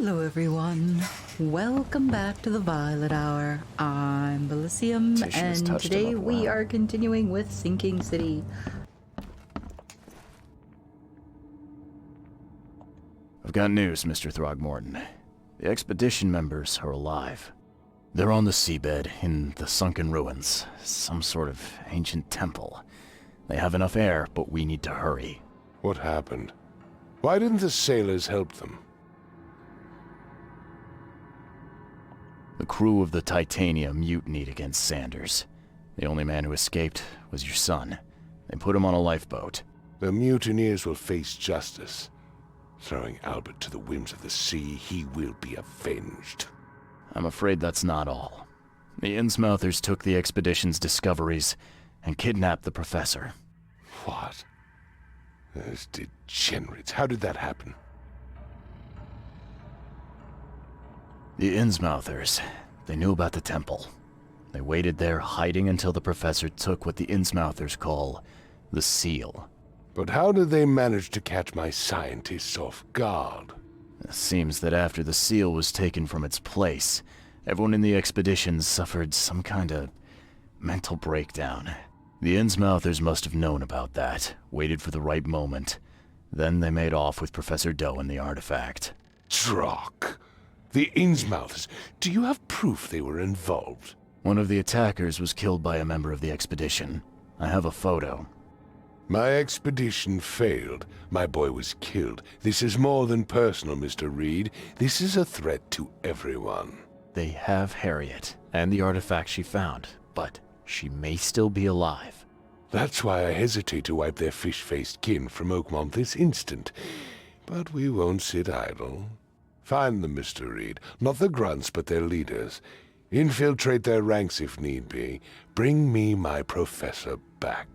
Hello everyone, welcome back to the Violet Hour. I'm Hour-Bilicium, and today we are continuing with Sinking City. I've got news, Mr. Throgmorton. The expedition members are alive. They're on the seabed, in the sunken ruins, some sort of ancient temple. They have enough air, but we need to hurry. What happened? Why didn't the sailors help them? The crew of the Titania mutinied against Sanders. The only man who escaped was your son. They put him on a lifeboat. The mutineers will face justice. Throwing Albert to the whims of the sea, he will be avenged. I'm afraid that's not all. The Innsmouthers took the expedition's discoveries and kidnapped the professor. What? Those degenerates. How did that happen? The Innsmouthers, they knew about the temple. They waited there, hiding until the professor took what the Innsmouthers call the seal. But how did they manage to catch my scientists off guard? It seems that after the seal was taken from its place, everyone in the expedition suffered some kind of mental breakdown. The Innsmouthers must have known about that, waited for the right moment. Then they made off with Professor Doe and the artifact. Drock! The Innsmouthers. Do you have proof they were involved? One of the attackers was killed by a member of the expedition. I have a photo. My expedition failed. My boy was killed. This is more than personal, Mr. Reed. This is a threat to everyone. They have Harriet, and the artifact she found, but she may still be alive. That's why I hesitate to wipe their fish-faced kin from Oakmont this instant. But we won't sit idle. Find them, Mr. Reed. Not the grunts, but their leaders. Infiltrate their ranks if need be. Bring me my professor back.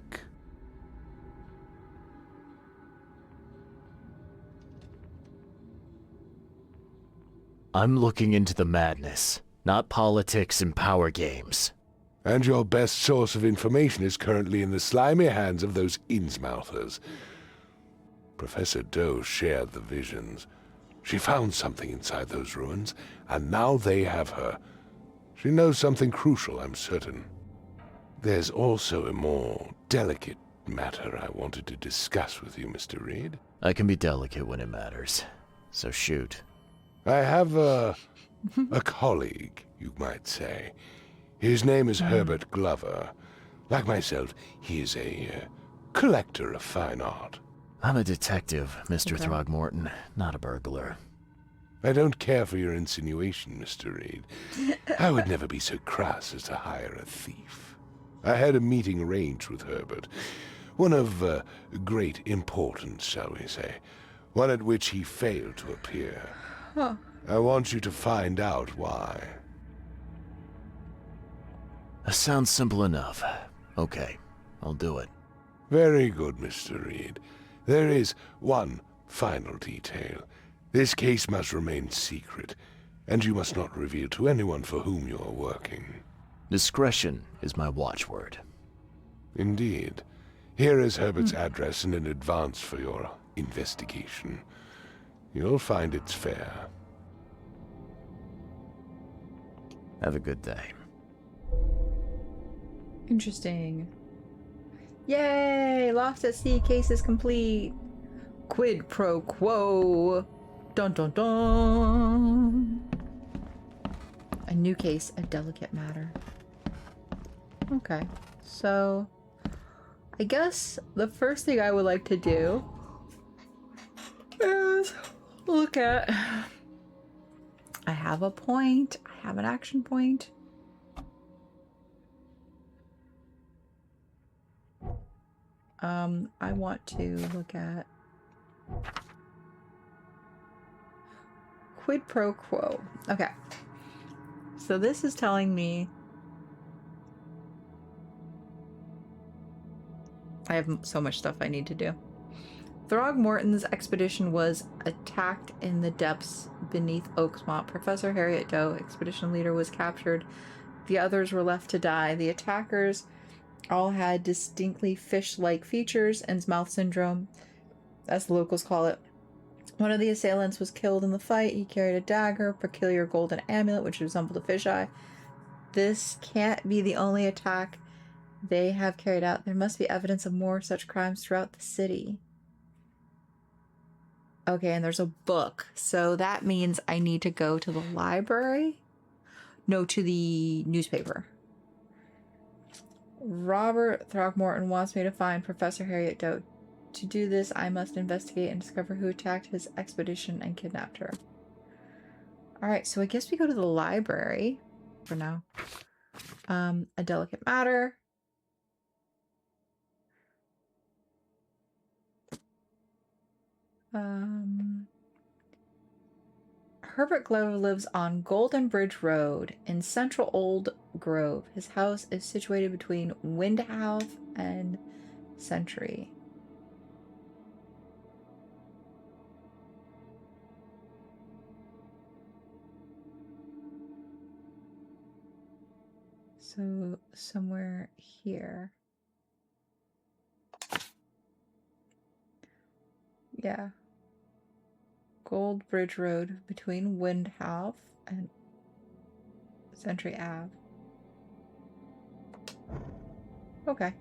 I'm looking into the madness, not politics and power games. And your best source of information is currently in the slimy hands of those Innsmouthers. Professor Doe shared the visions. She found something inside those ruins, and now they have her. She knows something crucial, I'm certain. There's also a more delicate matter I wanted to discuss with you, Mr. Reed. I can be delicate when it matters, so shoot. I have a colleague, you might say. His name is Herbert Glover. Like myself, he is a collector of fine art. I'm a detective, Mr. Throgmorton, not a burglar. I don't care for your insinuation, Mr. Reed. I would never be so crass as to hire a thief. I had a meeting arranged with Herbert. One of great importance, shall we say. One at which he failed to appear. Huh. I want you to find out why. That sounds simple enough. Okay, I'll do it. Very good, Mr. Reed. There is one final detail. This case must remain secret, and you must not reveal to anyone for whom you are working. Discretion is my watchword. Indeed. Here is Herbert's address and an advance for your investigation. You'll find it's fair. Have a good day. Interesting. Yay! Lost at Sea case is complete. Quid pro quo. Dun dun dun. A new case, a delicate matter. Okay, so I guess the first thing I would like to do is look at. I have a point. I have an action point. I want to look at quid pro quo. Okay. So this is telling me I have so much stuff I need to do. Throgmorton's expedition was attacked in the depths beneath Oakmont. Professor Harriet Doe, expedition leader, was captured. The others were left to die. The attackers all had distinctly fish-like features and mouth syndrome, as the locals call it. One of the assailants was killed in the fight. He carried a dagger, peculiar golden amulet, which resembled a fisheye. This can't be the only attack they have carried out. There must be evidence of more such crimes throughout the city. Okay, and there's a book. So that means I need to go to the library? No, to the newspaper. Robert Throckmorton wants me to find Professor Harriet Doe. To do this, I must investigate and discover who attacked his expedition and kidnapped her. Alright, so I guess we go to the library for now. A delicate matter. Herbert Glover lives on Golden Bridge Road in central Old Grove. His house is situated between Windhouse and Century. So somewhere here. Yeah. Gold Bridge Road between Windhouse and Century Ave. Okay.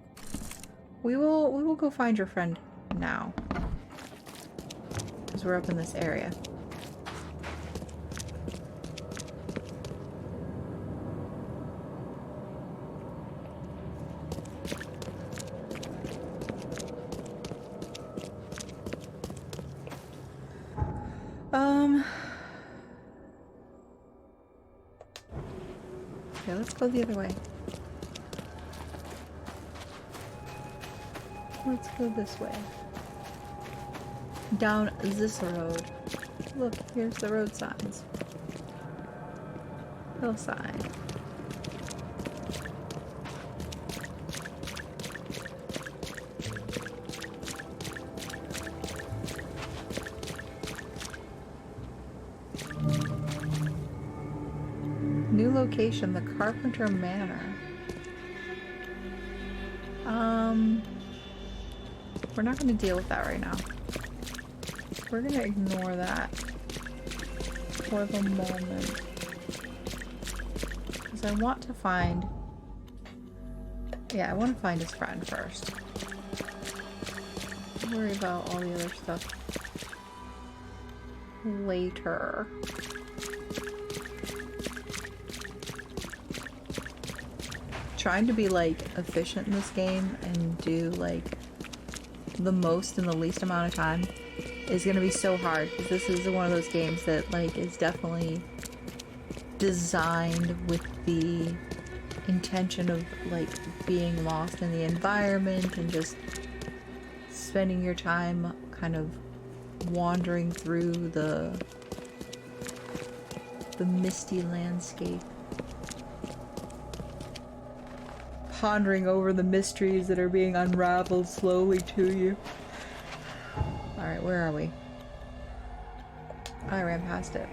We will go find your friend now. Because we're up in this area. Okay, let's go the other way. Let's go this way. Down this road. Look, here's the road signs. Hillside. New location, the Carpenter Manor. We're not going to deal with that right now. We're going to ignore that for the moment. Because I want to find... Yeah, I want to find his friend first. Don't worry about all the other stuff later. Trying to be like efficient in this game and do like the most in the least amount of time is gonna be so hard, because this is one of those games that like is definitely designed with the intention of like being lost in the environment and just spending your time kind of wandering through the misty landscape, pondering over the mysteries that are being unraveled slowly to you. Alright, where are we? I ran past it.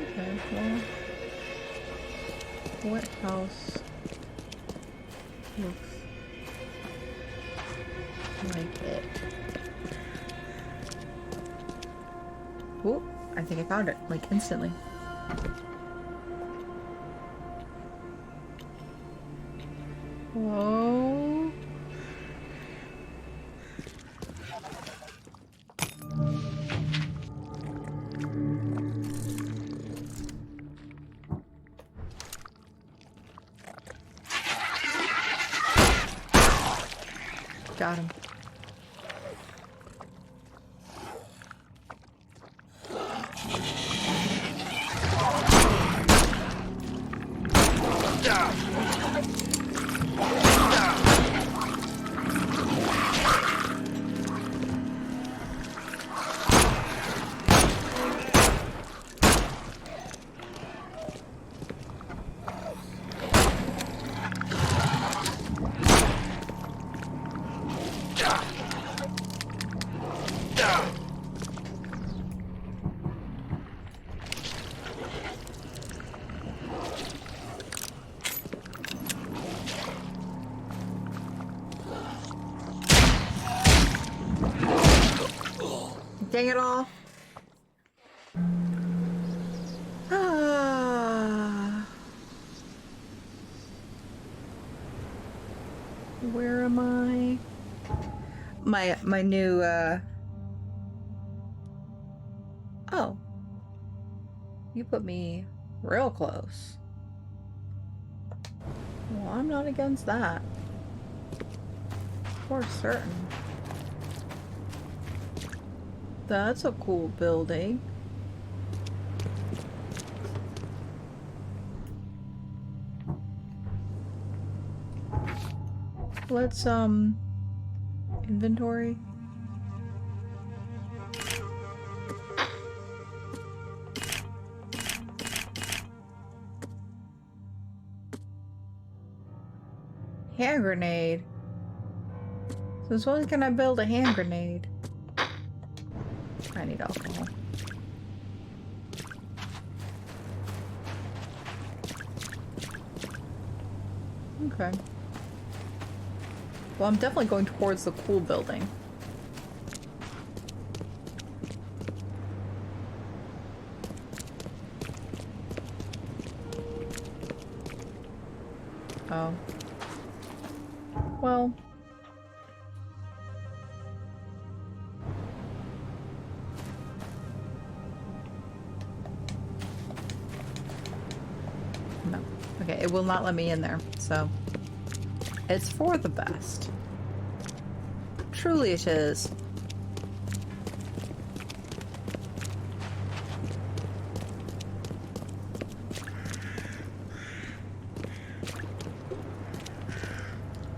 Okay, well... What house looks like it? Oh, I think I found it, like instantly. Whoa. Got him. Dang it all. Ah. Where am I? My new Oh. You put me real close. Well, I'm not against that. For certain. That's a cool building. Let's, inventory. Hand grenade. Since when can I build a hand grenade? I need alcohol. Okay. Well, I'm definitely going towards the cool building. Oh. Well. No. Okay, it will not let me in there, so it's for the best. Truly it is.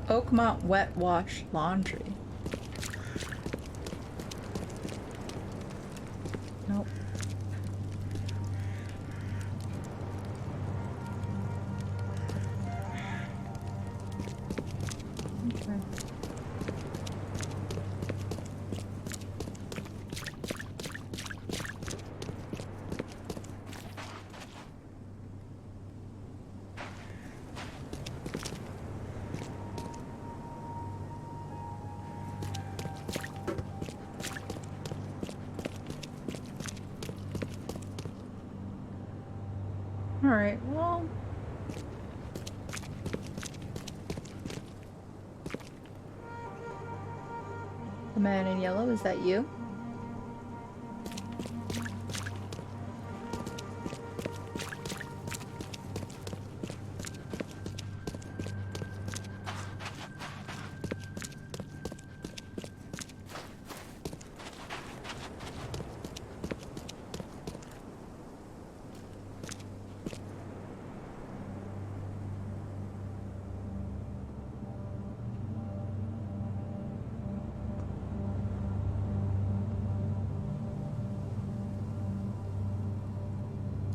Oakmont wet wash laundry. Nope. Okay. Alright, well... The man in yellow, is that you?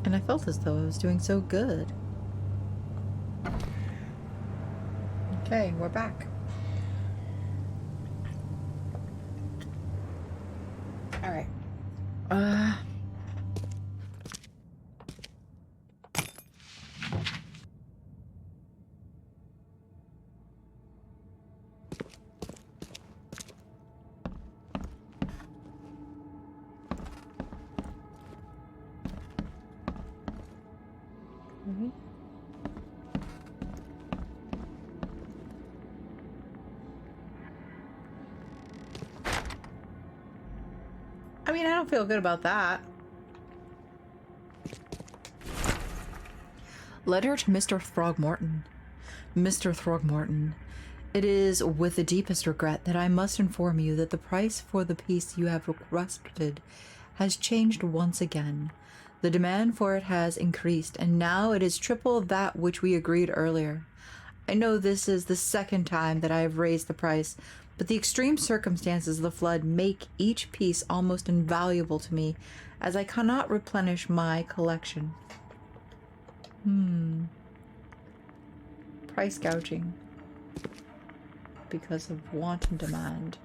And I felt as though I was doing so good. Okay, we're back. Alright. I mean, I don't feel good about that. Letter to Mr. Throgmorton. Mr. Throgmorton, it is with the deepest regret that I must inform you that the price for the piece you have requested has changed once again. The demand for it has increased, and now it is triple that which we agreed earlier. I know this is the second time that I have raised the price, but the extreme circumstances of the flood make each piece almost invaluable to me, as I cannot replenish my collection. Price gouging. Because of wanton demand.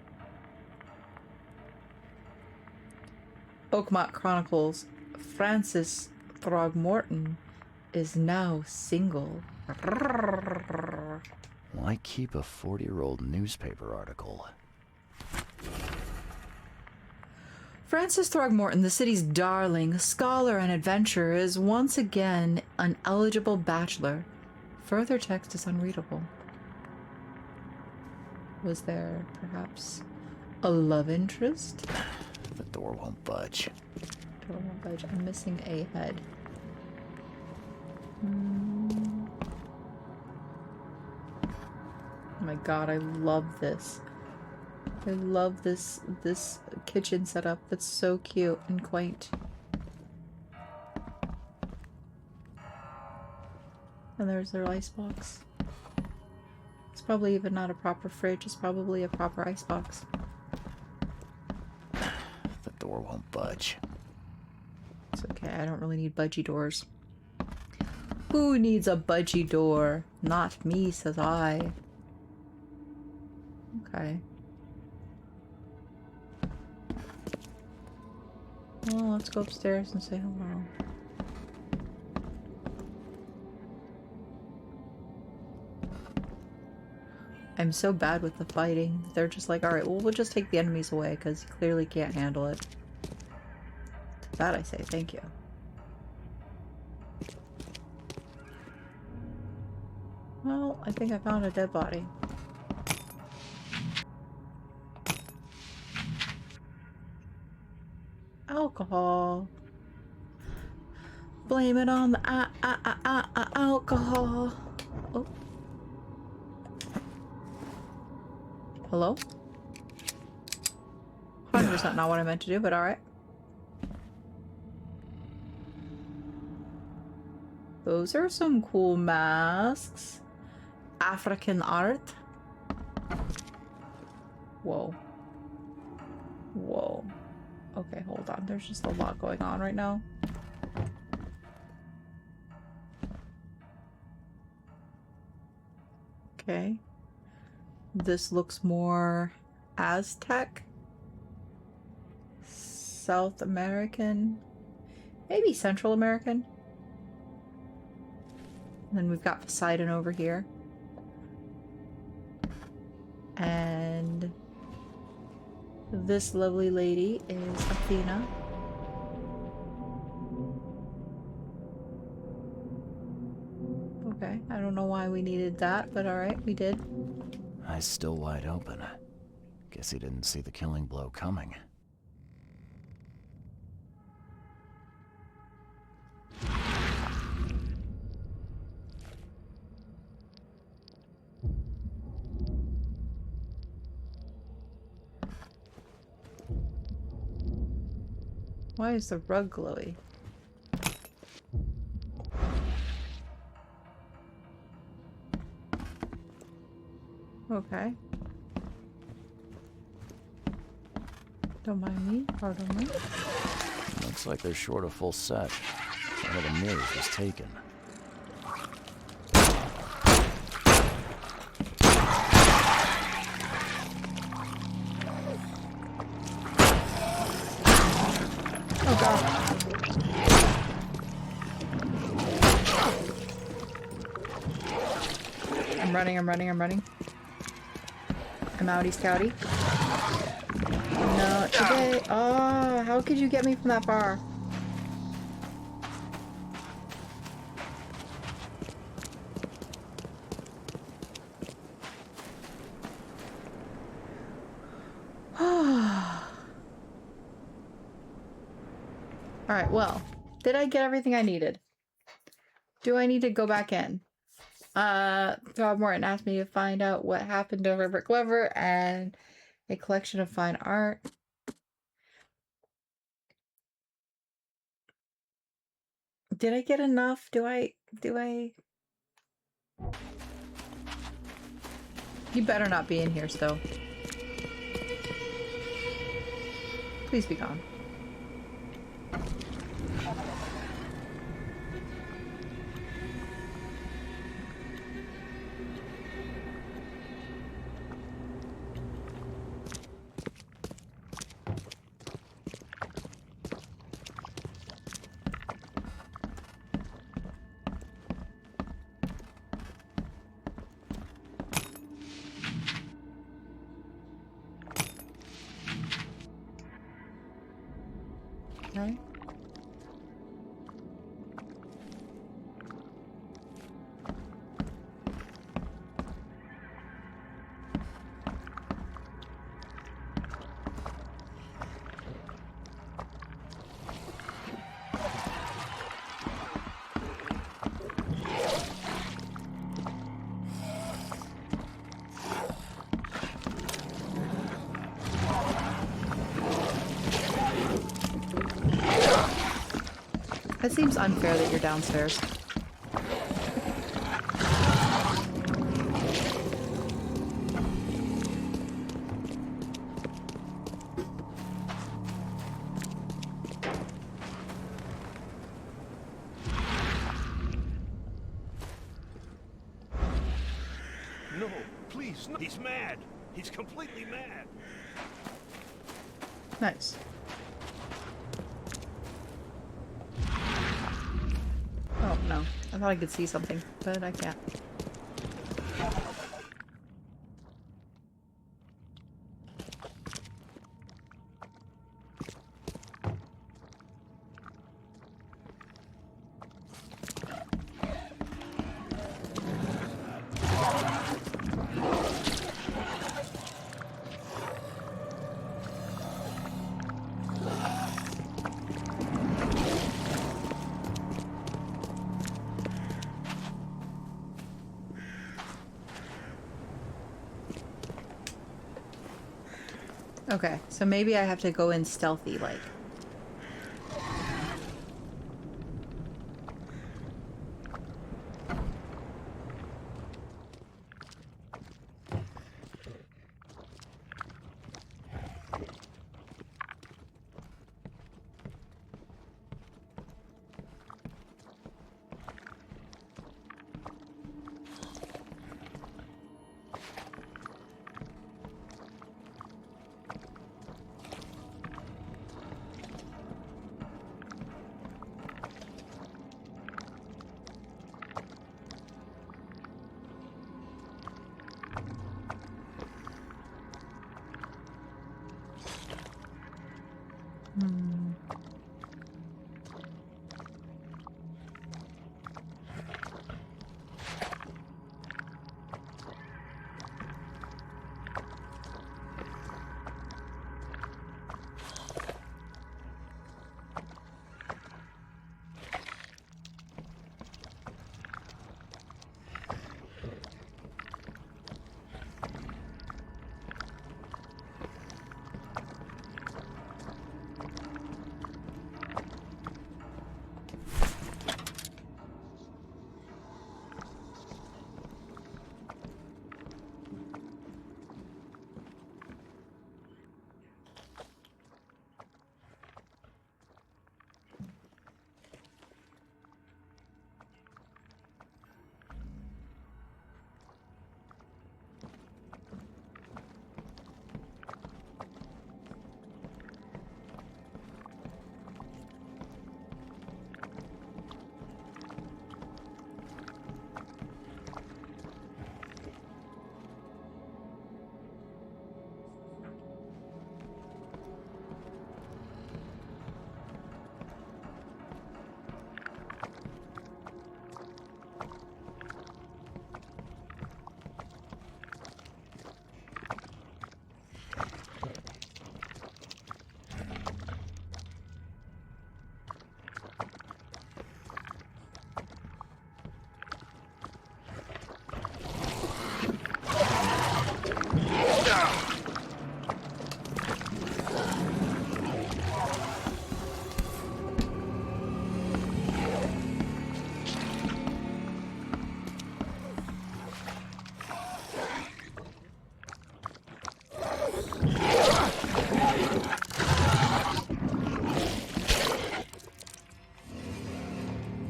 Oakmont Chronicles. Francis Throgmorton is now single. Why keep a 40-year-old newspaper article? Francis Throgmorton, the city's darling, scholar and adventurer, is once again an eligible bachelor. Further text is unreadable. Was there perhaps a love interest? The door won't budge. Door won't budge. I'm missing a head. Oh my god, I love this. I love this kitchen setup. That's so cute and quaint. And there's their icebox. It's probably even not a proper fridge. It's probably a proper icebox. The door won't budge. It's okay. I don't really need budgie doors. Who needs a budgie door? Not me, says I. Okay. Well, let's go upstairs and say hello. I'm so bad with the fighting. They're just like, alright, well, we'll just take the enemies away because you clearly can't handle it. To that I say thank you. Well, I think I found a dead body. Alcohol. Blame it on the alcohol. Oh. Hello? 100% not what I meant to do, but alright. Those are some cool masks. African art. Whoa. Whoa. Okay, hold on. There's just a lot going on right now. Okay. This looks more Aztec. South American. Maybe Central American. And then we've got Poseidon over here. And this lovely lady is Athena. Okay, I don't know why we needed that, but alright, we did. Eyes still wide open. Guess he didn't see the killing blow coming. Why is the rug glowy? Okay. Don't mind me. Pardon me. Looks like they're short a full set. One of the mirrors was taken. Oh god. I'm running. I'm outie scouty. No, today. Oh, how could you get me from that far? Alright, well, did I get everything I needed? Do I need to go back in? Throgmorton asked me to find out what happened to Herbert Glover and a collection of fine art. Did I get enough? Do I... You better not be in here still. Please be gone. Okay. It seems unfair that you're downstairs. No, please, no. He's mad. He's completely mad. Nice. Oh, no. I thought I could see something, but I can't. Okay, so maybe I have to go in stealthy, like.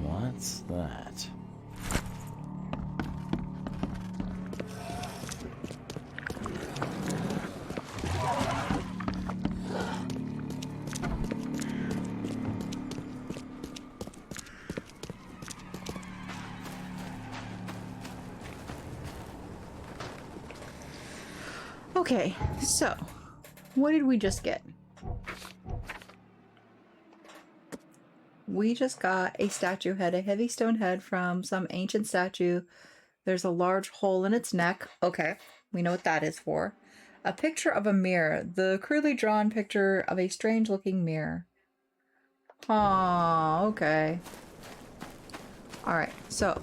What's that? Okay, so what did we just get? We just got a statue head, a heavy stone head from some ancient statue. There's a large hole in its neck. Okay, we know what that is for. A picture of a mirror. The crudely drawn picture of a strange-looking mirror. Oh, okay. Alright, so...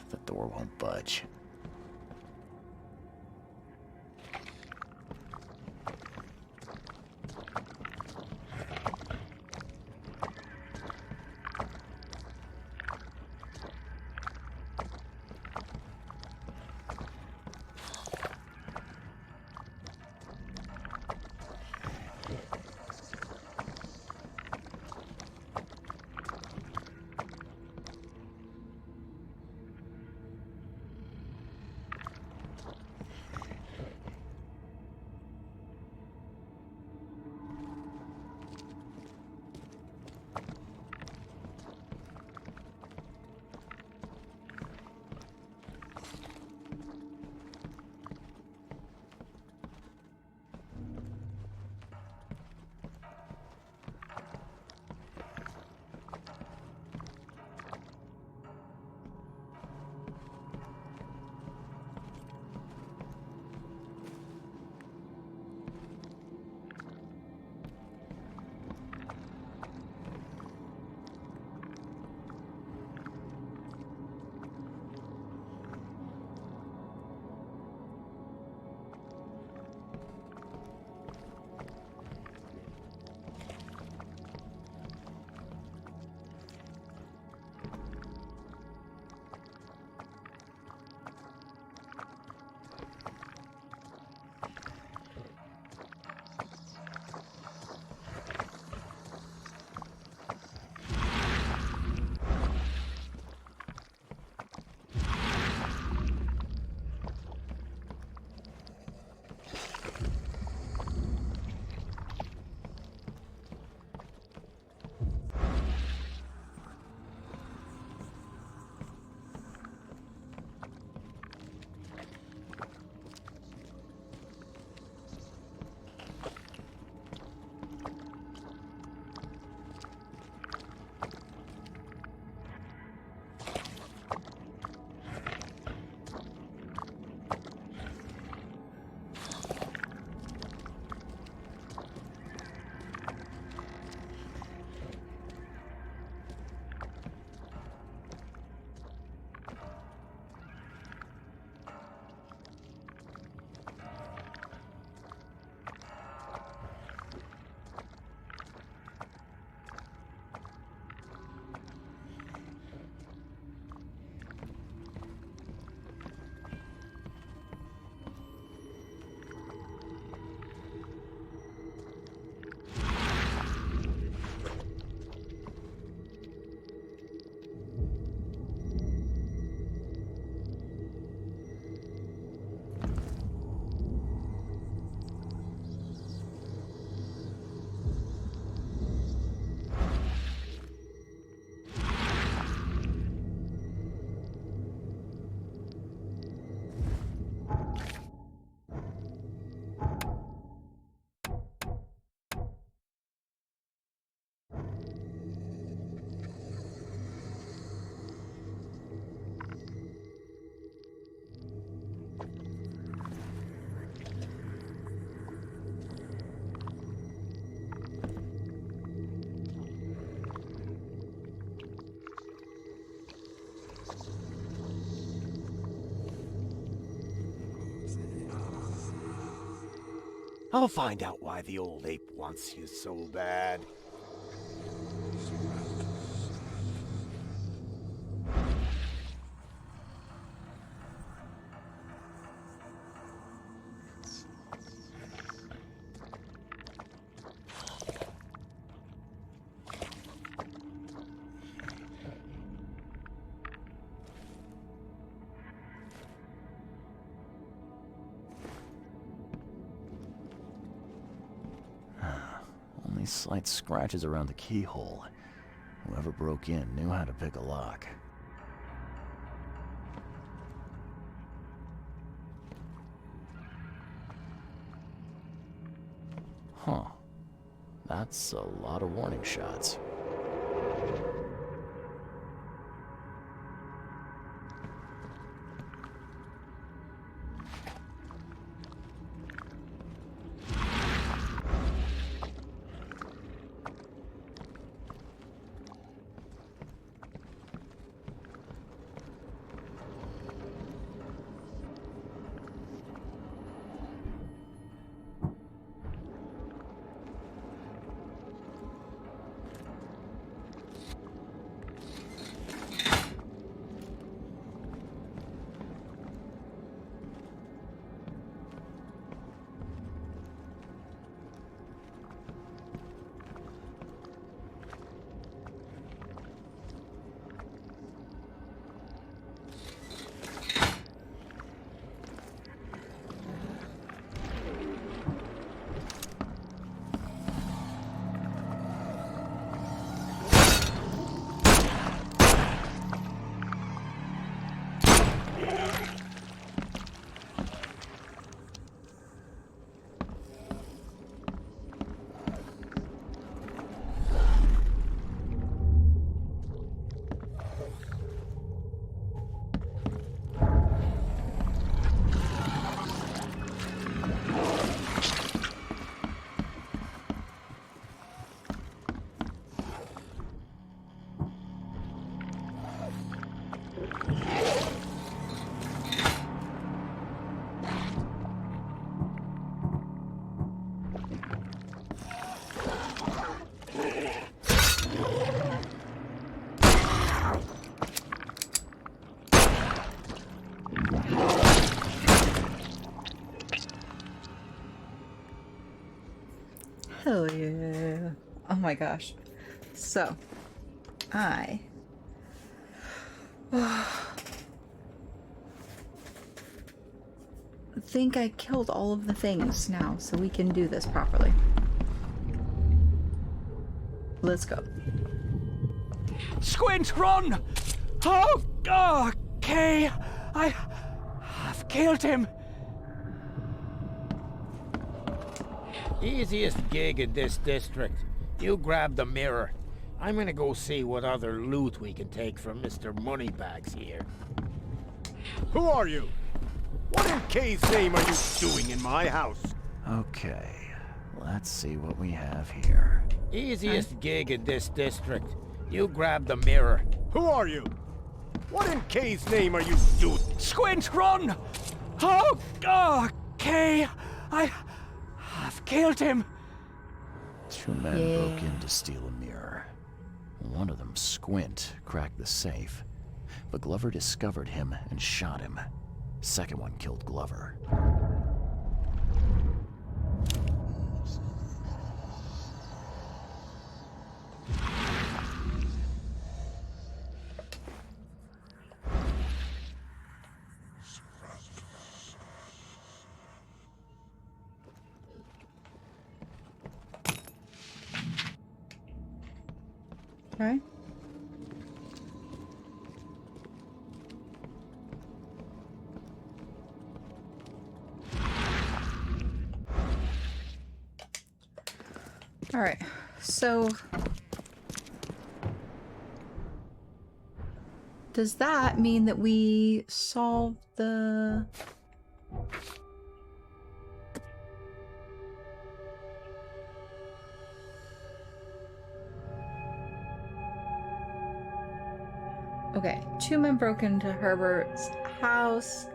The door won't budge. I'll find out why the old ape wants you so bad. Only slight scratches around the keyhole. Whoever broke in knew how to pick a lock. Huh. That's a lot of warning shots. Hell yeah. Oh my gosh. So, I think I killed all of the things now, so we can do this properly. Let's go. Squint, run! Oh, okay. I've killed him. Easiest gig in this district. You grab the mirror. I'm gonna go see what other loot we can take from Mr. Moneybags here. Who are you? What in K's name are you doing in my house? Okay, let's see what we have here. Easiest gig in this district. You grab the mirror. Who are you? What in K's name are you doing? Squint, run! Oh, okay. I've killed him. Two men broke in to steal a mirror. One of them, Squint, cracked the safe, but Glover discovered him and shot him. Second one killed Glover. Okay. All right. So does that mean that we solved the Okay, two men broke into Herbert's house.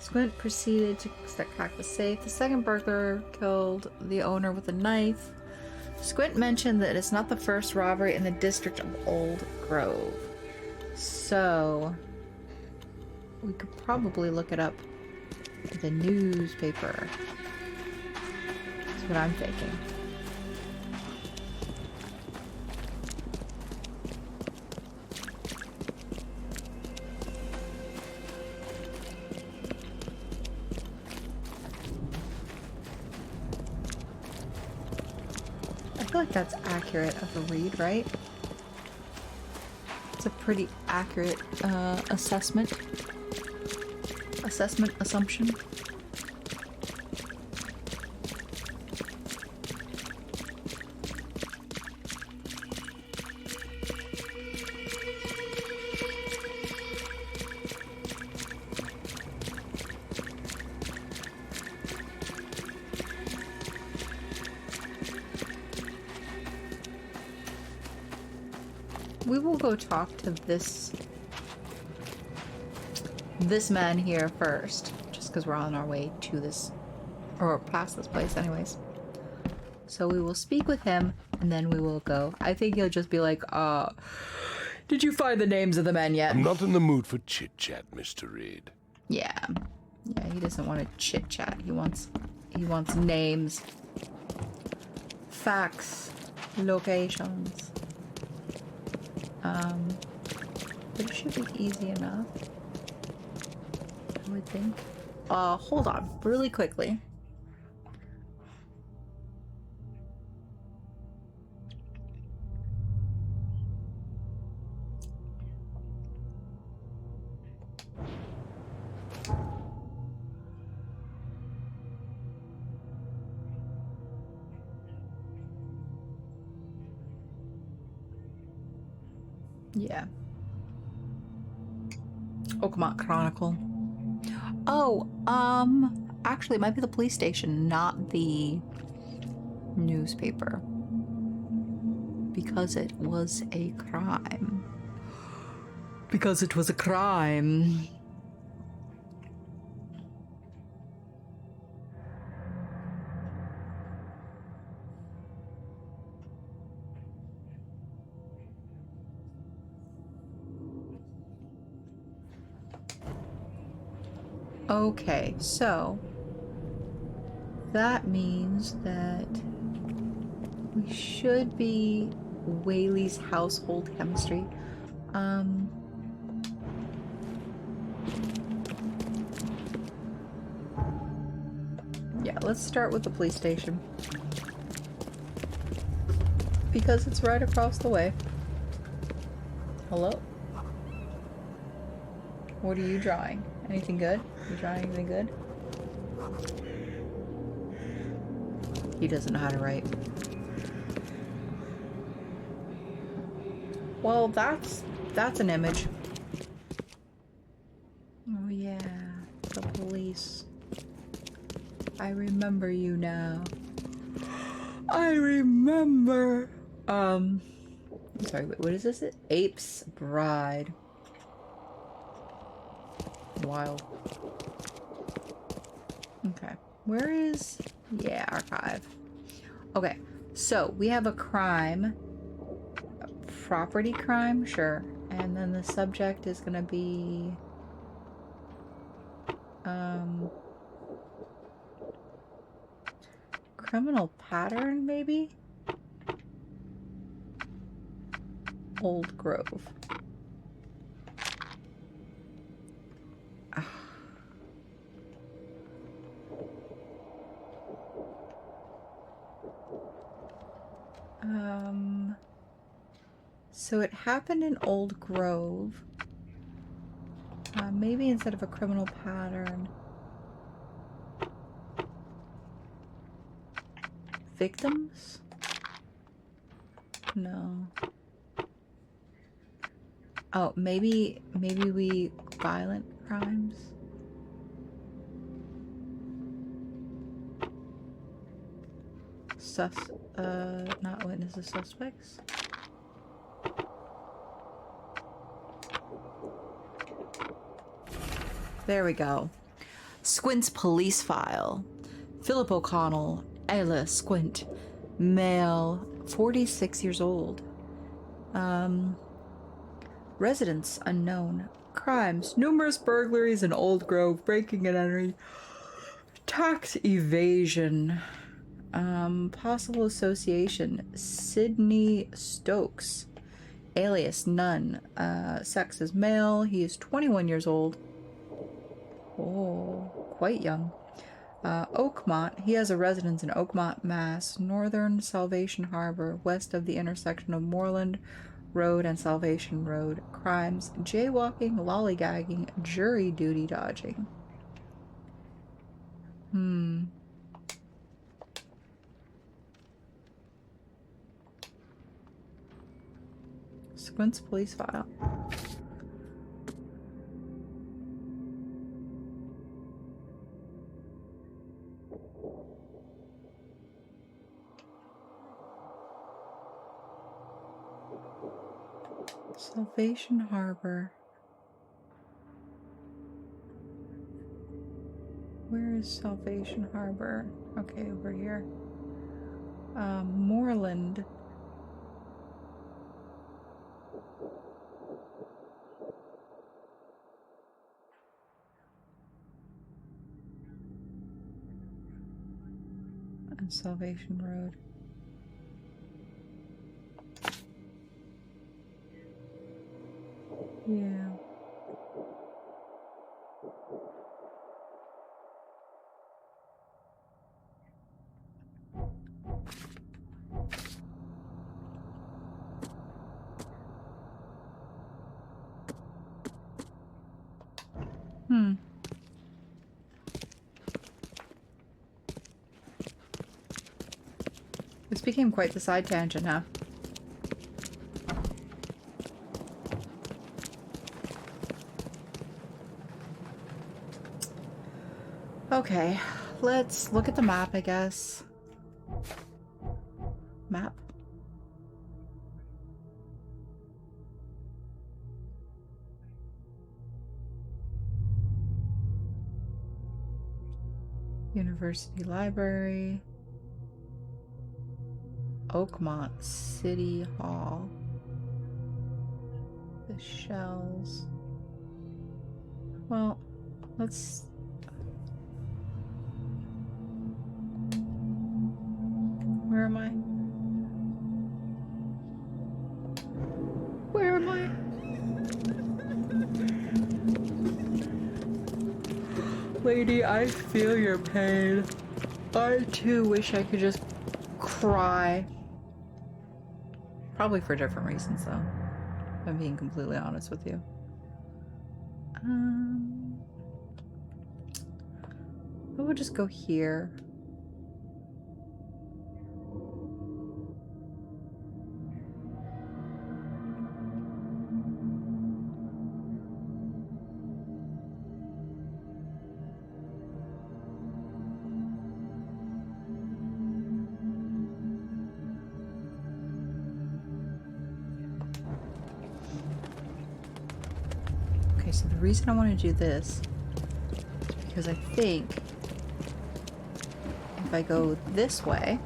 Squint proceeded to crack the safe. The second burglar killed the owner with a knife. Squint mentioned that it's not the first robbery in the district of Old Grove. So, we could probably look it up in the newspaper. That's what I'm thinking. I feel like that's accurate of a read, right? It's a pretty accurate assumption. We will go talk to this man here first, just because we're on our way to this, or past this place anyways. So we will speak with him, and then we will go. I think he'll just be like, did you find the names of the men yet? I'm not in the mood for chit-chat, Mr. Reed. Yeah, he doesn't want to chit-chat. He wants names, facts, locations. But it should be easy enough, I would think. Hold on, really quickly. Yeah. Oakmont Chronicle. Oh, actually it might be the police station, not the newspaper. Because it was a crime. Because it was a crime. Okay, so that means that we should be Whaley's household chemistry. Yeah, let's start with the police station. Because it's right across the way. Hello? What are you drawing? Anything good? You drawing anything good? He doesn't know how to write. Well, that's an image. Oh yeah, the police. I remember you now. I remember. Sorry, wait, what is this? Ape's Bride. Wild. Okay. Where is... Yeah, archive. Okay. So, we have a crime. A property crime? Sure. And then the subject is gonna be... criminal pattern, maybe? Old Grove. So it happened in Old Grove. Maybe instead of a criminal pattern. Victims? No. Oh, maybe we violent crimes? Not witnesses, suspects? There we go. Squint's police file. Philip O'Connell, alias Squint, male, 46 years old. Residence unknown. Crimes: numerous burglaries in Old Grove, breaking and entering, tax evasion. Possible association: Sydney Stokes, alias none. Sex is male. He is 21 years old. Oh, quite young. Oakmont. He has a residence in Oakmont, Mass. Northern Salvation Harbor, west of the intersection of Moreland Road and Salvation Road. Crimes: jaywalking, lollygagging, jury duty dodging. Squint's police file. Salvation Harbor. Where is Salvation Harbor? Okay, over here. Moreland. And Salvation Road. Yeah. This became quite the side tangent, huh? Okay, let's look at the map, I guess. Map. University Library. Oakmont City Hall. The shells. Well, let's... Where am I? Where am I? Lady, I feel your pain. I too wish I could just cry. Probably for different reasons, though. If I'm being completely honest with you. I would just go here. So the reason I want to do this is because I think if I go this way,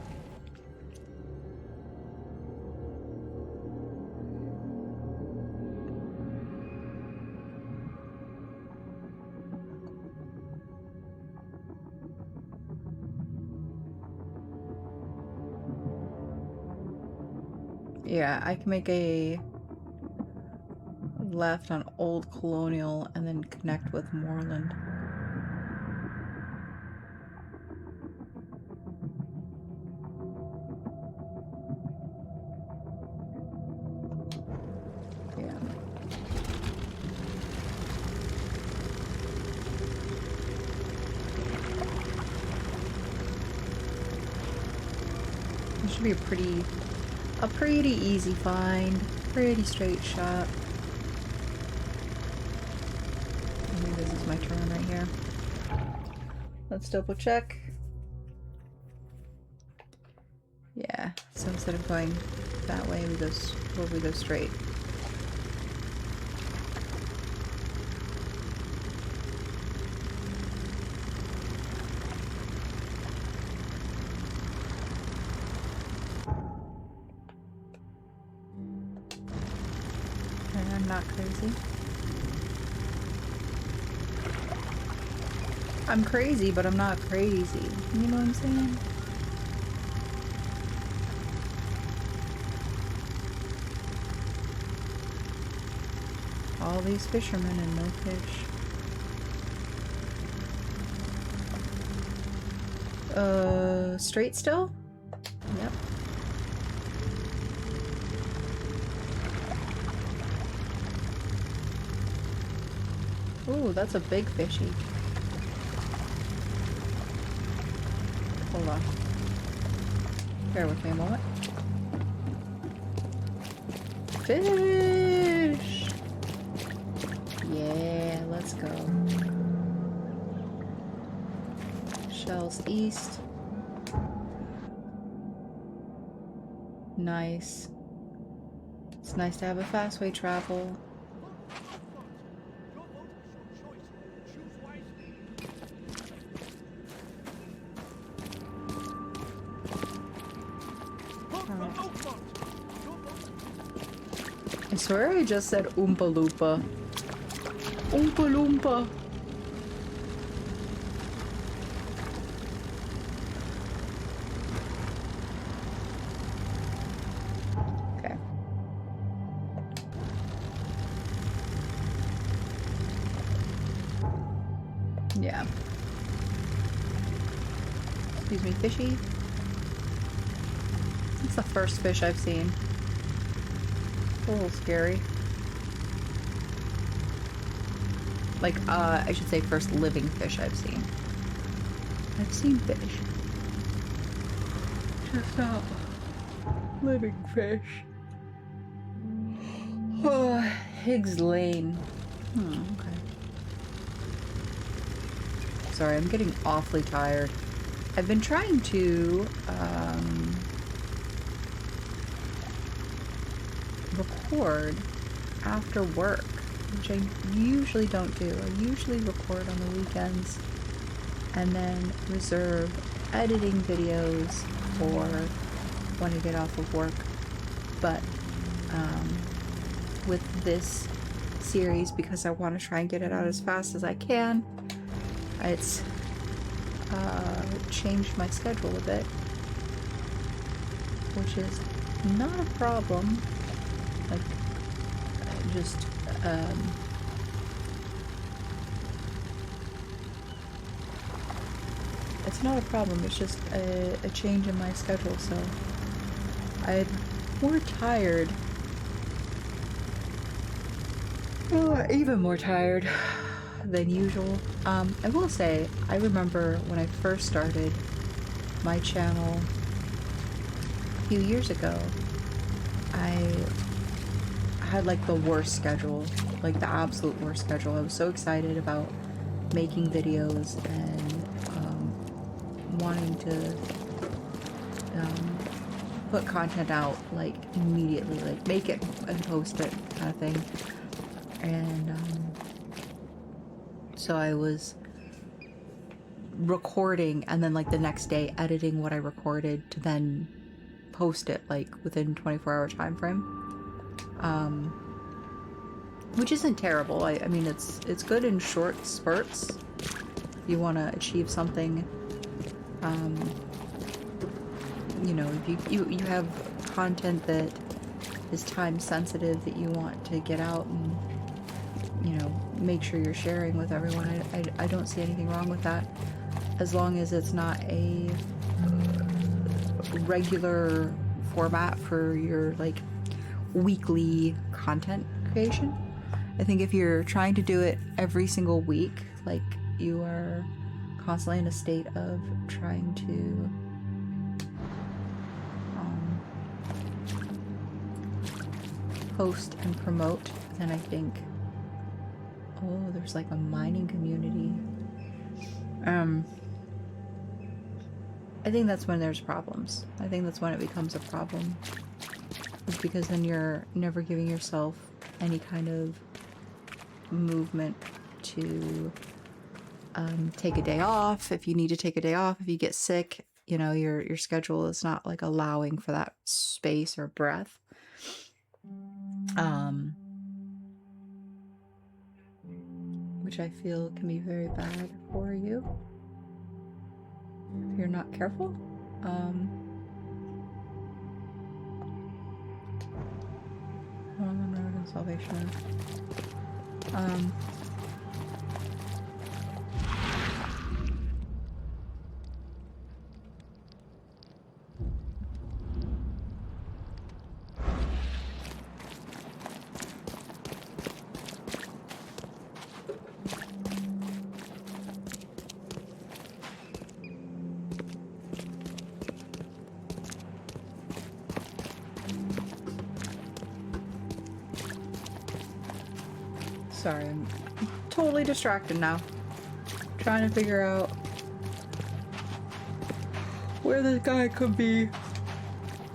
yeah, I can make a left on Old Colonial and then connect with Moreland. Yeah. This should be a pretty easy find. Pretty straight shot. This is my turn right here. Let's double check. Yeah, so instead of going that way, we go straight. I'm not crazy. I'm crazy, but I'm not crazy. You know what I'm saying? All these fishermen and no fish. Straight still? Yep. Ooh, that's a big fishy. Hold on. Bear with me a moment. Fish! Yeah, let's go. Shells east. Nice. It's nice to have a fast way travel. I swear I just said Oompa Loompa. Oompa Loompa. Okay. Yeah. Excuse me, fishy. It's the first fish I've seen. A little scary. Like, I should say first living fish I've seen. I've seen fish. Just not living fish. Oh, Higgs Lane. Okay. Sorry, I'm getting awfully tired. I've been trying to, record after work, which I usually don't do. I usually record on the weekends and then reserve editing videos for when I get off of work. But with this series, because I want to try and get it out as fast as I can, it's changed my schedule a bit, which is not a problem. Like, just, it's not a problem, it's just a change in my schedule, so I'm more tired. Oh, even more tired than usual. I will say, I remember when I first started my channel a few years ago, I had like the worst schedule, like the absolute worst schedule. I was so excited about making videos and wanting to put content out like immediately, like make it and post it kind of thing. And so I was recording and then like the next day editing what I recorded to then post it like within 24-hour time frame. Which isn't terrible. I mean, it's good in short spurts. If you want to achieve something, you know, if you have content that is time sensitive that you want to get out and, you know, make sure you're sharing with everyone, I don't see anything wrong with that, as long as it's not a regular format for your like weekly content creation. I think if you're trying to do it every single week, like you are constantly in a state of trying to post and promote, then I think, oh, there's like a mining community. I think that's when there's problems. I think that's when it becomes a problem. It's because then you're never giving yourself any kind of movement to take a day off. If you need to take a day off, if you get sick, you know, your schedule is not like allowing for that space or breath. which I feel can be very bad for you if you're not careful. On the road and salvation. Sorry, I'm totally distracted now. Trying to figure out where this guy could be.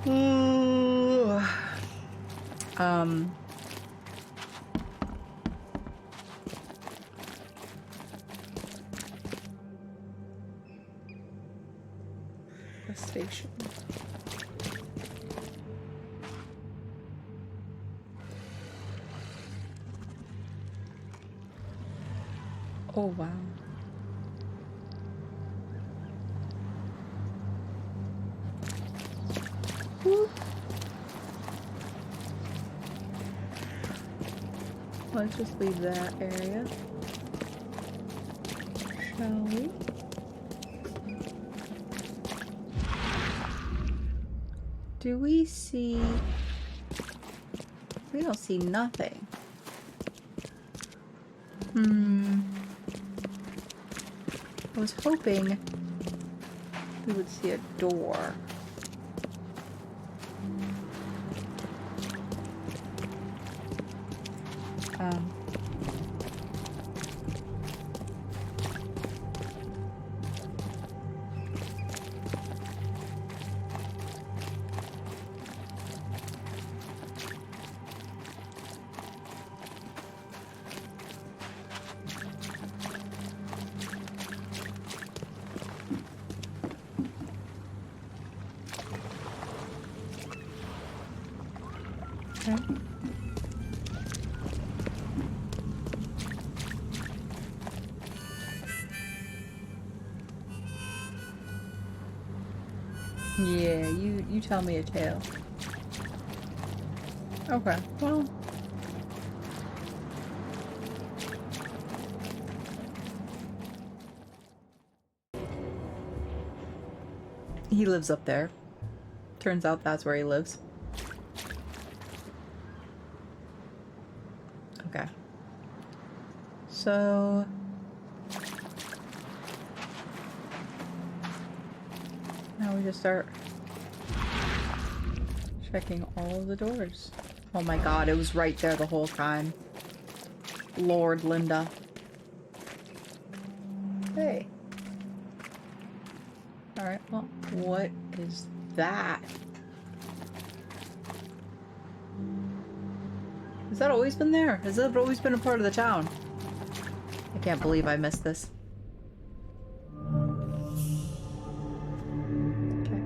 The station. Oh, wow. Woo. Let's just leave that area. Shall we? Do we see... We don't see nothing. I was hoping we would see a door. Okay. Yeah, you tell me a tale. Okay, well. He lives up there. Turns out that's where he lives. Okay. So... now we just start checking all of the doors. Oh my god, it was right there the whole time. Lord Linda. Hey. Alright, well, what is that? Has that always been there? Has that always been a part of the town? I can't believe I missed this. Okay.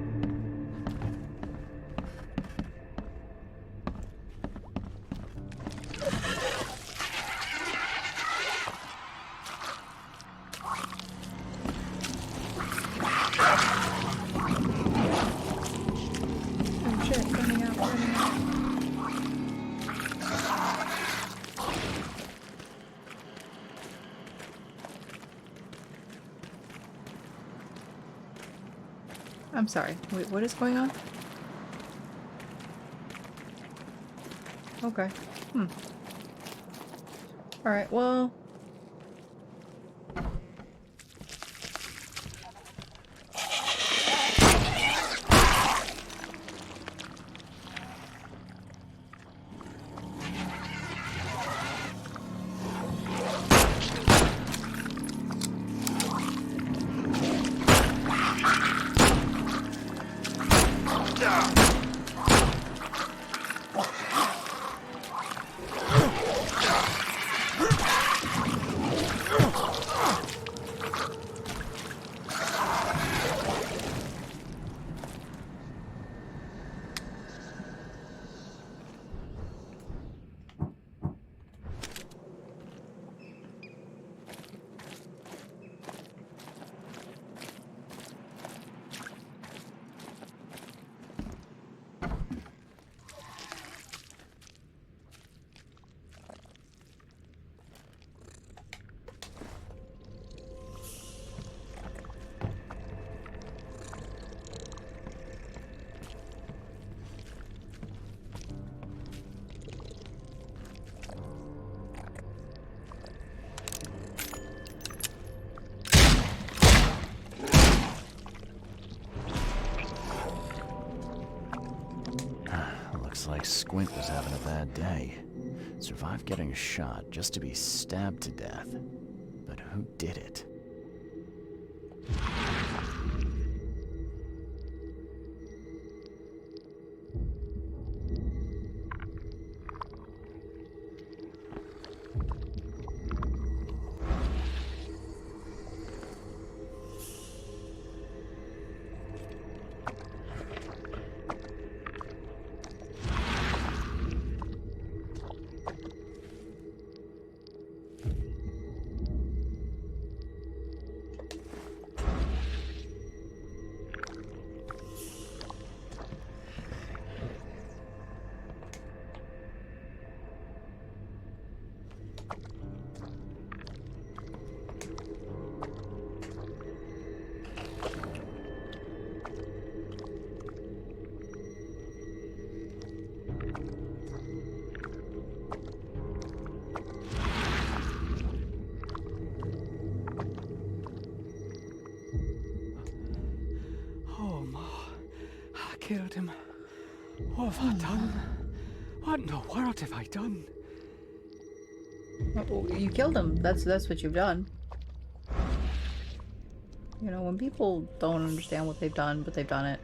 Oh shit, running out, running out. I'm sorry. Wait, what is going on? Okay. Alright, well... Looks like Squint was having a bad day. Survived getting shot just to be stabbed to death. But who did it? Killed him. What have I done? What in the world have I done? Well, you killed him. That's what you've done. You know, when people don't understand what they've done, but they've done it.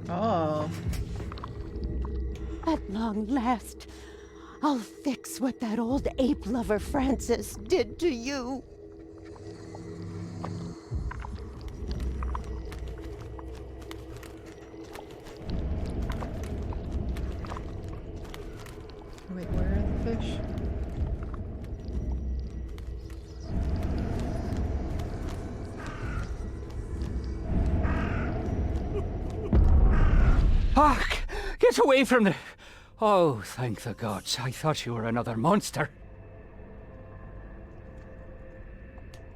Oh. At long last, I'll fix what that old ape lover Francis did to you. Wait, where are the fish? Fuck! Get away from the... Oh, thank the gods. I thought you were another monster.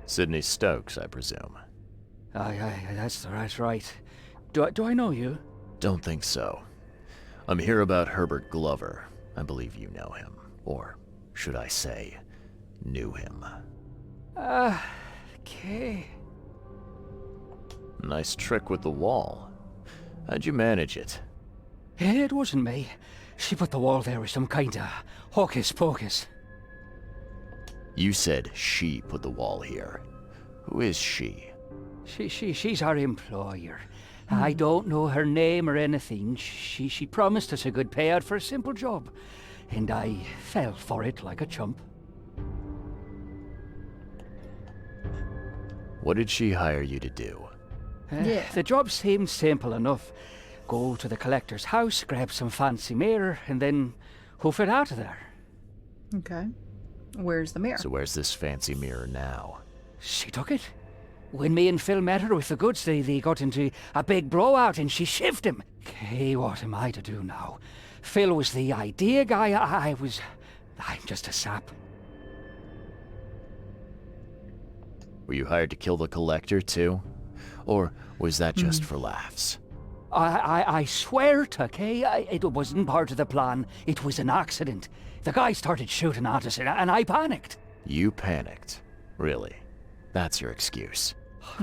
Sidney Stokes, I presume. Aye, that's right. Do I know you? Don't think so. I'm here about Herbert Glover. I believe you know him. Or, should I say, knew him. Okay. Nice trick with the wall. How'd you manage it? It wasn't me. She put the wall there with some kind of hocus pocus. You said she put the wall here. Who is she? She's our employer. I don't know her name or anything. She promised us a good payout for a simple job. And I fell for it like a chump. What did she hire you to do? Yeah. The job seemed simple enough. Go to the collector's house, grab some fancy mirror, and then hoof it out of there. Okay. Where's the mirror? So where's this fancy mirror now? She took it. When me and Phil met her with the goods, they got into a big blowout and she shivved him. Okay, what am I to do now? Phil was the idea guy, I'm just a sap. Were you hired to kill the collector too? Or was that just for laughs? I swear to Kay, it wasn't part of the plan. It was an accident. The guy started shooting at us and I panicked. You panicked? Really? That's your excuse?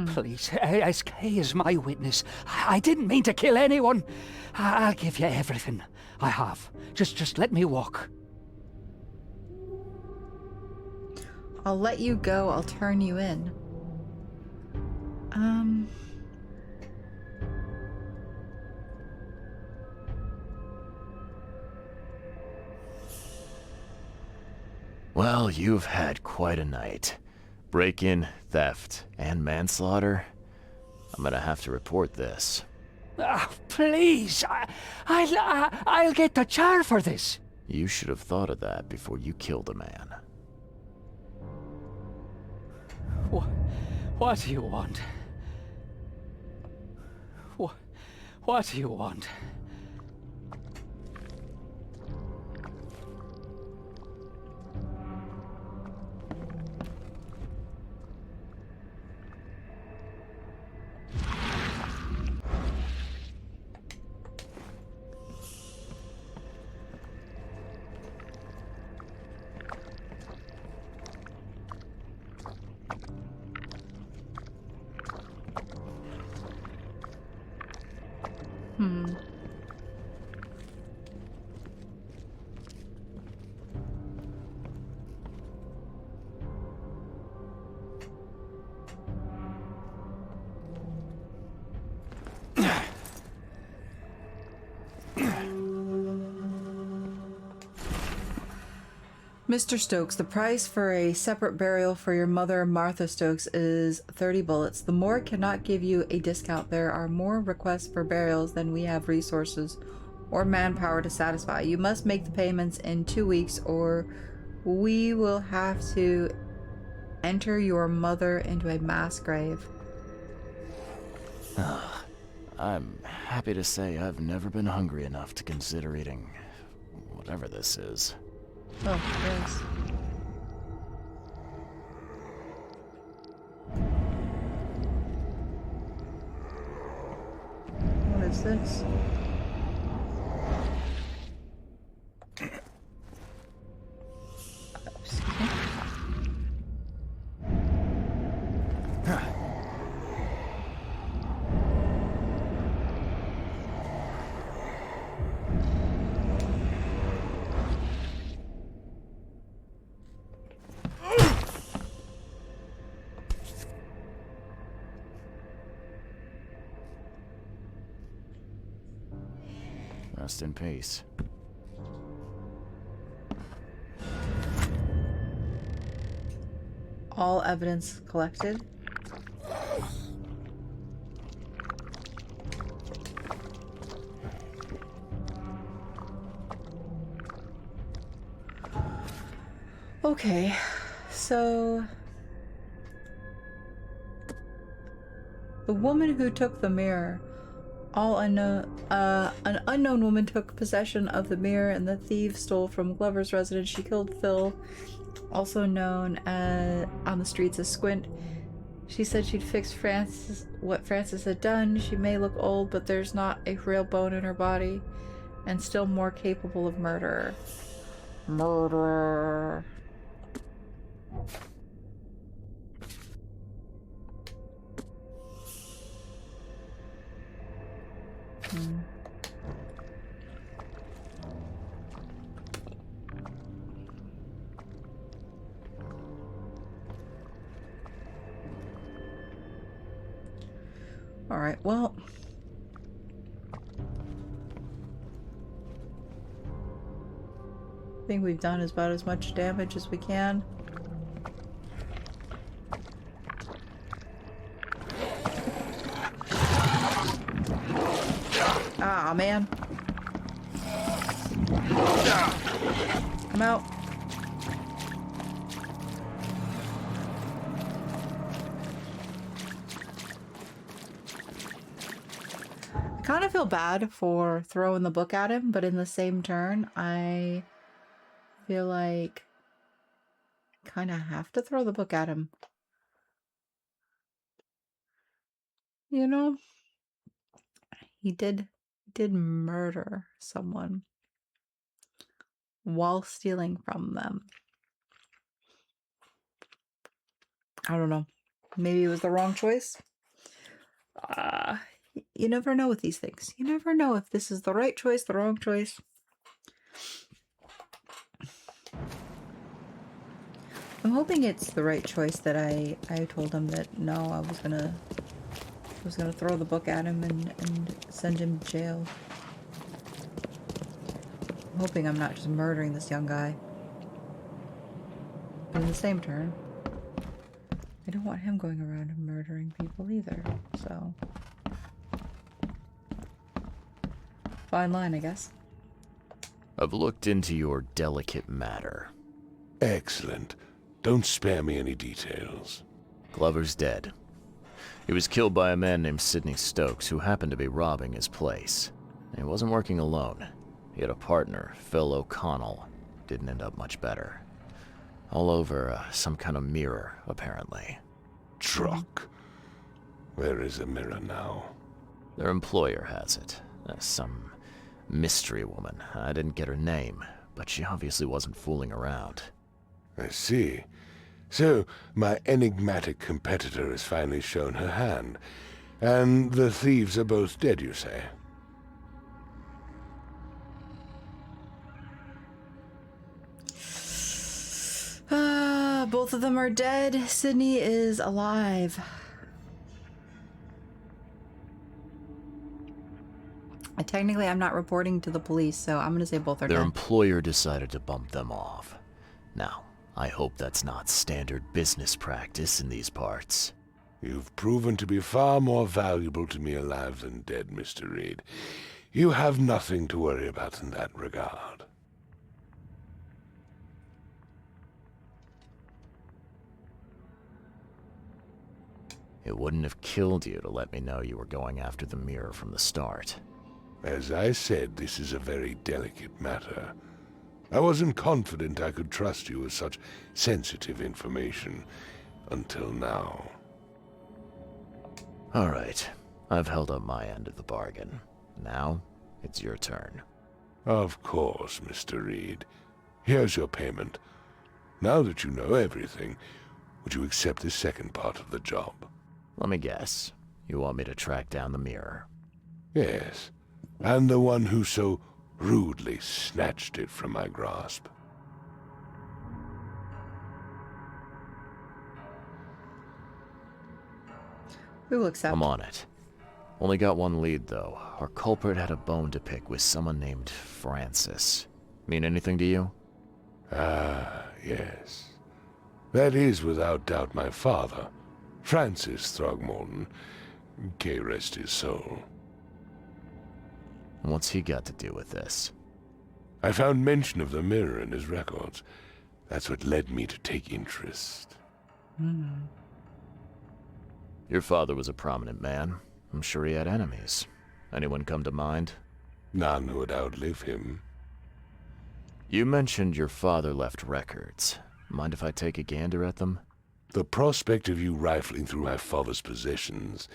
Please, as Kay is my witness, I didn't mean to kill anyone. I'll give you everything. I have. Just let me walk. I'll let you go. I'll turn you in. Well, you've had quite a night. Break-in, theft, and manslaughter. I'm gonna have to report this. Please, I'll get the char for this. You should have thought of that before you killed a man. What do you want? What do you want? Hmm. Mr. Stokes, the price for a separate burial for your mother, Martha Stokes, is 30 bullets. The morgue cannot give you a discount. There are more requests for burials than we have resources or manpower to satisfy. You must make the payments in 2 weeks or we will have to enter your mother into a mass grave. I'm happy to say I've never been hungry enough to consider eating whatever this is. Oh, yes. What is this? Excuse me. Rest in peace. All evidence collected. Okay, so the woman who took the mirror, an unknown woman took possession of the mirror and the thief stole from Glover's residence. She killed Phil, also known on the streets as Squint. She said she'd fix what Francis had done. She may look old, but there's not a real bone in her body, and still more capable of murder. Murder. All right, well, I think we've done about as much damage as we can. Ah, man. I'm out. I kind of feel bad for throwing the book at him, but in the same turn, I feel like I kind of have to throw the book at him. You know? He did murder someone while stealing from them. I don't know. Maybe it was the wrong choice. You never know with these things. You never know if this is the right choice, the wrong choice. I'm hoping it's the right choice that I told him that no, I was gonna throw the book at him and send him to jail. I'm hoping I'm not just murdering this young guy. But in the same turn, I don't want him going around and murdering people either, so... Fine line, I guess. I've looked into your delicate matter. Excellent. Don't spare me any details. Glover's dead. He was killed by a man named Sidney Stokes, who happened to be robbing his place. He wasn't working alone. He had a partner, Phil O'Connell. Didn't end up much better. All over some kind of mirror, apparently. Truck. Where is the mirror now? Their employer has it. Some mystery woman. I didn't get her name, but she obviously wasn't fooling around. I see. So, my enigmatic competitor has finally shown her hand. And the thieves are both dead, you say? Both of them are dead. Sydney is alive. Technically, I'm not reporting to the police, so I'm gonna say both are Their dead. employer decided to bump them off. Now, I hope that's not standard business practice in these parts. You've proven to be far more valuable to me alive than dead, Mr. Reed. You have nothing to worry about in that regard. It wouldn't have killed you to let me know you were going after the mirror from the start. As I said, this is a very delicate matter. I wasn't confident I could trust you with such sensitive information until now. All right, I've held up my end of the bargain. Now, it's your turn. Of course, Mr. Reed. Here's your payment. Now that you know everything, would you accept the second part of the job? Let me guess. You want me to track down the mirror? Yes, and the one who so rudely snatched it from my grasp. We will accept. I'm on it. Only got one lead, though. Our culprit had a bone to pick with someone named Francis. Mean anything to you? Ah, yes. That is without doubt my father, Francis Throgmorton. May rest his soul. What's he got to do with this? I found mention of the mirror in his records. That's what led me to take interest. Your father was a prominent man. I'm sure he had enemies. Anyone come to mind? None who would outlive him. You mentioned your father left records. Mind if I take a gander at them? The prospect of you rifling through my father's possessions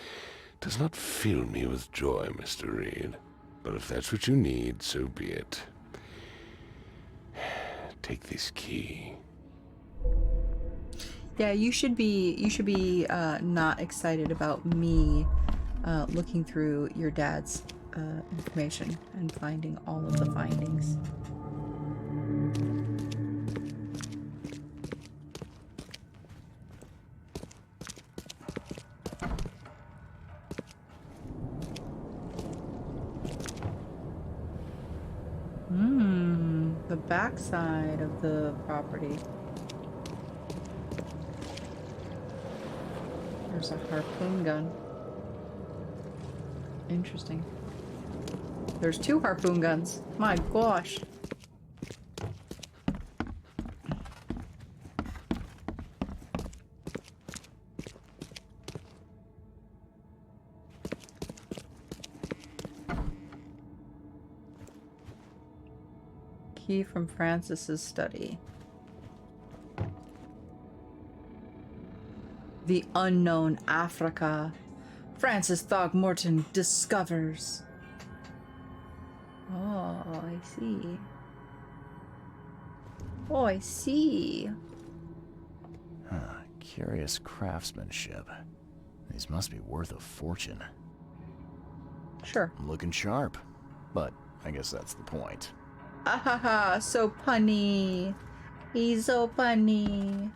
does not fill me with joy, Mr. Reed. But if that's what you need, so be it. Take this key. Yeah, you should be not excited about me looking through your dad's information and finding all of the findings. The backside of the property. There's a harpoon gun. Interesting. There's 2 harpoon guns. My gosh. Key from Francis's study. The unknown Africa. Francis Throgmorton discovers. Oh, I see. Oh, I see. Huh, curious craftsmanship. These must be worth a fortune. Sure. I'm looking sharp, but I guess that's the point. Ahaha, so punny. He's so punny.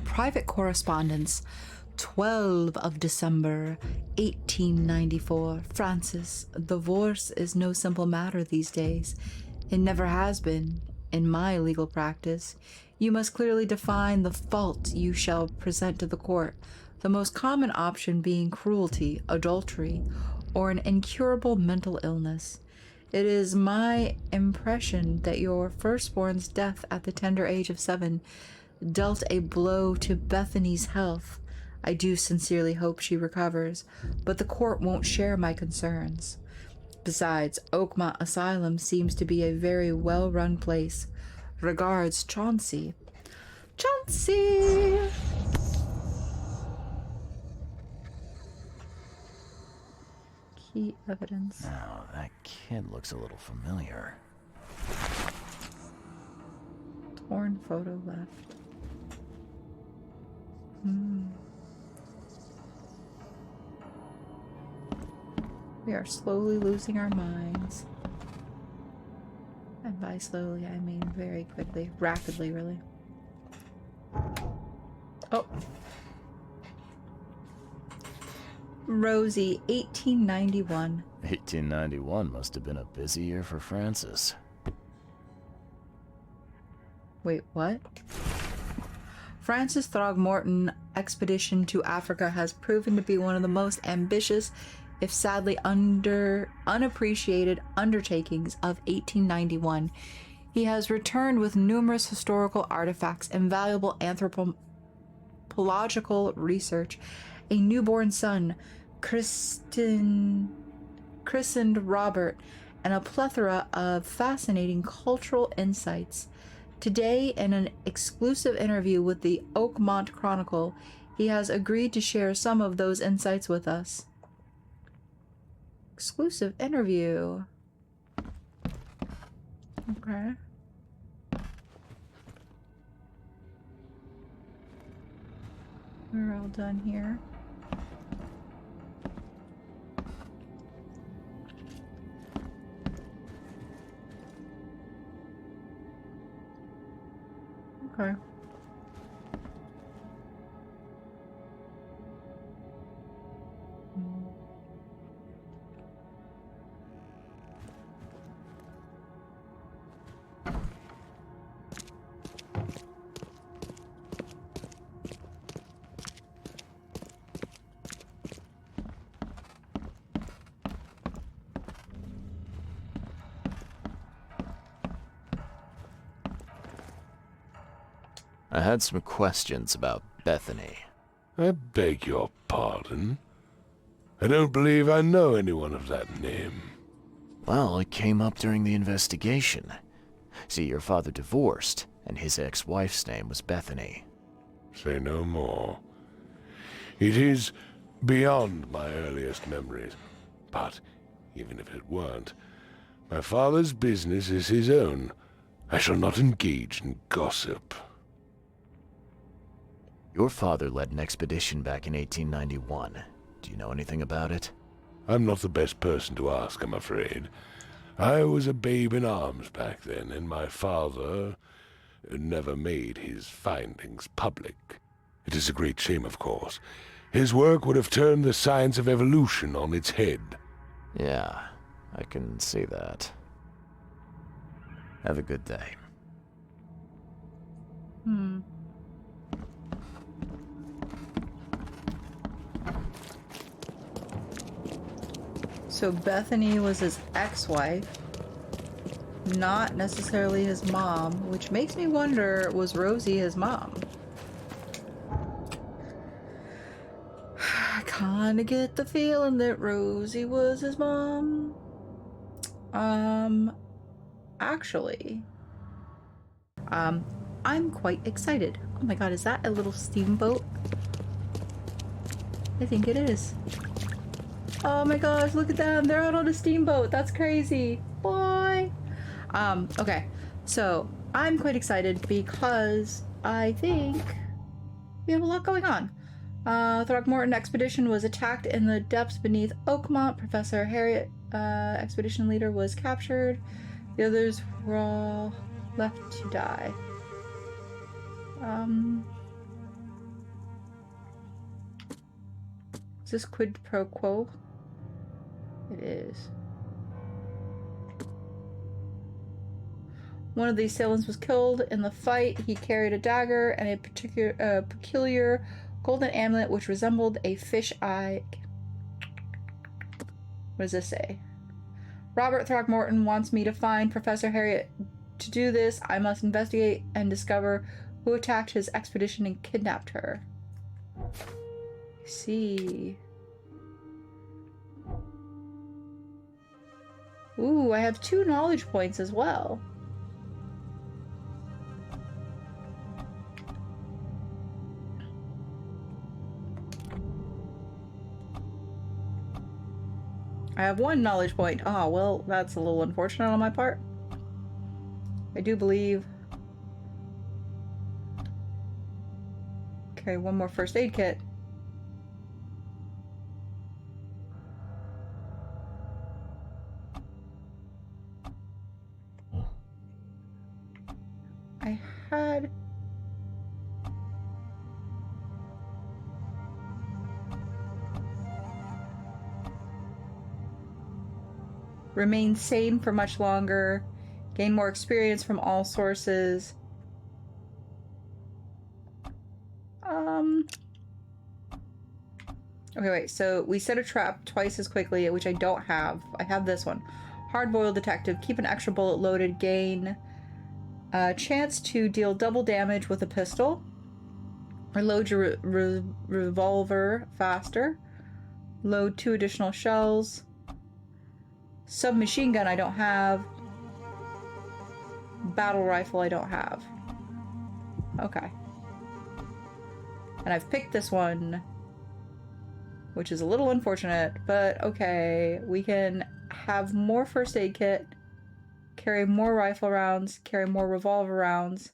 Private correspondence, 12 of December, 1894. Francis, divorce is no simple matter these days. It never has been. In my legal practice, you must clearly define the fault you shall present to the court, the most common option being cruelty, adultery, or an incurable mental illness. It is my impression that your firstborn's death at the tender age of 7 dealt a blow to Bethany's health. I do sincerely hope she recovers, but the court won't share my concerns. Besides, Oakmont Asylum seems to be a very well-run place. Regards, Chauncey. Chauncey! Key evidence. Now, that kid looks a little familiar. Torn photo left. We are slowly losing our minds. And by slowly, I mean very quickly. Rapidly, really. Oh. Rosie, 1891. 1891 must have been a busy year for Francis. Wait, what? Francis Throgmorton expedition to Africa has proven to be one of the most ambitious, if sadly unappreciated undertakings of 1891. He has returned with numerous historical artifacts and valuable anthropological research, a newborn son, christened Robert, and a plethora of fascinating cultural insights. Today, in an exclusive interview with the Oakmont Chronicle, he has agreed to share some of those insights with us. Exclusive interview. Okay. We're all done here. Okay. I had some questions about Bethany. I beg your pardon? I don't believe I know anyone of that name. Well, it came up during the investigation. See, your father divorced, and his ex-wife's name was Bethany. Say no more. It is beyond my earliest memories. But even if it weren't, my father's business is his own. I shall not engage in gossip. Your father led an expedition back in 1891. Do you know anything about it? I'm not the best person to ask, I'm afraid. I was a babe in arms back then, and my father never made his findings public. It is a great shame, of course. His work would have turned the science of evolution on its head. Yeah, I can see that. Have a good day. So Bethany was his ex-wife, not necessarily his mom, which makes me wonder, was Rosie his mom? I kinda get the feeling that Rosie was his mom. Actually, I'm quite excited. Oh my god, is that a little steamboat? I think it is. Oh my gosh, look at them. They're out on a steamboat. That's crazy. Boy. Okay. So, I'm quite excited because I think we have a lot going on. Throgmorton expedition was attacked in the depths beneath Oakmont. Professor Harriet, expedition leader, was captured. The others were all left to die. Is this quid pro quo? It is. One of the assailants was killed in the fight. He carried a dagger and a peculiar golden amulet which resembled a fish eye. What does this say? Robert Throgmorton wants me to find Professor Harriet. To do this, I must investigate and discover who attacked his expedition and kidnapped her. I see. Ooh, I have 2 knowledge points as well. I have 1 knowledge point. Oh, well, that's a little unfortunate on my part. I do believe... Okay, 1 more first aid kit. Remain sane for much longer. Gain more experience from all sources. Okay, wait, so we set a trap twice as quickly, which I don't have. I have this one. Hard-boiled detective. Keep an extra bullet loaded. Gain a chance to deal double damage with a pistol. Reload your revolver faster. Load 2 additional shells. Submachine gun I don't have. Battle rifle I don't have. Okay. And I've picked this one, which is a little unfortunate, but okay. We can have more first aid kit, carry more rifle rounds, carry more revolver rounds.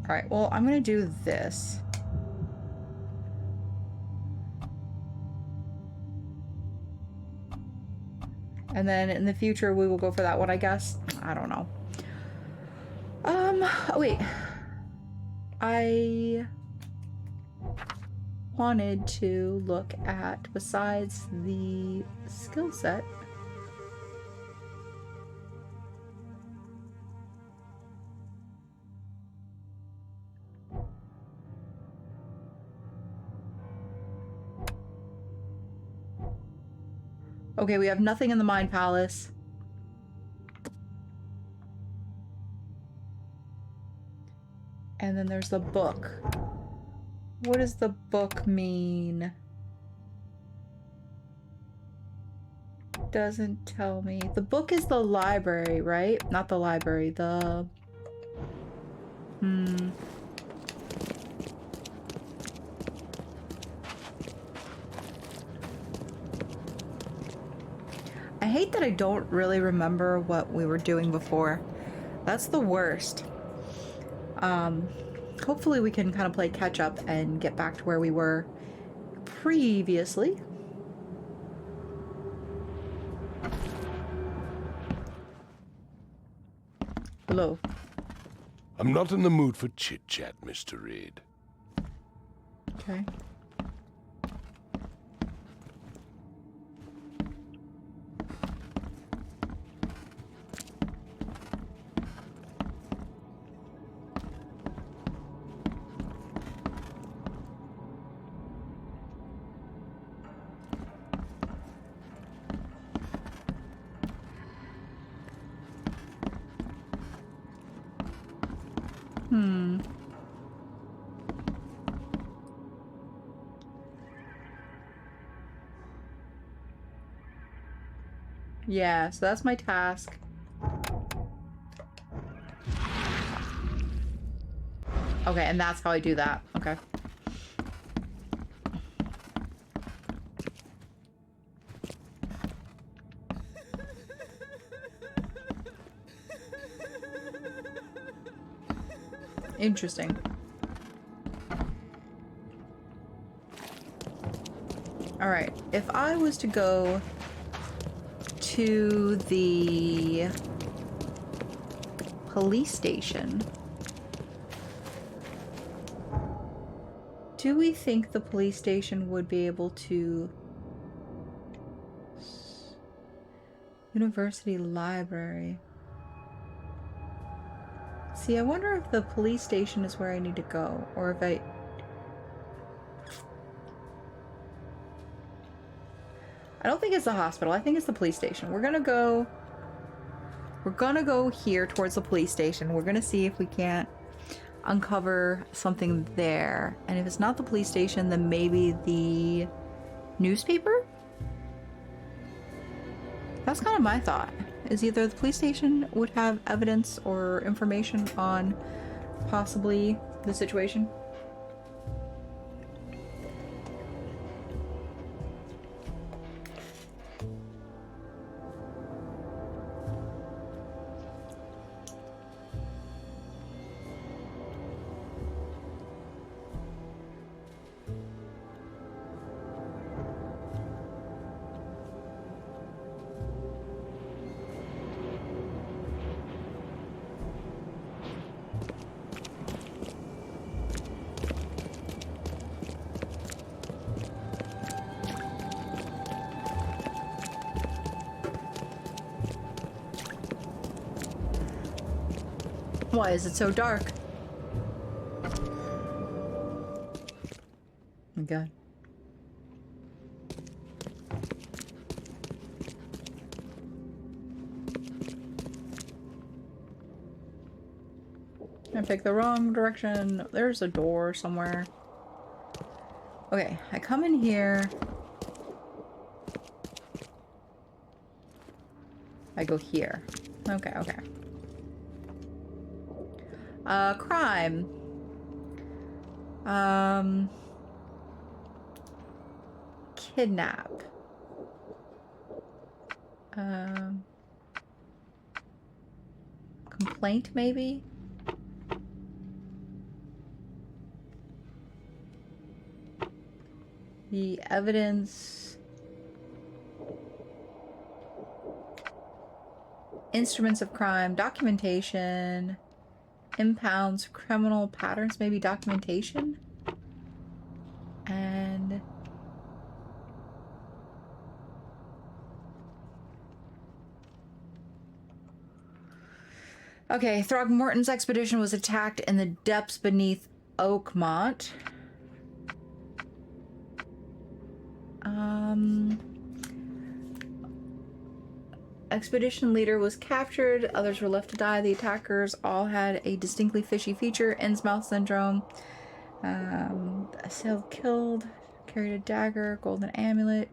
Alright, well, I'm gonna do this. And then in the future, we will go for that one, I guess. I don't know. Oh, wait. I wanted to look at, besides the skill set, okay, we have nothing in the Mind Palace. And then there's the book. What does the book mean? Doesn't tell me. The book is the library, right? Not the library, the... I hate that I don't really remember what we were doing before. That's the worst. Hopefully we can kind of play catch up and get back to where we were previously. Hello. I'm not in the mood for chit-chat, Mr. Reed. Okay. Yeah, so that's my task. Okay, and that's how I do that. Okay. Interesting. All right, if I was to go to the police station, do we think the police station would be able to... University library. See, I wonder if the police station is where I need to go, or if I don't think it's the hospital. I think it's the police station. We're gonna go here towards the police station. We're gonna see if we can't uncover something there. And if it's not the police station, then maybe the newspaper? That's kind of my thought. Is either the police station would have evidence or information on possibly the situation. Why is it so dark? Okay. I picked the wrong direction. There's a door somewhere. Okay, I come in here. I go here. Okay, okay. Crime. Kidnap. Complaint, maybe? The evidence... Instruments of crime, documentation, impounds, criminal patterns, maybe documentation? And... Okay, Throgmorton's expedition was attacked in the depths beneath Oakmont. Expedition leader was captured, others were left to die. The attackers all had a distinctly fishy feature, Innsmouth syndrome. Assailed killed, carried a dagger, golden amulet.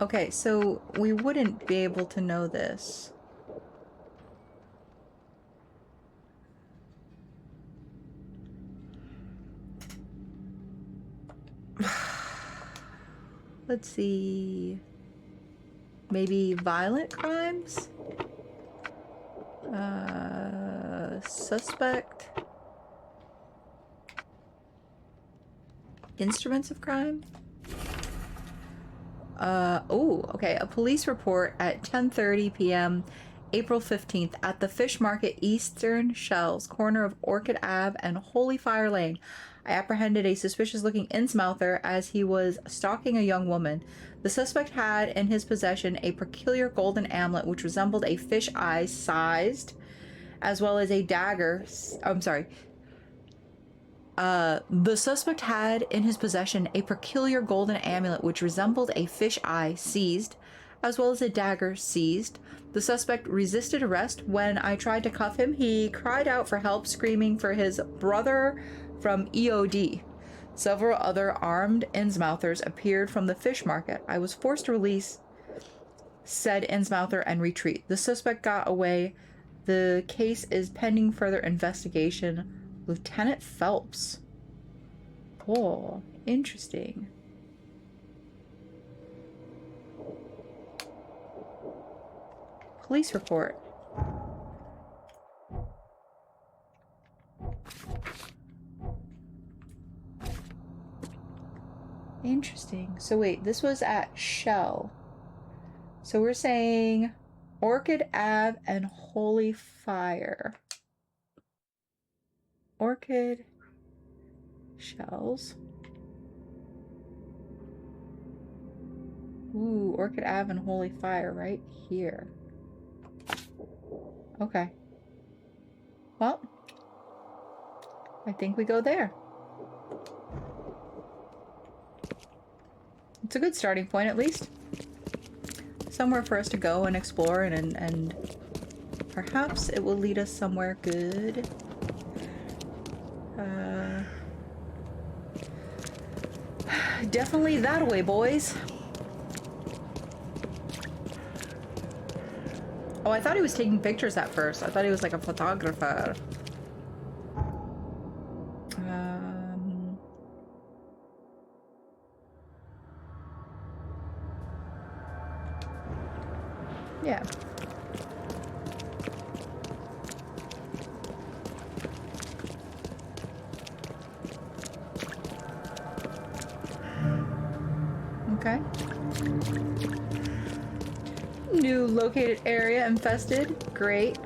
Okay, so we wouldn't be able to know this. Let's see. Maybe violent crimes? Suspect? Instruments of crime? Oh, okay. A police report at 10:30 p.m. April 15th at the Fish Market Eastern Shells, corner of Orchid Ave and Holy Fire Lane. I apprehended a suspicious-looking Innsmouther as he was stalking a young woman. The suspect had in his possession a peculiar golden amulet which resembled a fish eye sized, as well as a dagger. I'm sorry. The suspect had in his possession a peculiar golden amulet which resembled a fish eye seized, as well as a dagger seized. The suspect resisted arrest. When I tried to cuff him, he cried out for help, screaming for his brother from EOD. Several other armed Innsmouthers appeared from the fish market. I was forced to release said Innsmouther and retreat. The suspect got away. The case is pending further investigation. Lieutenant Phelps. Oh, interesting. Police report. Interesting. So wait, this was at Shell. So we're saying Orchid Ave and Holy Fire. Orchid Shells. Ooh, Orchid Ave and Holy Fire right here. Okay. Well, I think we go there. It's a good starting point, at least. Somewhere for us to go and explore, and perhaps it will lead us somewhere good. Definitely that way, boys. Oh, I thought he was taking pictures at first. I thought he was like a photographer. Yeah. Okay. New located area infested. Great.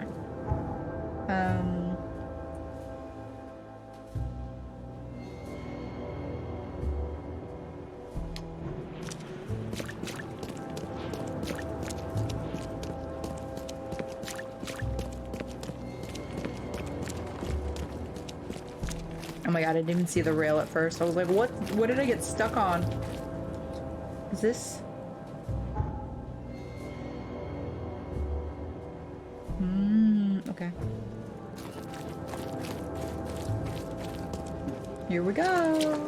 Oh my god, I didn't even see the rail at first. I was like, what did I get stuck on? Is this? Okay. Here we go.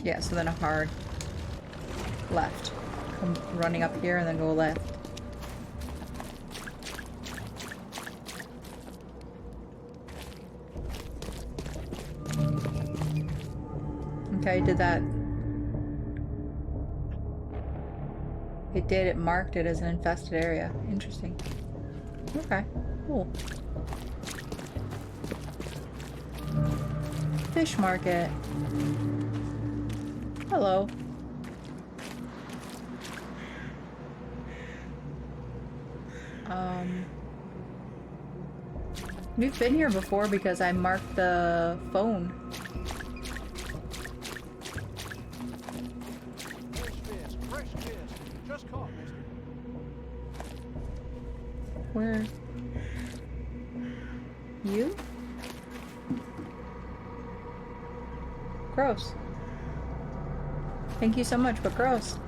Yeah, so then a hard left. Come running up here and then go left. Okay, did that. It did, it marked it as an infested area. Interesting. Okay, cool. Fish market. Hello. We've been here before because I marked the phone. Fresh fish. Just caught, mister. Where? You? Gross. Thank you so much, but gross.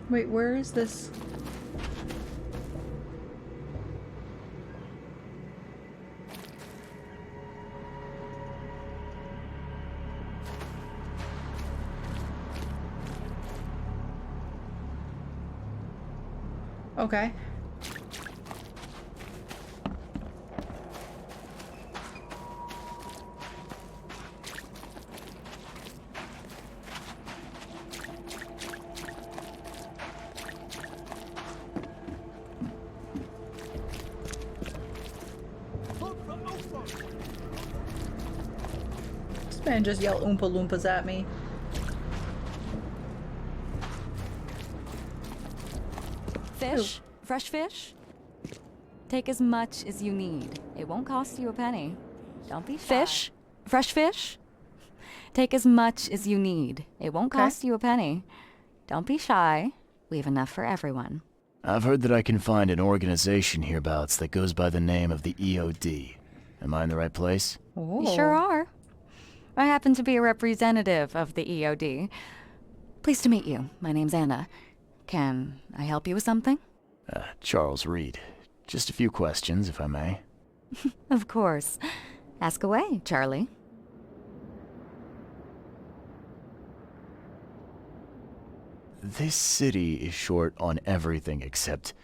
Wait, where is this? Okay. This man just yelled Oompa Loompas at me. Fish? Fresh fish? Take as much as you need. It won't cost you a penny. Don't be shy. Fish? Fresh fish? Take as much as you need. It won't cost you a penny. Don't be shy. We have enough for everyone. I've heard that I can find an organization hereabouts that goes by the name of the EOD. Am I in the right place? Oh. You sure are. I happen to be a representative of the EOD. Pleased to meet you. My name's Anna. Can I help you with something? Charles Reed. Just a few questions, if I may. Of course. Ask away, Charlie. This city is short on everything except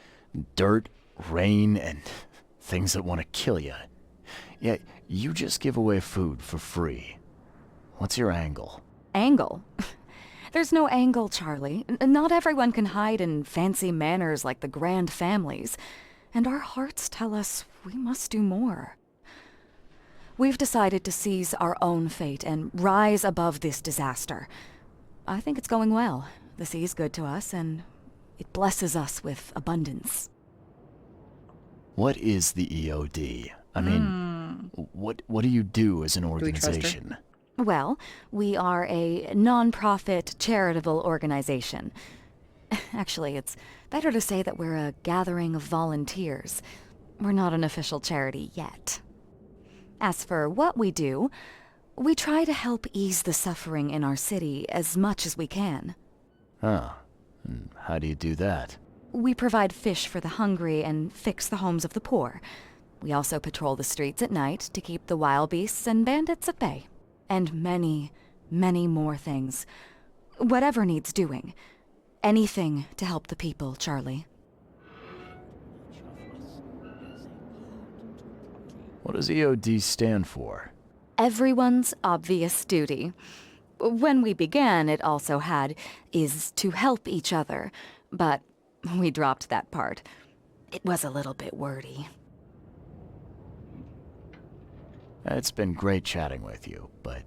dirt, rain, and things that want to kill you. Yet, you just give away food for free. What's your angle? Angle? There's no angle, Charlie. Not everyone can hide in fancy manners like the grand families. And our hearts tell us we must do more. We've decided to seize our own fate and rise above this disaster. I think it's going well. The sea's good to us, and it blesses us with abundance. What is the EOD? I mean, what do you do as an organization? Well, we are a non-profit charitable organization. Actually, it's better to say that we're a gathering of volunteers. We're not an official charity yet. As for what we do, we try to help ease the suffering in our city as much as we can. Huh. And how do you do that? We provide fish for the hungry and fix the homes of the poor. We also patrol the streets at night to keep the wild beasts and bandits at bay. And many, many more things. Whatever needs doing. Anything to help the people, Charlie. What does EOD stand for? Everyone's obvious duty. When we began, it also had, is to help each other. But we dropped that part. It was a little bit wordy. It's been great chatting with you, but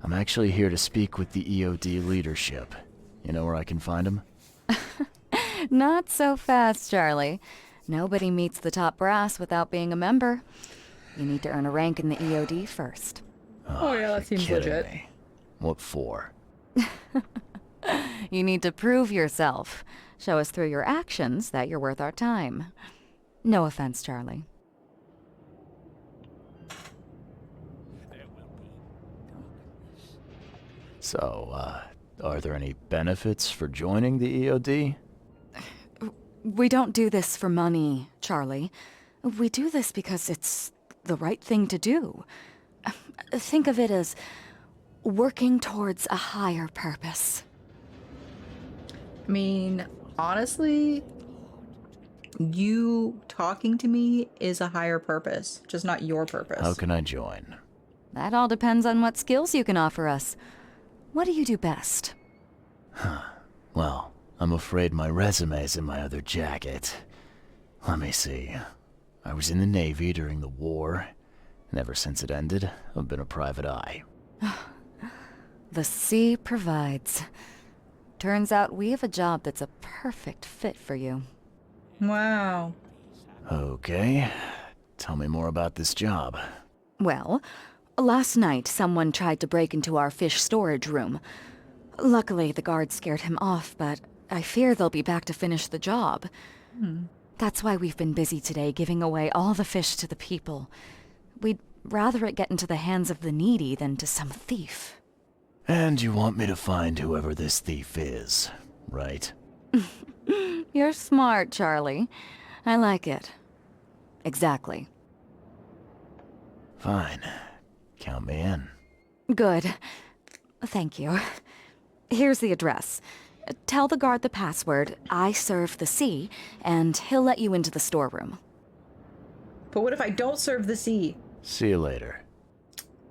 I'm actually here to speak with the EOD leadership. You know where I can find them? Not so fast, Charlie. Nobody meets the top brass without being a member. You need to earn a rank in the EOD first. Oh yeah, that you're seems kidding legit. me. What for? You need to prove yourself. Show us through your actions that you're worth our time. No offense, Charlie. So, are there any benefits for joining the EOD? We don't do this for money, Charlie. We do this because it's the right thing to do. Think of it as working towards a higher purpose. I mean, honestly, you talking to me is a higher purpose, just not your purpose. How can I join? That all depends on what skills you can offer us. What do you do best? Well, I'm afraid my resume's in my other jacket. Let me see. I was in the Navy during the war, and ever since it ended, I've been a private eye. The sea provides. Turns out we have a job that's a perfect fit for you. Wow. Okay. Tell me more about this job. Well, last night someone tried to break into our fish storage room. Luckily, the guards scared him off, but I fear they'll be back to finish the job. That's why we've been busy today giving away all the fish to the people. We'd rather it get into the hands of the needy than to some thief. And you want me to find whoever this thief is, right? You're smart, Charlie. I like it. Exactly. Fine. Count me in. Good. Thank you. Here's the address. Tell the guard the password, I serve the sea, and he'll let you into the storeroom. But what if I don't serve the sea? See you later.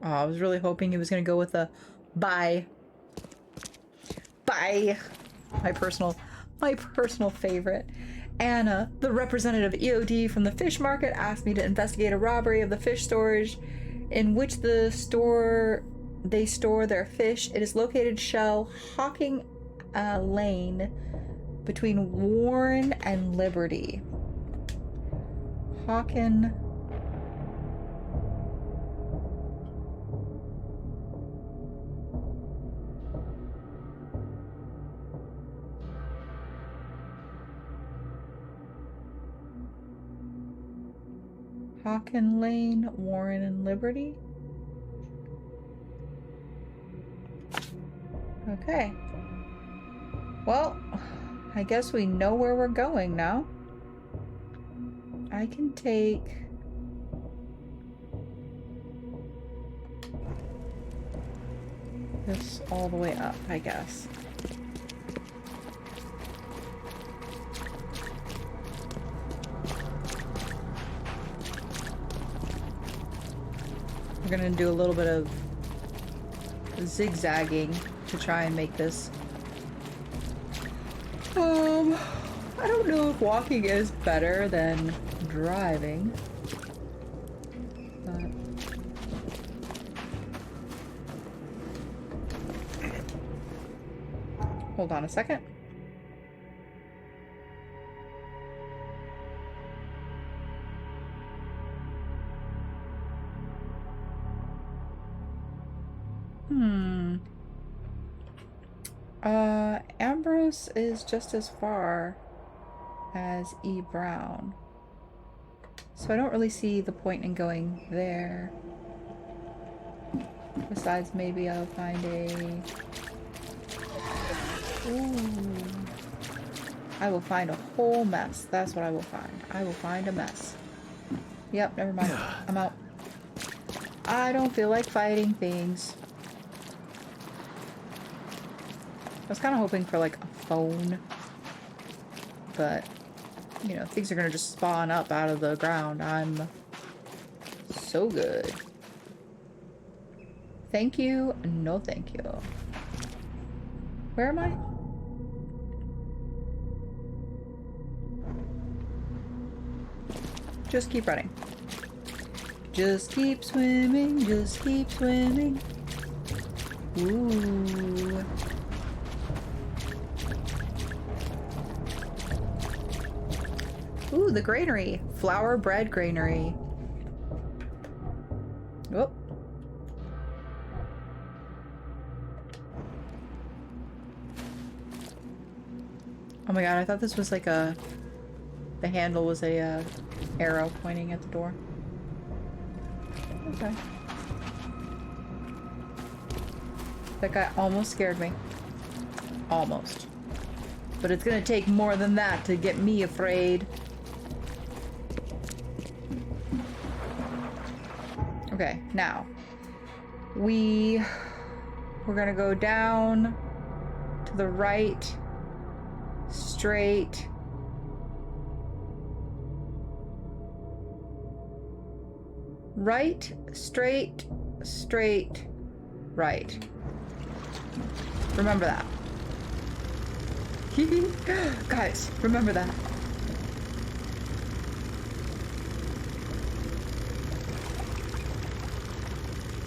Oh, I was really hoping he was gonna go with a bye. Bye. My personal favorite. Anna, the representative EOD from the fish market, asked me to investigate a robbery of the fish storage in which they store their fish. It is located Shell Hawking Lane between Warren and Liberty. Hawken. Hawken Lane, Warren and Liberty. Okay. Well, I guess we know where we're going now. I can take this all the way up, I guess. We're gonna do a little bit of zigzagging to try and make this. I don't know if walking is better than driving, but hold on a second. Ambrose is just as far as E. Brown. So I don't really see the point in going there. Besides, maybe I'll find a... Ooh. I will find a whole mess. That's what I will find. I will find a mess. Yep, never mind. I'm out. I don't feel like fighting things. I was kind of hoping for like a phone, but you know, things are gonna just spawn up out of the ground. I'm so good. Thank you. No thank you. Where am I? Just keep running. Just keep swimming, just keep swimming. Ooh. Ooh, the granary. Flour bread granary. Oh. Oh my god, I thought this was like a... The handle was a arrow pointing at the door. Okay. That guy almost scared me. Almost. But it's gonna take more than that to get me afraid. Okay, now. We're gonna go down to the right, straight. Right, straight, straight, right. Remember that. Guys, remember that.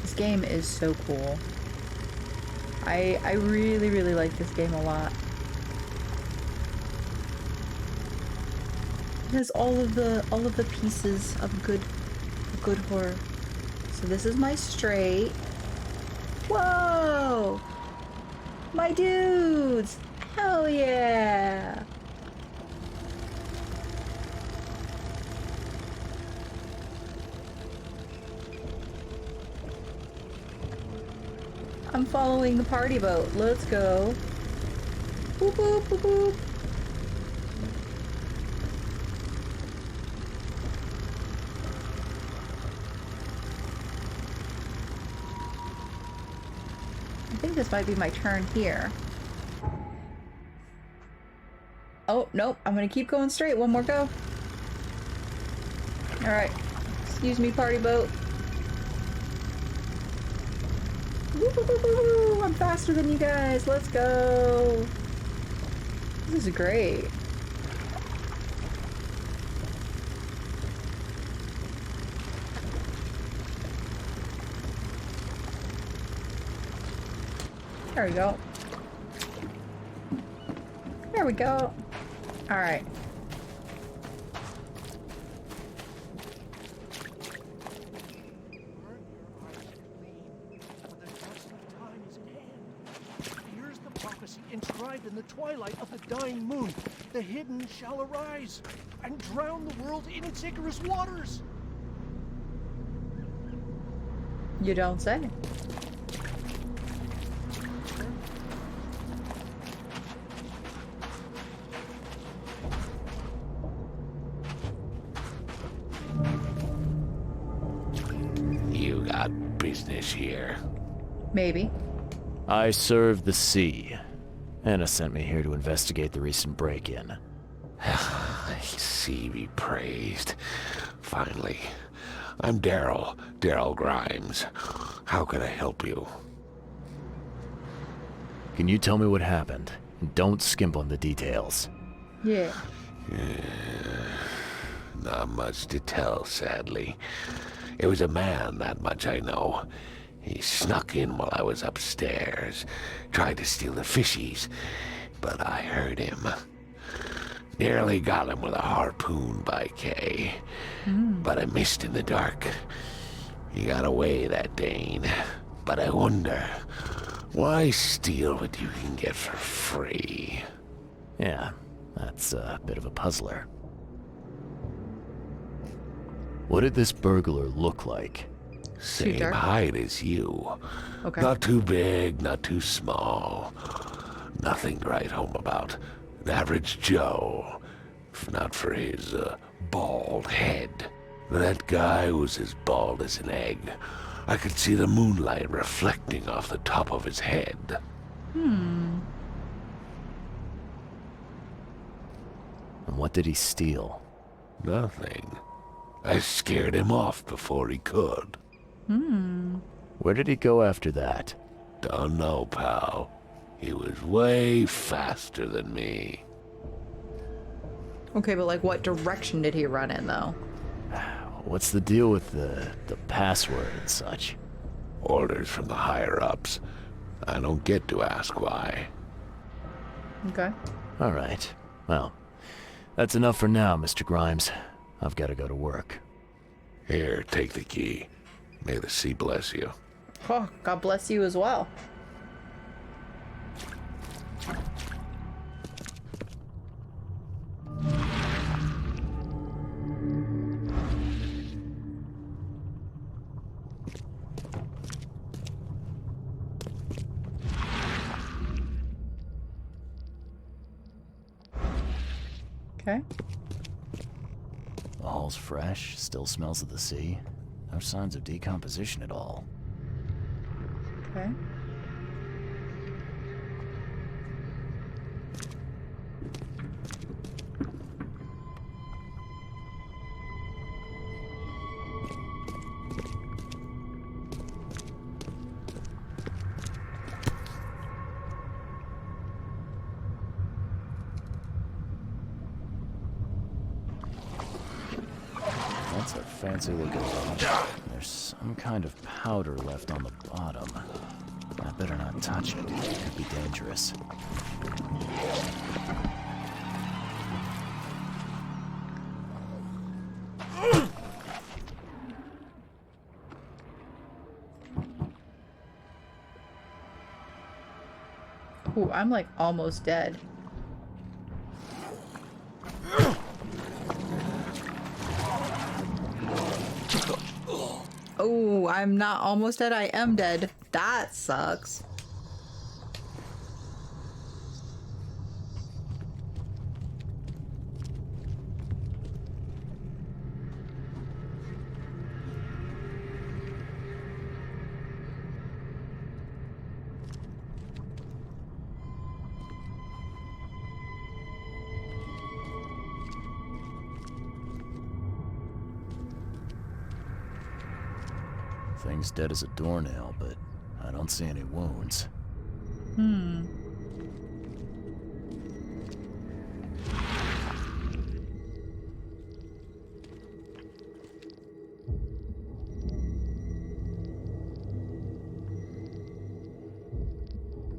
This game is so cool. I really, really like this game a lot. It has all of the pieces of good horror. So this is my straight. Whoa! My dudes! Hell yeah! I'm following the party boat. Let's go. Boop boop boop boop. I think this might be my turn here. Oh, nope. I'm gonna keep going straight. One more go. Alright. Excuse me, party boat. Woo-hoo-hoo-hoo-hoo. I'm faster than you guys. Let's go. This is great. There we go. There we go. All right. Here's the prophecy inscribed in the twilight of the dying moon. The hidden shall arise and drown the world in its ichorous waters. You don't say. Business here. Maybe. I serve the sea. Anna sent me here to investigate the recent break-in. Sea be praised. Finally. I'm Daryl Grimes. How can I help you? Can you tell me what happened? And don't skimp on the details. Yeah. Not much to tell, sadly. It was a man, that much I know. He snuck in while I was upstairs, tried to steal the fishies, but I heard him. Nearly got him with a harpoon by Kay, but I missed in the dark. He got away, that Dane, but I wonder, why steal what you can get for free? Yeah, that's a bit of a puzzler. What did this burglar look like? Same dark? height as you. Okay. Not too big, not too small. Nothing to write home about. An average Joe. If not for his bald head. That guy was as bald as an egg. I could see the moonlight reflecting off the top of his head. And what did he steal? Nothing. I scared him off before he could. Where did he go after that? Don't know, pal. He was way faster than me. Okay, but like what direction did he run in though? What's the deal with the password and such? Orders from the higher-ups. I don't get to ask why. Okay. All right. Well, that's enough for now, Mr. Grimes. I've got to go to work. Here, take the key. May the sea bless you. Oh, God bless you as well. Okay. The hall's fresh, still smells of the sea. No signs of decomposition at all. Okay. That's a fancy looking bottle. There's some kind of powder left on the bottom. I better not touch it. It could be dangerous. Ooh, I'm like almost dead. Oh, I'm not almost dead. I am dead. That sucks. Thing's dead as a doornail, but I don't see any wounds.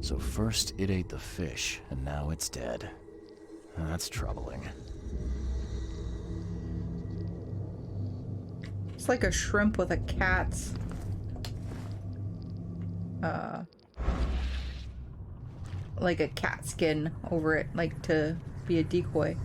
So first it ate the fish, and now it's dead. That's troubling. It's like a shrimp with a cat's like a cat skin over it, like to be a decoy.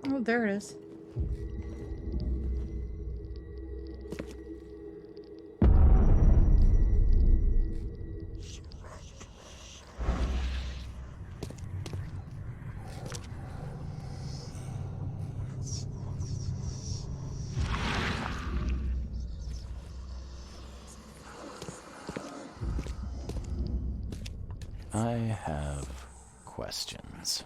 Oh, there it is. I have questions.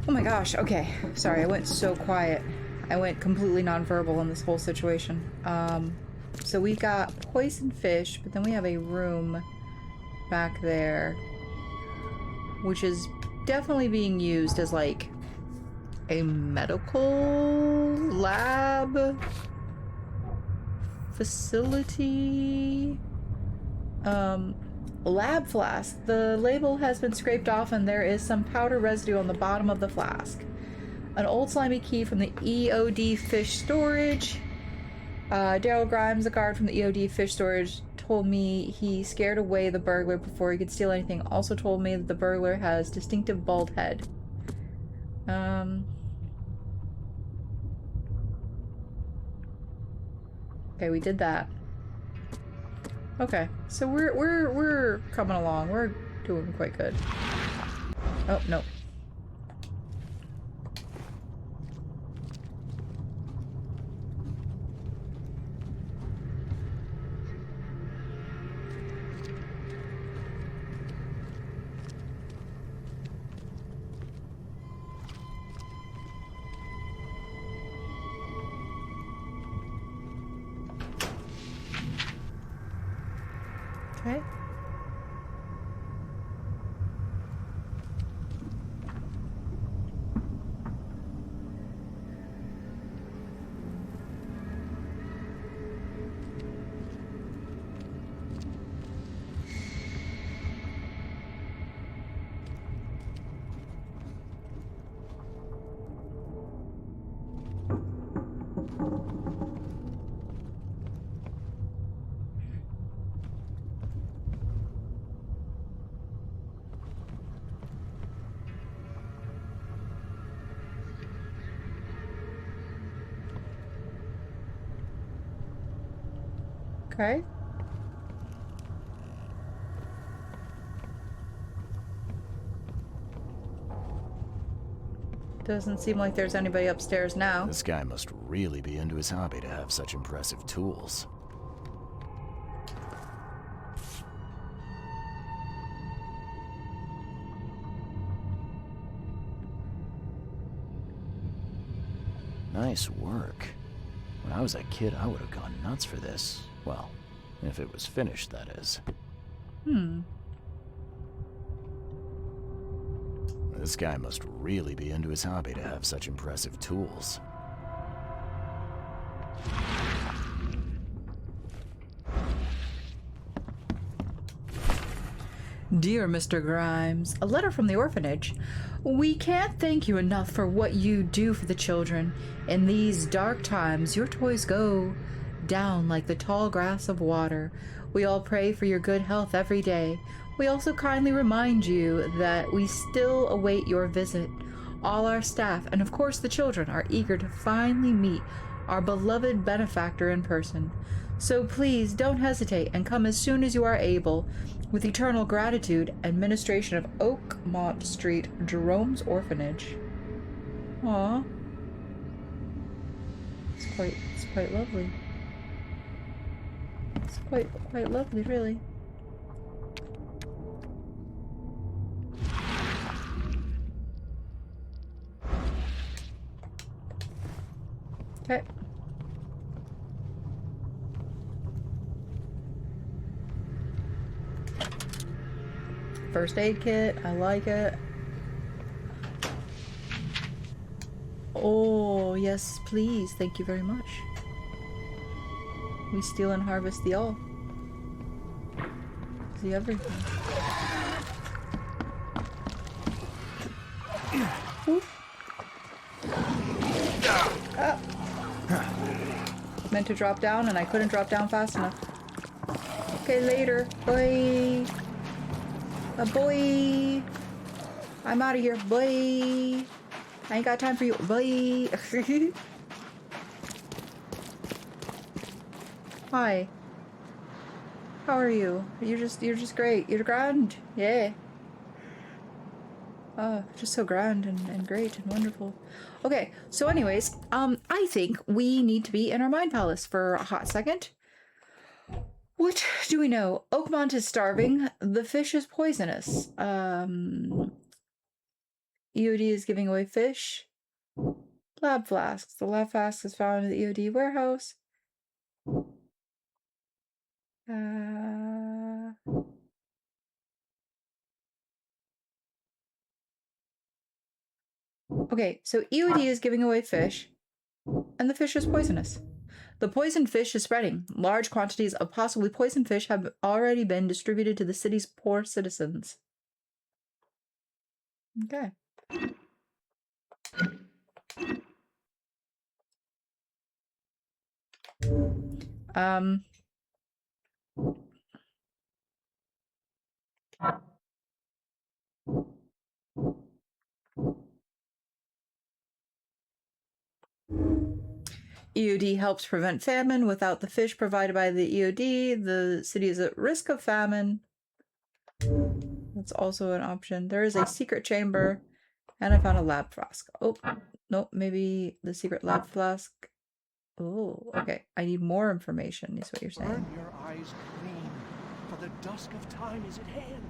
Oh my gosh, okay. Sorry, I went so quiet. I went completely nonverbal in this whole situation. So we've got poison fish, but then we have a room back there, which is definitely being used as like a medical lab facility. Lab flask. The label has been scraped off and there is some powder residue on the bottom of the flask. An old slimy key from the EOD fish storage. Daryl Grimes, the guard from the EOD fish storage, told me he scared away the burglar before he could steal anything. Also told me that the burglar has distinctive bald head. Okay, we did that. Okay, so we're coming along. We're doing quite good. Oh, no. Okay. Okay. Doesn't seem like there's anybody upstairs now. This guy must really be into his hobby to have such impressive tools. Nice work. When I was a kid, I would have gone nuts for this. Well, if it was finished, that is. This guy must really be into his hobby to have such impressive tools. Dear Mr. Grimes, a letter from the orphanage. We can't thank you enough for what you do for the children. In these dark times, your toys go down like the tall grass of water. We all pray for your good health every day. We also kindly remind you that we still await your visit. All our staff, and of course the children, are eager to finally meet our beloved benefactor in person. So please don't hesitate and come as soon as you are able. With eternal gratitude, administration of Oakmont Street, Jerome's Orphanage. Aww. It's quite lovely. It's quite lovely, really. Okay. First aid kit, I like it. Oh, yes, please. Thank you very much. We steal and harvest the all. The everything. Ooh. Ah. Meant to drop down and I couldn't drop down fast enough. Okay, later. Bye. A boy. I'm out of here. Bye. I ain't got time for you. Bye. Hi. How are you? You're just great. You're grand. Yeah. Oh, just so grand and great and wonderful. Okay, so anyways, I think we need to be in our mind palace for a hot second. What do we know? Oakmont is starving. The fish is poisonous. EOD is giving away fish. Lab flasks. The lab flask is found in the EOD warehouse. Okay, so EOD is giving away fish, and the fish is poisonous. The poisoned fish is spreading. Large quantities of possibly poisoned fish have already been distributed to the city's poor citizens. Okay. EOD helps prevent famine. Without the fish provided by the EOD, the city is at risk of famine. That's also an option. There is a secret chamber, and I found a lab flask. Oh, no, maybe the secret lab flask. Oh, okay. I need more information, is what you're saying. Burn your eyes clean, for the dusk of time is at hand.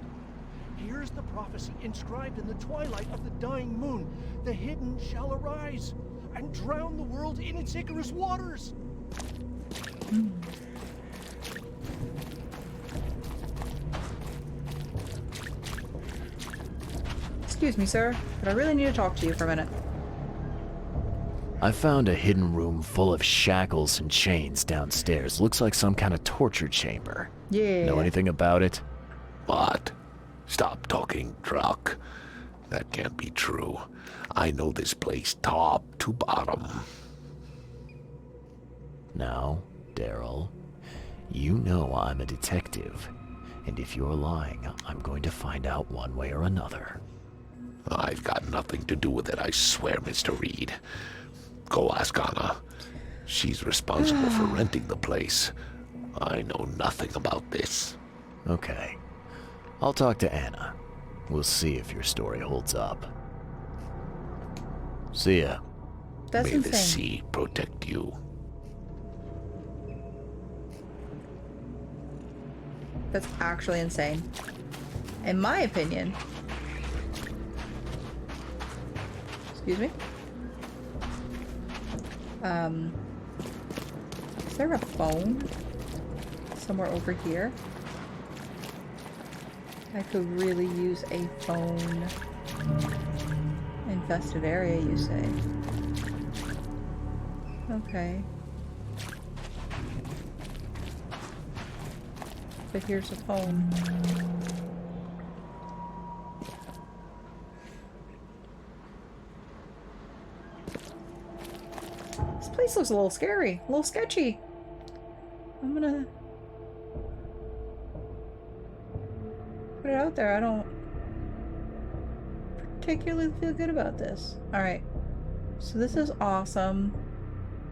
Here's the prophecy inscribed in the twilight of the dying moon. The hidden shall arise and drown the world in its ichorous waters. Excuse me, sir, but I really need to talk to you for a minute. I found a hidden room full of shackles and chains downstairs. Looks like some kind of torture chamber. Yeah. Know anything about it? What? Stop talking, Truck. That can't be true. I know this place top to bottom. Now, Daryl, you know I'm a detective, and if you're lying, I'm going to find out one way or another. I've got nothing to do with it, I swear, Mr. Reed. Go ask Anna. She's responsible for renting the place. I know nothing about this. Okay. I'll talk to Anna. We'll see if your story holds up. See ya. That's May the insane. sea protect you. That's actually insane. In my opinion. Excuse me? Is there a phone somewhere over here? I could really use a phone. Infested area, you say? Okay. But here's a phone. This place looks a little scary, a little sketchy. I'm gonna put it out there. I don't particularly feel good about this. Alright. So this is awesome.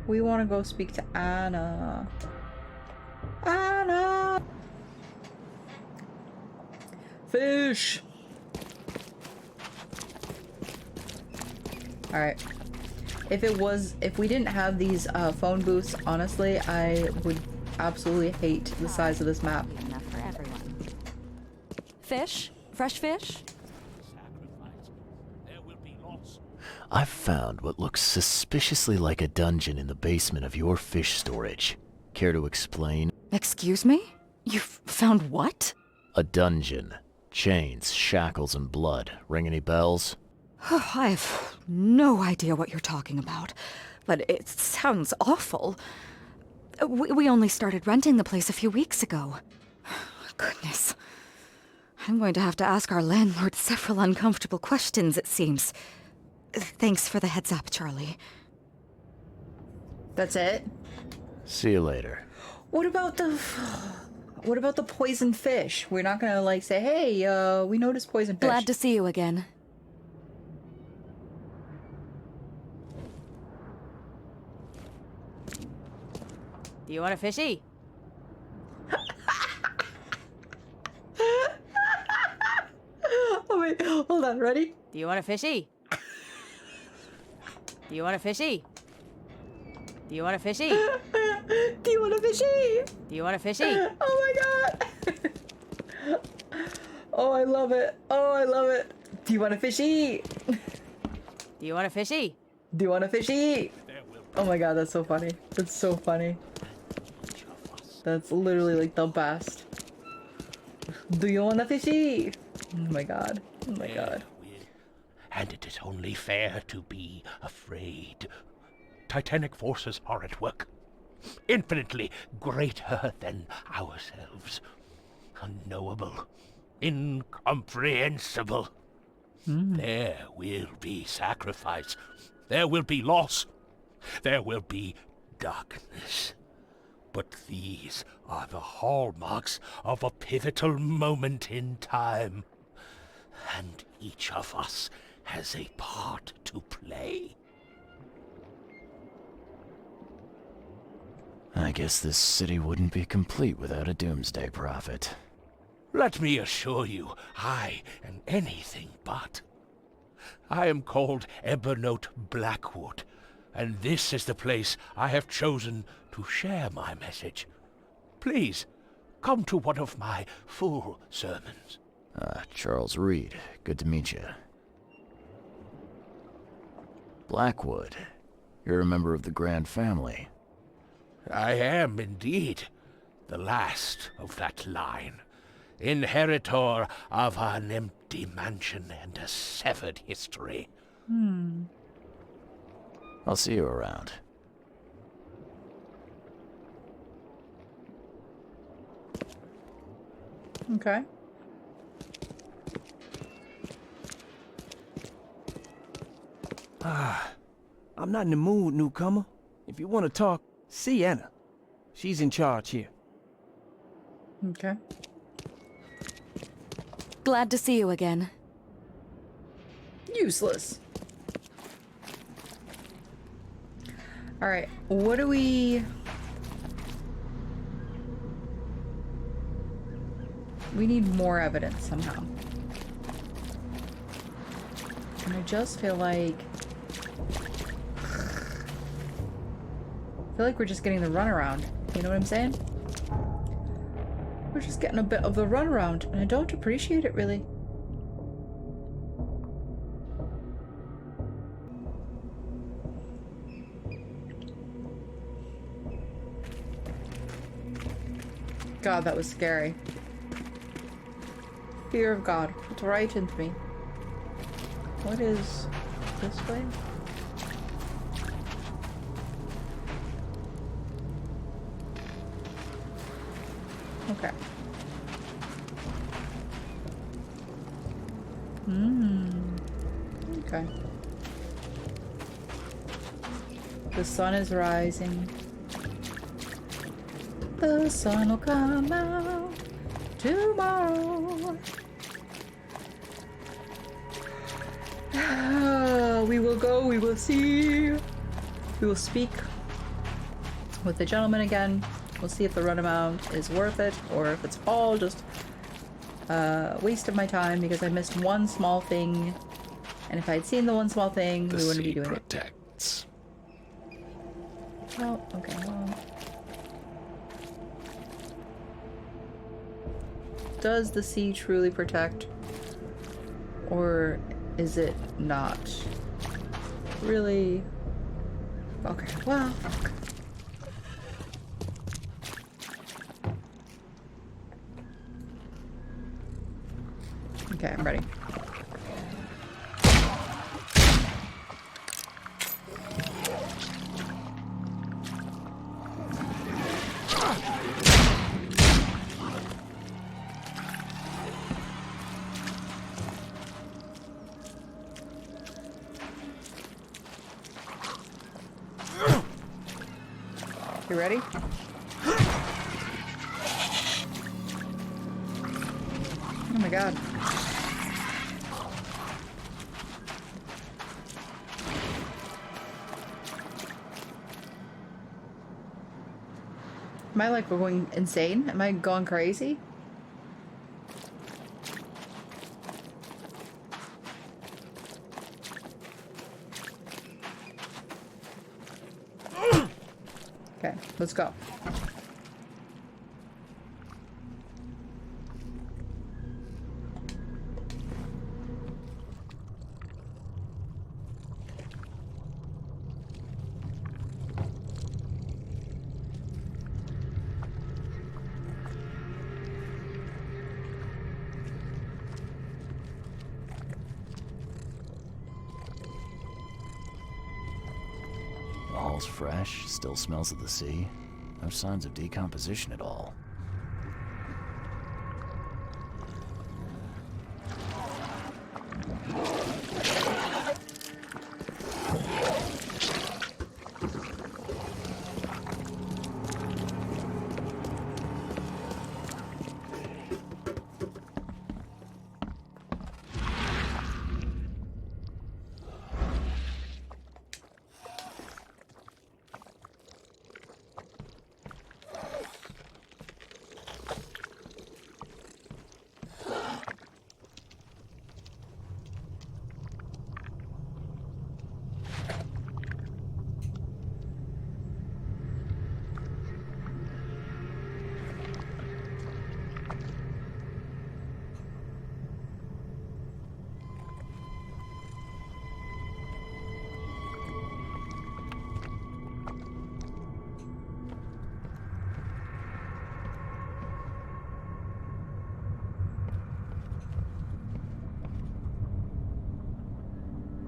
We want to go speak to Anna. Anna! Fish! Alright. If we didn't have these phone booths, honestly, I would absolutely hate the size of this map. Enough for everyone. Fish? Fresh fish? I've found what looks suspiciously like a dungeon in the basement of your fish storage. Care to explain? Excuse me? You've found what? A dungeon. Chains, shackles, and blood. Ring any bells? I have no idea what you're talking about, but it sounds awful. We only started renting the place a few weeks ago. Goodness. I'm going to have to ask our landlord several uncomfortable questions, it seems. Thanks for the heads up, Charlie. That's it? See you later. What about the poisoned fish? We're not gonna like say, hey, we noticed poisoned fish. Glad to see you again. Do you want a fishy? Oh wait, hold on, ready? Do you want a fishy? Do you want a fishy? Do you want a fishy? Do you want a fishy? Do you want a fishy? Oh my god! Oh, I love it. Oh, I love it. Do you want a fishy? Do you want a fishy? Do you want a fishy? Oh my god, that's so funny. That's so funny. That's literally like the best. Do you want a fishy? Oh my god. Oh my god. And it is only fair to be afraid. Titanic forces are at work, infinitely greater than ourselves. Unknowable, incomprehensible. There will be sacrifice. There will be loss. There will be darkness. But these are the hallmarks of a pivotal moment in time. And each of us has a part to play. I guess this city wouldn't be complete without a doomsday prophet. Let me assure you, I am anything but. I am called Ebenote Blackwood, and this is the place I have chosen to share my message. Please, come to one of my full sermons. Charles Reed. Good to meet you. Blackwood. You're a member of the Grand Family. I am indeed the last of that line. Inheritor of an empty mansion and a severed history. I'll see you around. Okay. I'm not in the mood, newcomer. If you want to talk, see Anna. She's in charge here. Okay. Glad to see you again. Useless. Alright, what do we... We need more evidence somehow. And I just feel like... we're just getting the runaround. You know what I'm saying? We're just getting a bit of the runaround, and I don't appreciate it really. God, that was scary. Fear of God. It's right into me. What is this way? Okay. Okay. The sun is rising. The sun will come out tomorrow. We will go, we will see. We will speak with the gentleman again. We'll see if the runaround is worth it, or if it's all just a waste of my time because I missed one small thing. And if I had seen the one small thing, we wouldn't be doing protects. it. Oh, okay, well. Does the sea truly protect? Or is it not? Really? Okay, well. Okay, I'm ready. You ready? Oh my god. Am I like going insane? Am I going crazy? Okay, let's go. The hall's fresh, still smells of the sea. No signs of decomposition at all.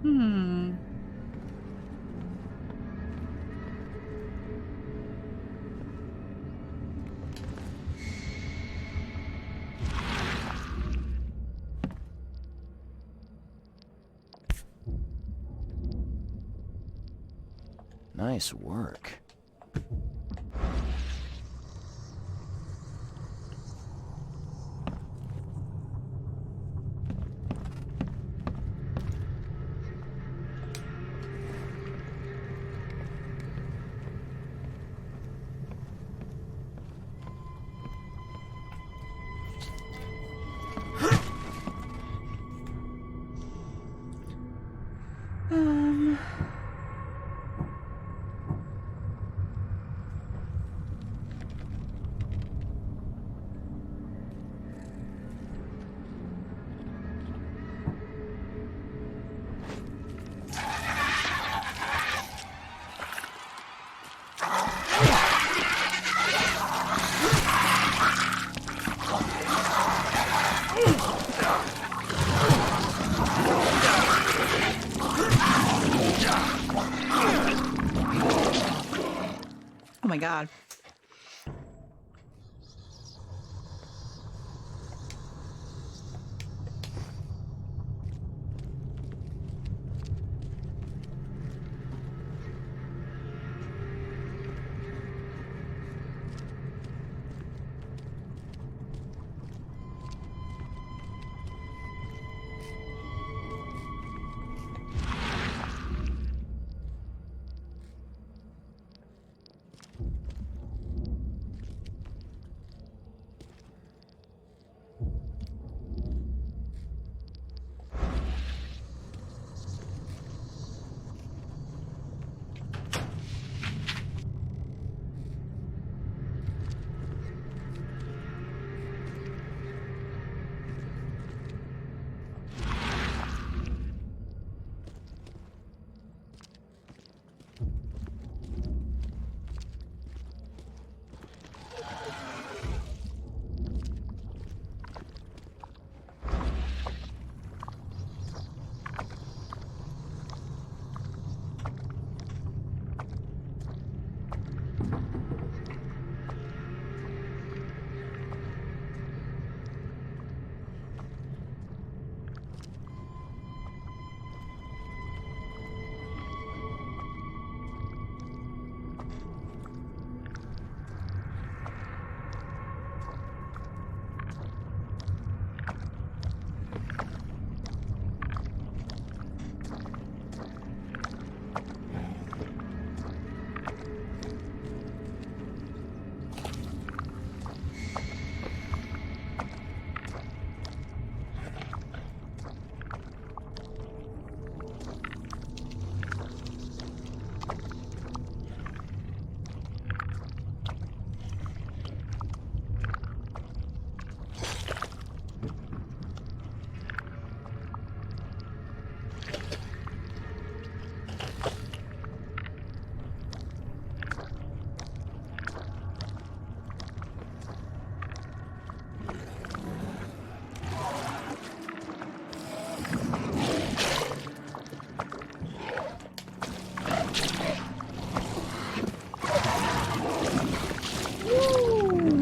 Hmm. Nice work. Oh my god.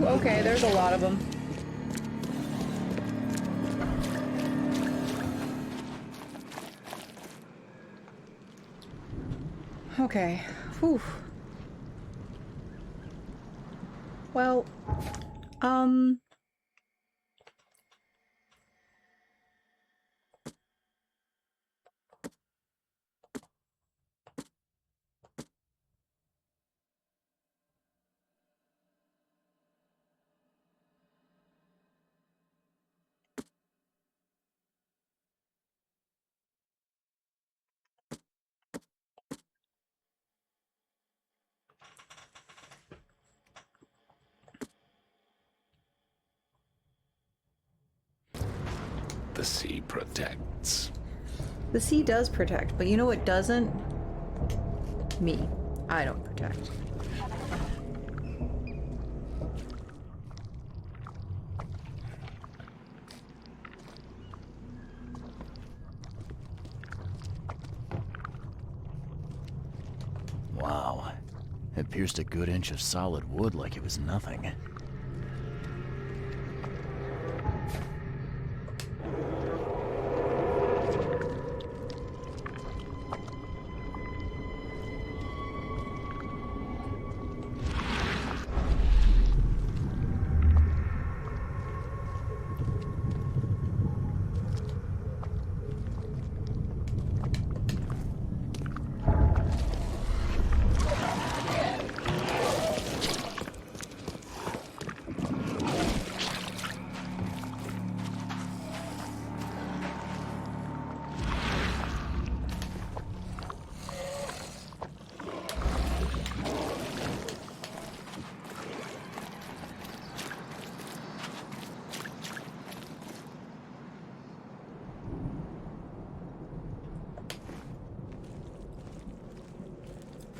okay, there's a lot of them. Okay. Whew. Well, The sea protects. the sea does protect, but you know what doesn't? Me. I don't protect. Wow. It pierced a good inch of solid wood like it was nothing.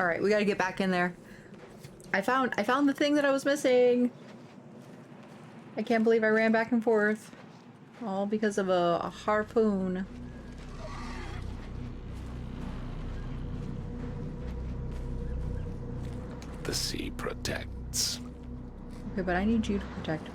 All right, we gotta get back in there. I found the thing that I was missing. I can't believe I ran back and forth. All because of a harpoon. The sea protects. Okay, but I need you to protect me.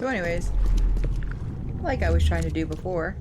So anyways, like I was trying to do before.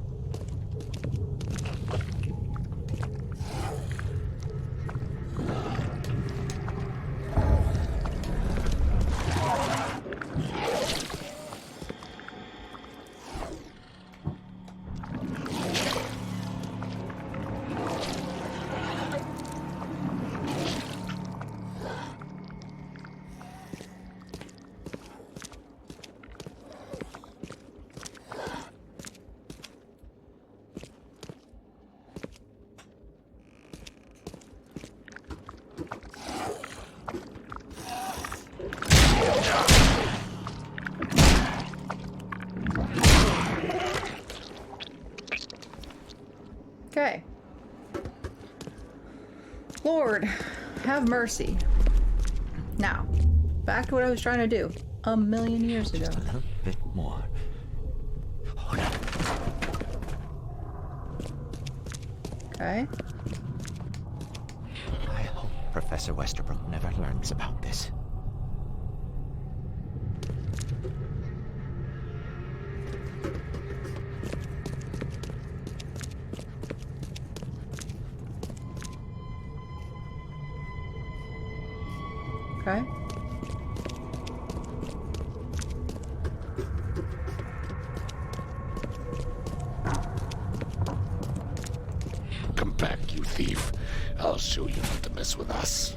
Okay. Lord, have mercy. Now, back to what I was trying to do 1,000,000 years ago. Just a little bit more. Hold on. Okay. I hope Professor Westerbrook never learns about this. Okay. Come back, you thief. I'll show you not to mess with us.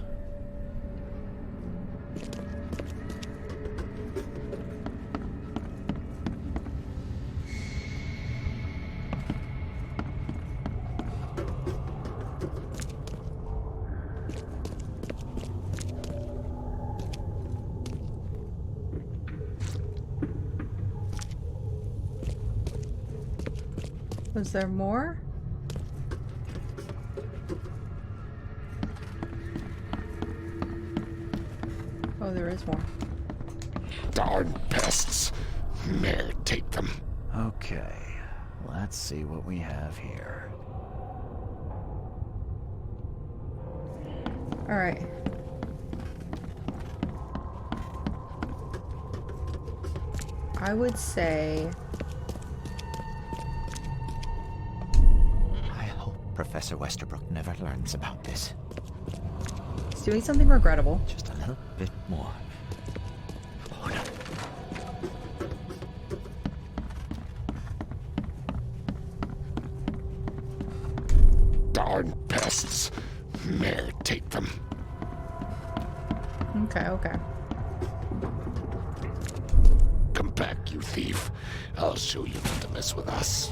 Was there more? Oh, there is more. Darn pests. Mayor, take them. Okay, let's see what we have here. Alright. I would say... I hope Professor Westerbrook never learns about this. It's doing something regrettable. Just a little bit more. Hold on. Darn pests. Mayor, take them. Okay, okay. Come back, you thief. I'll show you not to mess with us.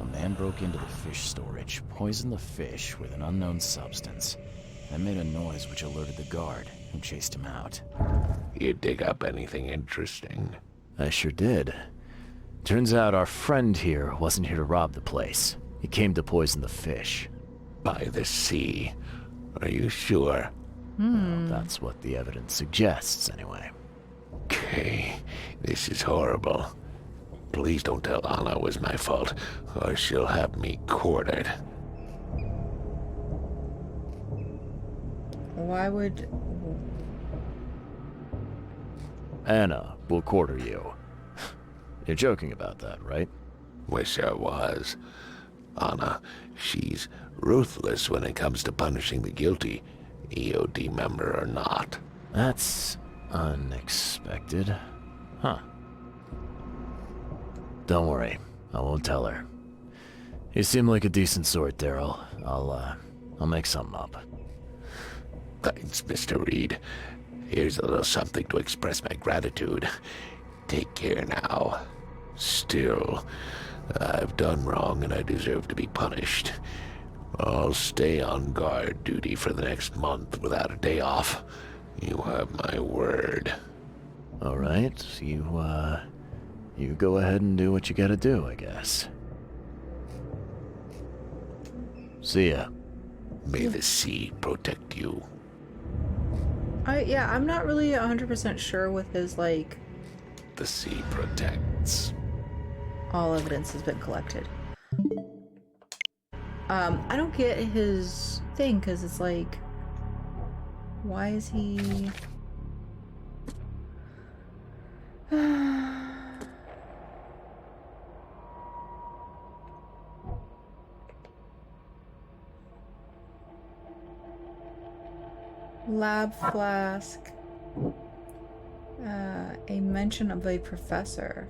A man broke into the fish storage, poisoned the fish with an unknown substance, and made a noise which alerted the guard, who chased him out. You dig up anything interesting? I sure did. Turns out our friend here wasn't here to rob the place. He came to poison the fish. By the sea. Are you sure? Well, that's what the evidence suggests, anyway. Okay, this is horrible. Please don't tell Anna it was my fault, or she'll have me quartered. Why would... Anna will quarter you. You're joking about that, right? Wish I was. Anna, she's ruthless when it comes to punishing the guilty, EOD member or not. That's unexpected. Huh. Don't worry, I won't tell her. You seem like a decent sort, Daryl. I'll make something up. Thanks, Mr. Reed. Here's a little something to express my gratitude. Take care now. Still, I've done wrong and I deserve to be punished. I'll stay on guard duty for the next month without a day off. You have my word. All right, you go ahead and do what you gotta do, I guess. See ya. May the sea protect you. Yeah, I'm not really 100% sure with his, like... The sea protects. All evidence has been collected. I don't get his thing, because it's like... Why is he... Lab flask. A mention of a professor.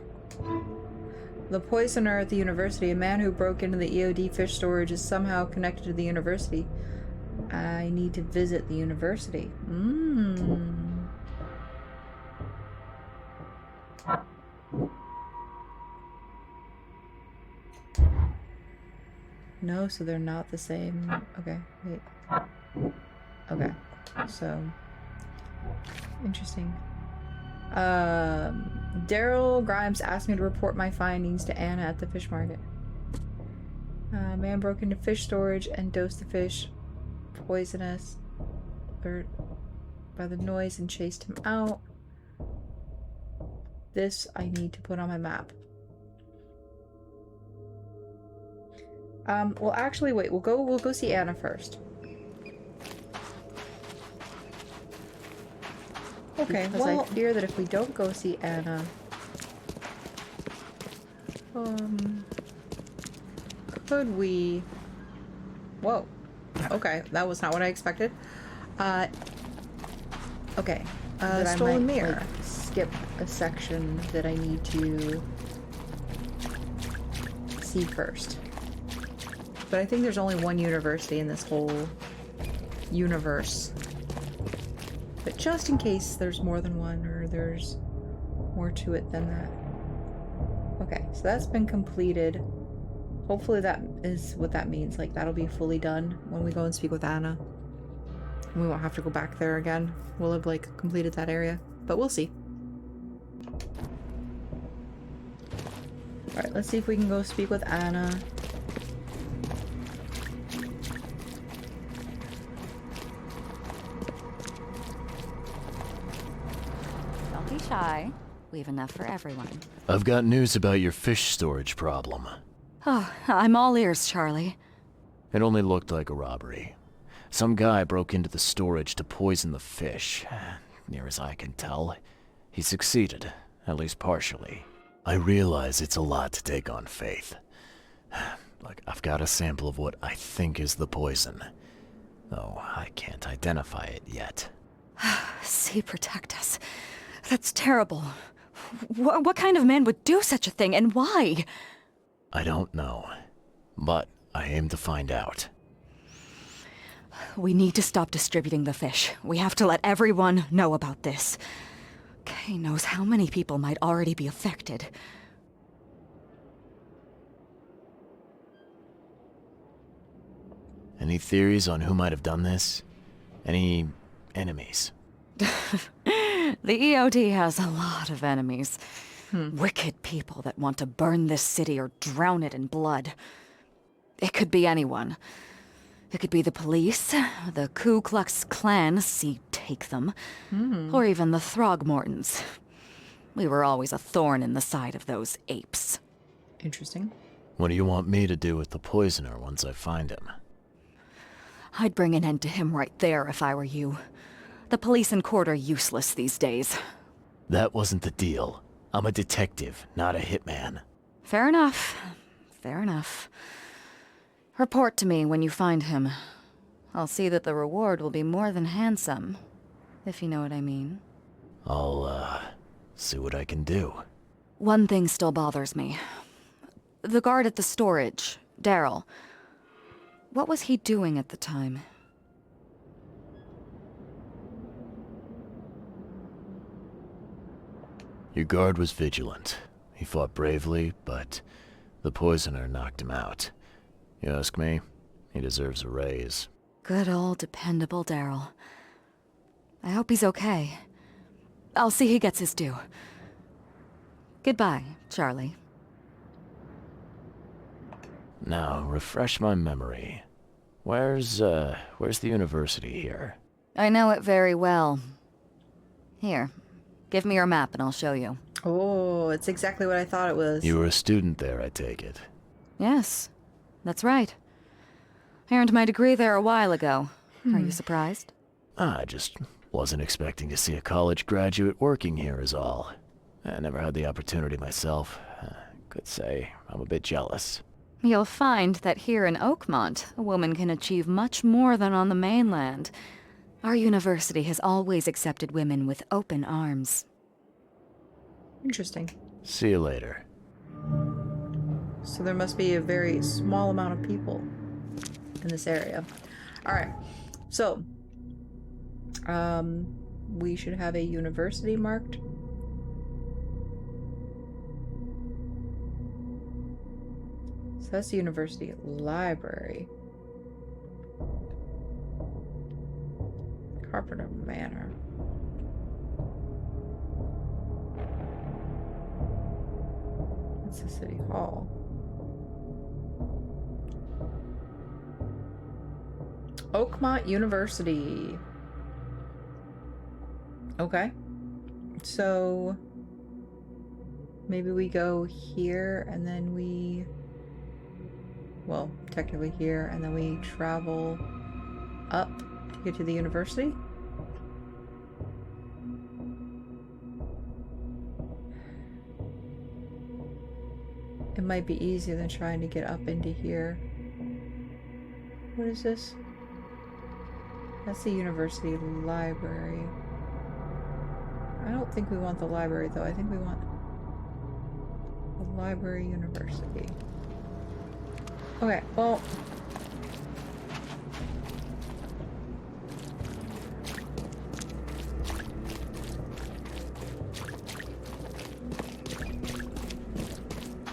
The poisoner at the university, a man who broke into the EOD fish storage, is somehow connected to the university. I need to visit the university. No, so they're not the same. Okay, wait. Okay, so... Interesting. Daryl Grimes asked me to report my findings to Anna at the fish market. Man broke into fish storage and dosed the fish poisonous or by the noise and chased him out. This I need to put on my map. Well, actually, wait. We'll go see Anna first. Okay. Because I fear that if we don't go see Anna, could we? Whoa. Okay, that was not what I expected. Okay. Stolen mirror. Like, skip a section that I need to see first. But I think there's only one university in this whole universe. But just in case there's more than one, or there's more to it than that. Okay, so that's been completed. Hopefully that is what that means. Like, that'll be fully done when we go and speak with Anna. We won't have to go back there again. We'll have, like, completed that area. But we'll see. Alright, let's see if we can go speak with Anna. Don't be shy. We have enough for everyone. I've got news about your fish storage problem. Oh, I'm all ears, Charlie. It only looked like a robbery. Some guy broke into the storage to poison the fish. Near as I can tell, he succeeded, at least partially. I realize it's a lot to take on faith. Look, I've got a sample of what I think is the poison, though I can't identify it yet. See, protect us. That's terrible. What kind of man would do such a thing, and why? I don't know, but I aim to find out. We need to stop distributing the fish. We have to let everyone know about this. Kay knows how many people might already be affected. Any theories on who might have done this? Any enemies? The EOD has a lot of enemies. Wicked people that want to burn this city or drown it in blood. It could be anyone. It could be the police, the Ku Klux Klan, see, take them, or even the Throgmortons. We were always a thorn in the side of those apes. Interesting. What do you want me to do with the poisoner once I find him? I'd bring an end to him right there if I were you. The police and court are useless these days. That wasn't the deal. I'm a detective, not a hitman. Fair enough. Fair enough. Report to me when you find him. I'll see that the reward will be more than handsome, if you know what I mean. I'll, see what I can do. One thing still bothers me. The guard at the storage, Daryl. What was he doing at the time? Your guard was vigilant. He fought bravely, but the poisoner knocked him out. You ask me, he deserves a raise. Good old dependable Daryl. I hope he's okay. I'll see he gets his due. Goodbye, Charlie. Now, refresh my memory. Where's the university here? I know it very well. Here, give me your map and I'll show you. Oh, it's exactly what I thought it was. You were a student there, I take it. Yes, that's right. I earned my degree there a while ago. Are you surprised? I just wasn't expecting to see a college graduate working here is all. I never had the opportunity myself. Could say I'm a bit jealous. You'll find that here in Oakmont, a woman can achieve much more than on the mainland. Our university has always accepted women with open arms. Interesting. See you later. So there must be a very small amount of people in this area. Alright, so we should have a university marked. So that's the university library. Carpenter Manor. That's the city hall. Oakmont University. Okay. So maybe we go here and then we, well, technically here, and then we travel up to get to the university. It might be easier than trying to get up into here. What is this? That's the university library. I don't think we want the library though. I think we want the library university. Okay, well.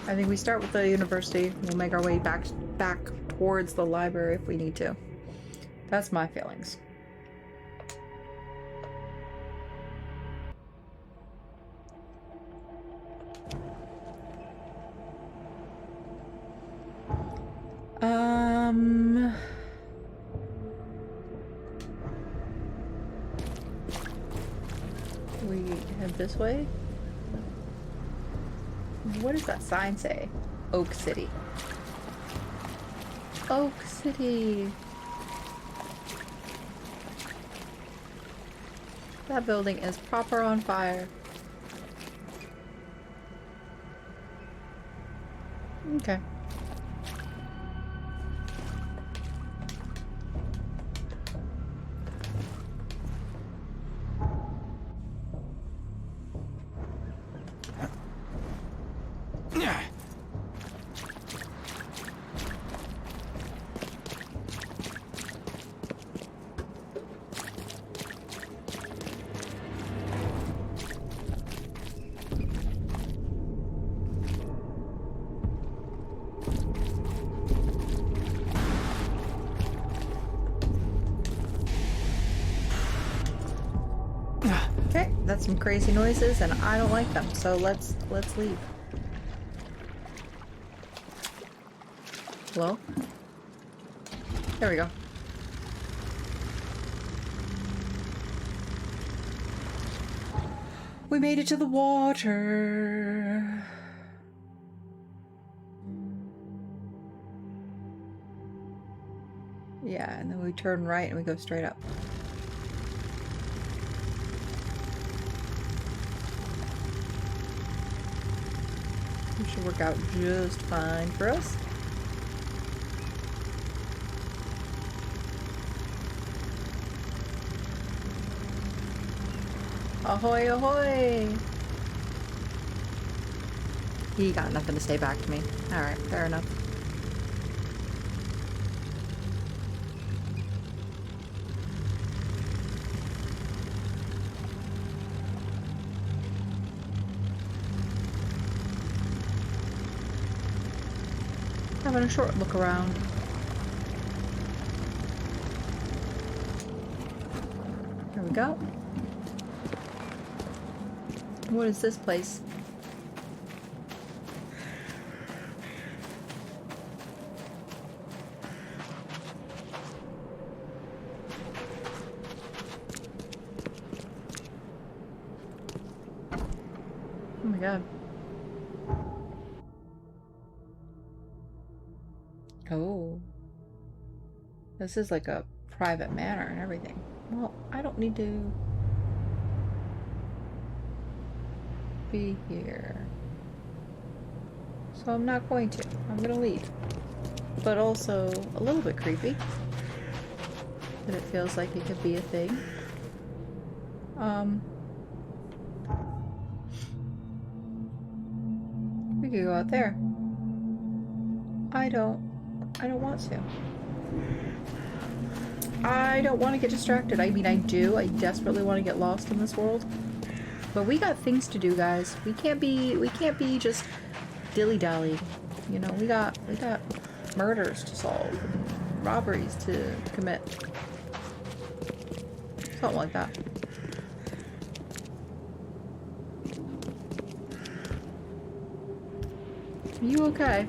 I think we start with the university. We'll make our way back towards the library if we need to. That's my feelings. We head this way. What does that sign say? Oak City. Oak City. That building is proper on fire. Okay. Okay, that's some crazy noises and I don't like them, so let's leave. Hello? There we go. We made it to the water. Yeah, and then we turn right and we go straight up. It should work out just fine for us. Ahoy, ahoy! He got nothing to say back to me. Alright, fair enough. Having a short look around. There we go. What is this place? Oh my god. Oh. This is like a private manor and everything. Well, I don't need to be here. So I'm not going to. I'm gonna leave. But also a little bit creepy that it feels like it could be a thing. We could go out there. I don't want to. I don't want to get distracted. I mean, I do. I desperately want to get lost in this world. But we got things to do, guys. We can't be just dilly-dallying. You know, we got murders to solve, and robberies to commit. Something like that. Are you okay?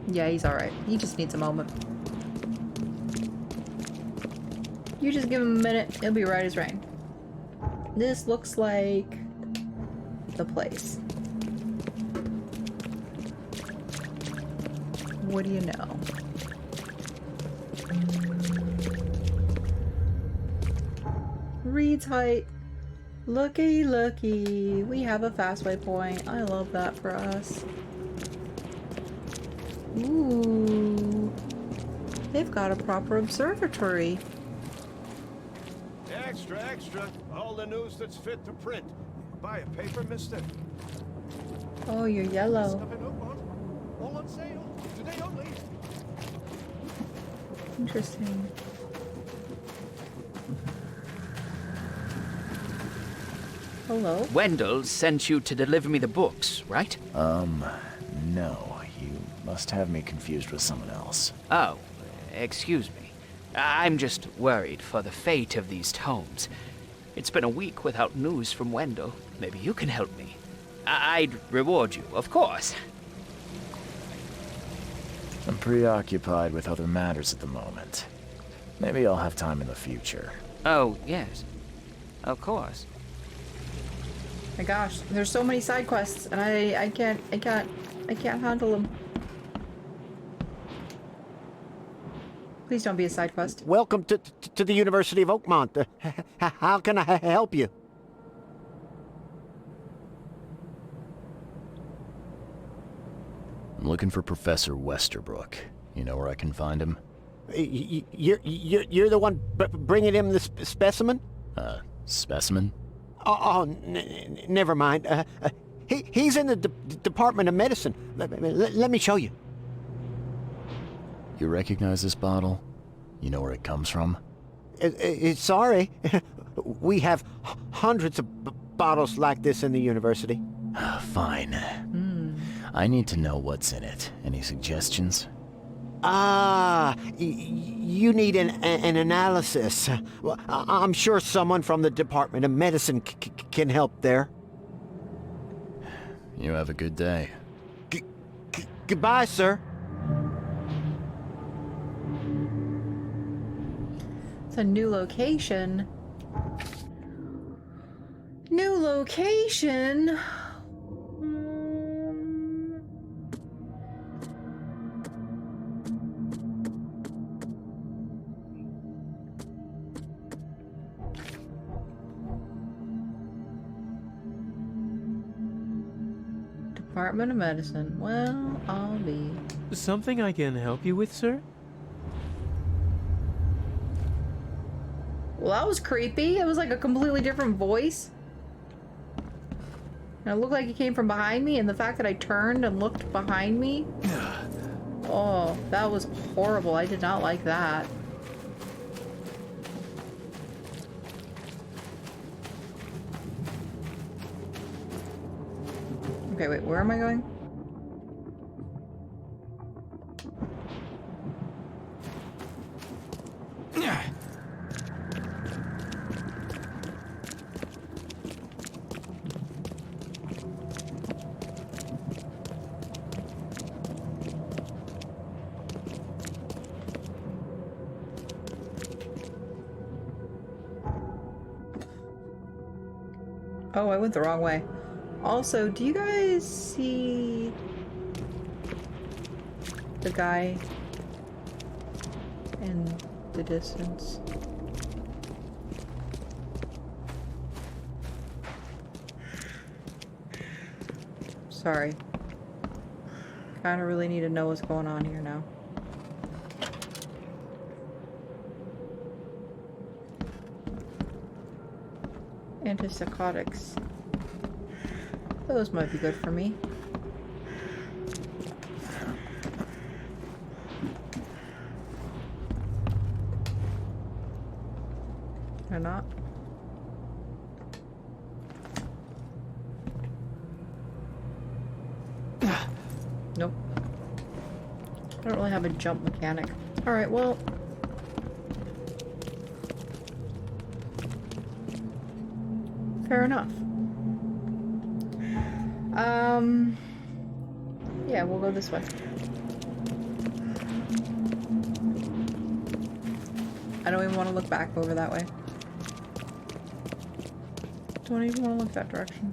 Yeah, he's alright. He just needs a moment. You just give him a minute, it'll be right as rain. This looks like the place. What do you know? Reed's height. Looky, looky. We have a fast waypoint. I love that for us. Ooh. They've got a proper observatory. Extra, extra. All the news that's fit to print. Buy a paper, mister. Oh, you're yellow. Stuff in Oakmont. All on sale. Today only. Interesting. Hello? Wendell sent you to deliver me the books, right? No. You must have me confused with someone else. Oh, excuse me. I'm just worried for the fate of these tomes. It's been a week without news from Wendell. Maybe you can help me. I'd reward you, of course. I'm preoccupied with other matters at the moment. Maybe I'll have time in the future. Oh, yes. Of course. My gosh, there's so many side quests, and I can't handle them. Please don't be a side quest. Welcome to the University of Oakmont. How can I help you? I'm looking for Professor Westerbrook. You know where I can find him? You're the one bringing him the specimen? Specimen? Oh, never mind. He's in the Department of Medicine. Let me show you. You recognize this bottle? You know where it comes from? Sorry. We have hundreds of bottles like this in the university. Fine. I need to know what's in it. Any suggestions? You need an analysis. Well, I'm sure someone from the Department of Medicine can help there. You have a good day. Goodbye, sir. It's a new location. New location? Department of Medicine. Well, I'll be. Something I can help you with, sir? Well, that was creepy. It was like a completely different voice. And it looked like it came from behind me, and the fact that I turned and looked behind me. Oh, that was horrible. I did not like that. Okay, wait, where am I going? Oh, I went the wrong way. Also, do you guys see the guy in the distance? Sorry. Kinda really need to know what's going on here now. Antipsychotics. Those might be good for me. Or not. Nope. I don't really have a jump mechanic. Alright, well. Fair enough. Yeah, we'll go this way. I don't even want to look back over that way. Don't even want to look that direction.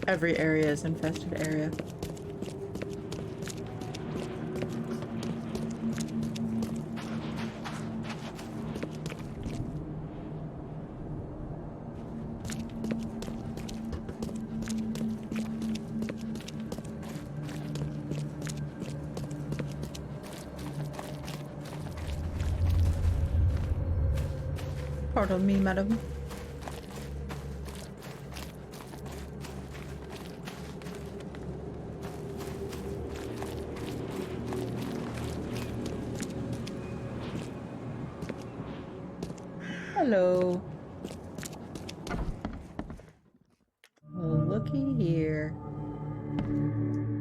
Every area is infested area. Pardon me, madam. Hello. Looky here.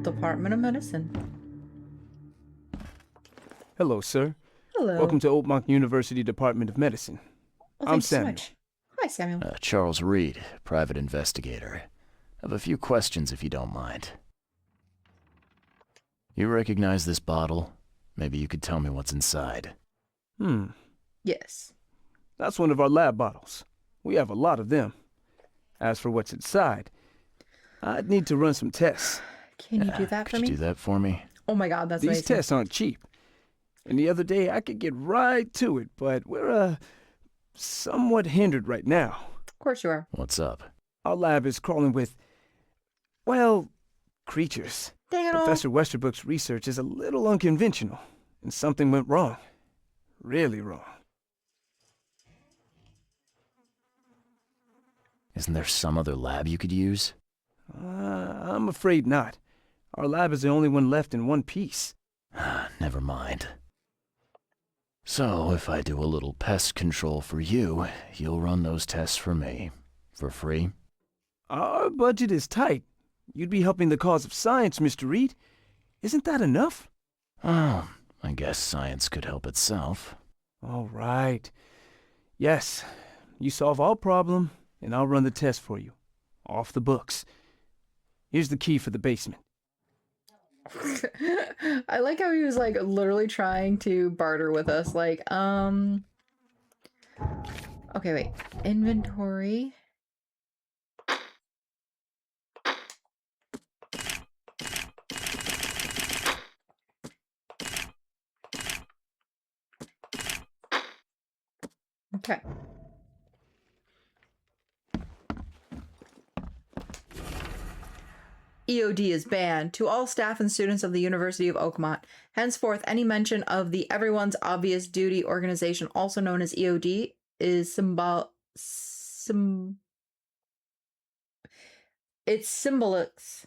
Department of Medicine. Hello, sir. Hello. Welcome to Oakmont University Department of Medicine. Well, I'm thanks so Samuel. much. Hi, Samuel. Charles Reed, private investigator. I have a few questions if you don't mind. You recognize this bottle? Maybe you could tell me what's inside. Yes. That's one of our lab bottles. We have a lot of them. As for what's inside, I'd need to run some tests. Can you do that for Could me? you do that for me? Oh my god, that's These amazing. tests aren't cheap. And the other day, I could get right to it, but we're, somewhat hindered right now. Of course you are. What's up? Our lab is crawling with, well, creatures. Dang it all. Professor Westerbrook's research is a little unconventional, and something went wrong. Really wrong. Isn't there some other lab you could use? I'm afraid not. Our lab is the only one left in one piece. Never mind. So, if I do a little pest control for you, you'll run those tests for me. For free? Our budget is tight. You'd be helping the cause of science, Mr. Reed. Isn't that enough? Oh, I guess science could help itself. All right. Yes, you solve our problem, and I'll run the test for you. Off the books. Here's the key for the basement. I like how he was like literally trying to barter with us. Like, okay, wait. Inventory. Okay. EOD is banned to all staff and students of the University of Oakmont. Henceforth, any mention of the Everyone's Obvious Duty organization, also known as EOD, is it symbolics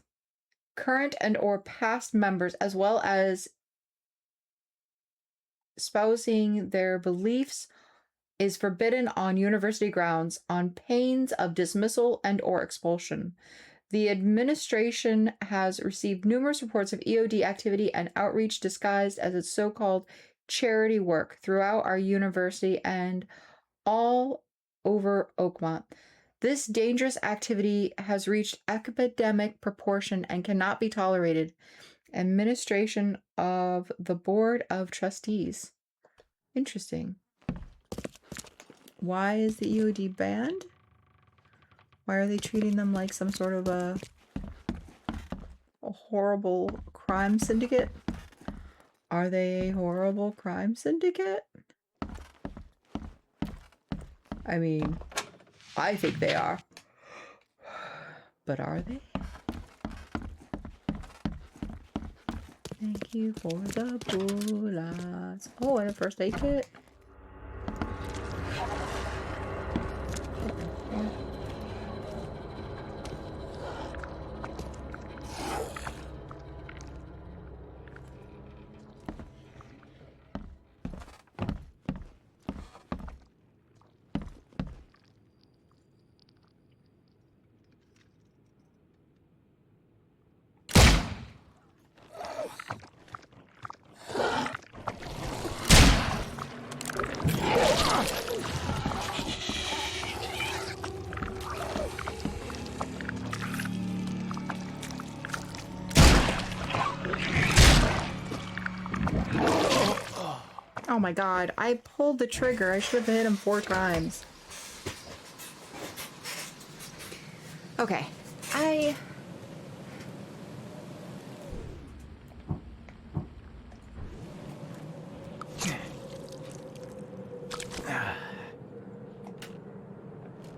current and or past members, as well as espousing their beliefs, is forbidden on university grounds on pains of dismissal and or expulsion. The administration has received numerous reports of EOD activity and outreach disguised as its so-called charity work throughout our university and all over Oakmont. This dangerous activity has reached epidemic proportion and cannot be tolerated. Administration of the Board of Trustees. Interesting. Why is the EOD banned? Why are they treating them like some sort of a horrible crime syndicate? Are they a horrible crime syndicate? I mean, I think they are. But are they? Thank you for the bullets. Oh, and a first aid kit. Oh my god, I pulled the trigger. I should have hit him 4 times. Okay,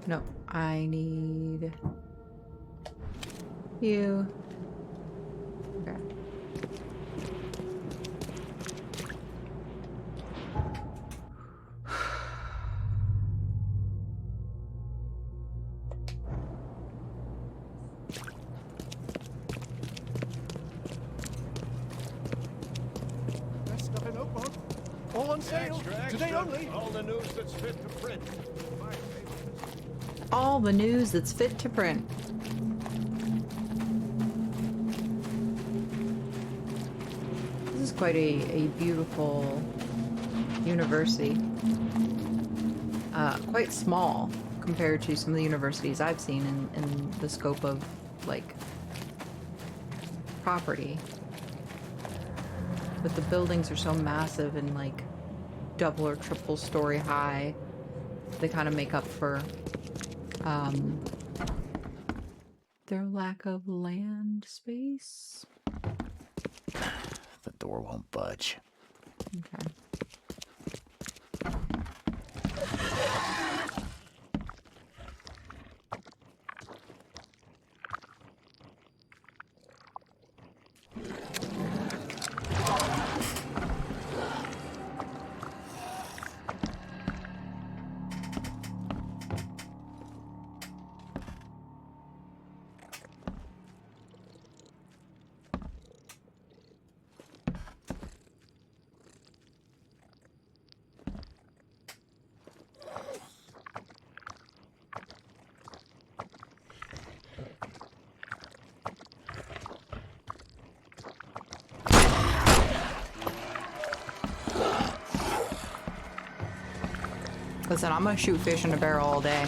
no, I need you. Okay. Best stuff in Oakmont. All on sale. Today only. All the news that's fit to print. All the news that's fit to print. This is quite a beautiful university. Quite small compared to some of the universities I've seen in the scope of, like, property. But the buildings are so massive and, like, double or triple story high. They kind of make up for their lack of land space. The door won't budge. Okay. Listen, I'm gonna shoot fish in a barrel all day.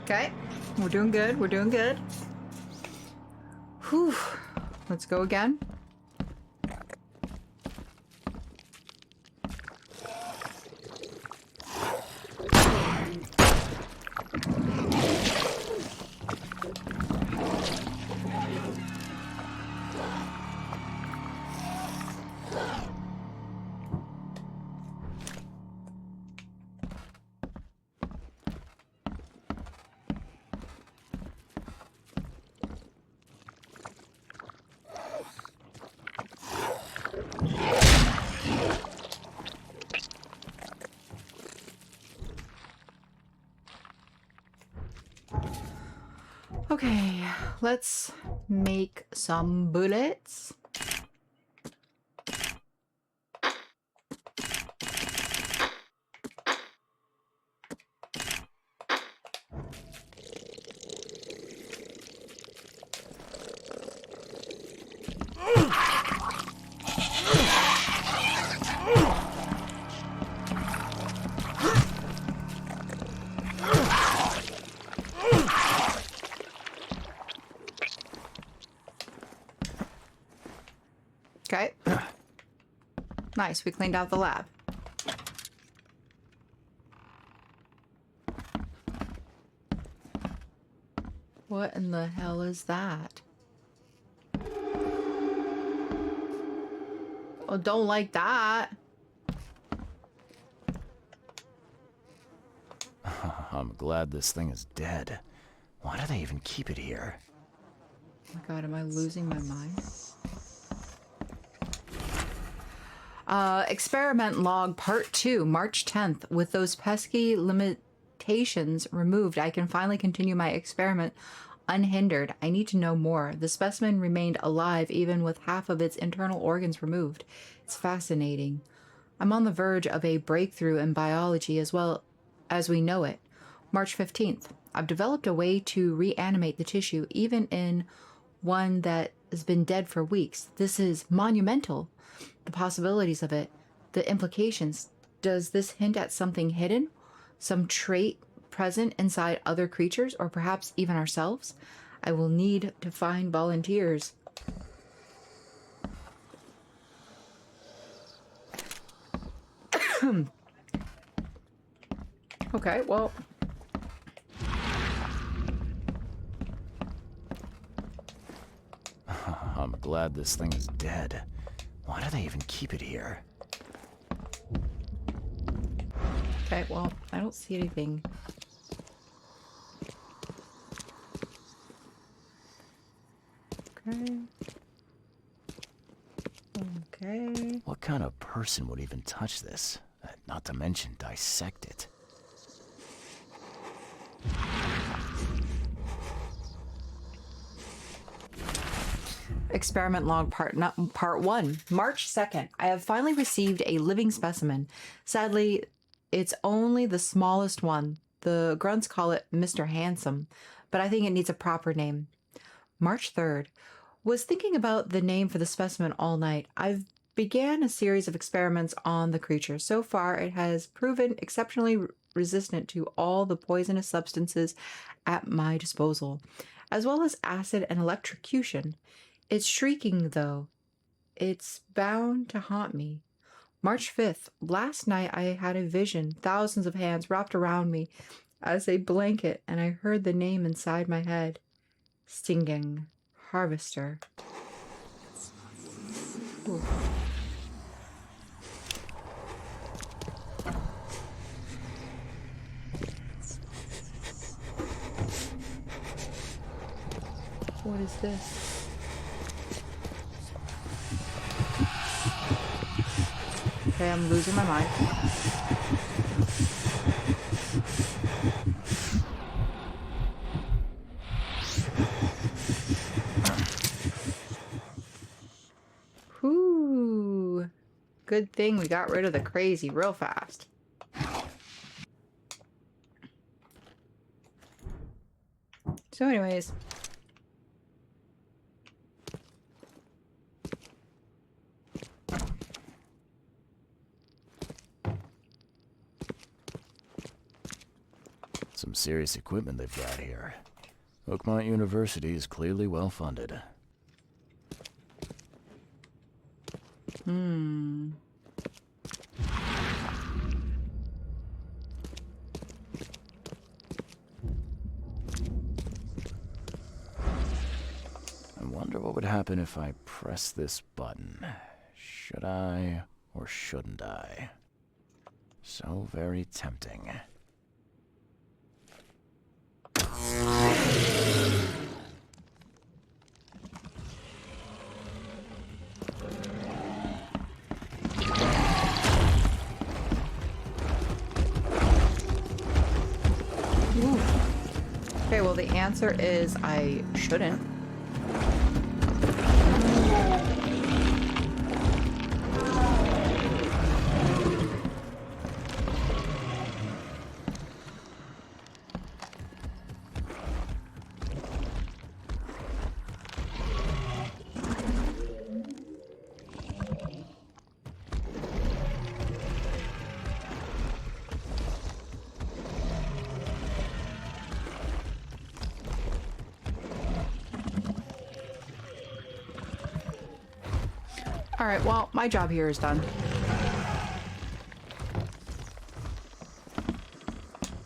Okay, we're doing good, we're doing good. Whew, let's go again. Okay, let's make some bullets. Okay. Nice, we cleaned out the lab. What in the hell is that? Oh, don't like that. I'm glad this thing is dead. Why do they even keep it here? Oh my god, am I losing my mind? Experiment log part 2, March 10th. With those pesky limitations removed, I can finally continue my experiment unhindered. I need to know more. The specimen remained alive even with half of its internal organs removed. It's fascinating. I'm on the verge of a breakthrough in biology as well as we know it. March 15th. I've developed a way to reanimate the tissue, even in one that has been dead for weeks. This is monumental. The possibilities of it, the implications. Does this hint at something hidden? Some trait present inside other creatures, or perhaps even ourselves? I will need to find volunteers. Okay, well. I'm glad this thing is dead. Why do they even keep it here? Okay, well, I don't see anything. Okay. Okay. What kind of person would even touch this? Not to mention dissect it. Experiment log part 1, March 2nd. I have finally received a living specimen. Sadly, it's only the smallest one. The grunts call it Mr. Handsome, but I think it needs a proper name. March 3rd. Was thinking about the name for the specimen all night. I've began a series of experiments on the creature. So far, it has proven exceptionally resistant to all the poisonous substances at my disposal, as well as acid and electrocution. It's shrieking, though. It's bound to haunt me. March 5th. Last night I had a vision, thousands of hands wrapped around me as a blanket, and I heard the name inside my head. Stinging. Harvester. Ooh. What is this? Okay, I'm losing my mind. Whew. Good thing we got rid of the crazy real fast. So anyways. Some serious equipment they've got here. Oakmont University is clearly well funded. I wonder what would happen if I press this button. Should I or shouldn't I? So very tempting. Ooh. Okay, well the answer is I shouldn't. Alright, well, my job here is done.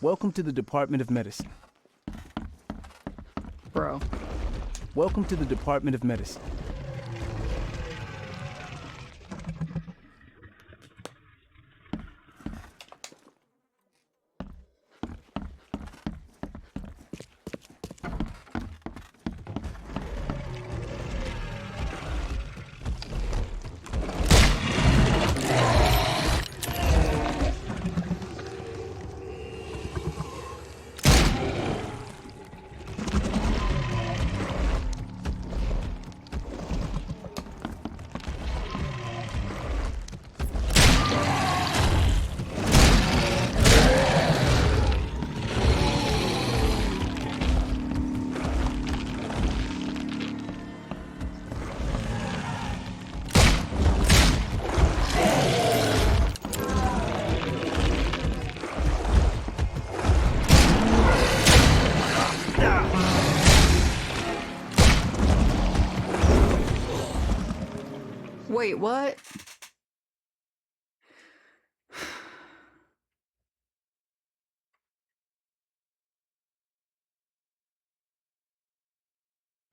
Welcome to the Department of Medicine. Bro. Welcome to the Department of Medicine. Wait, what?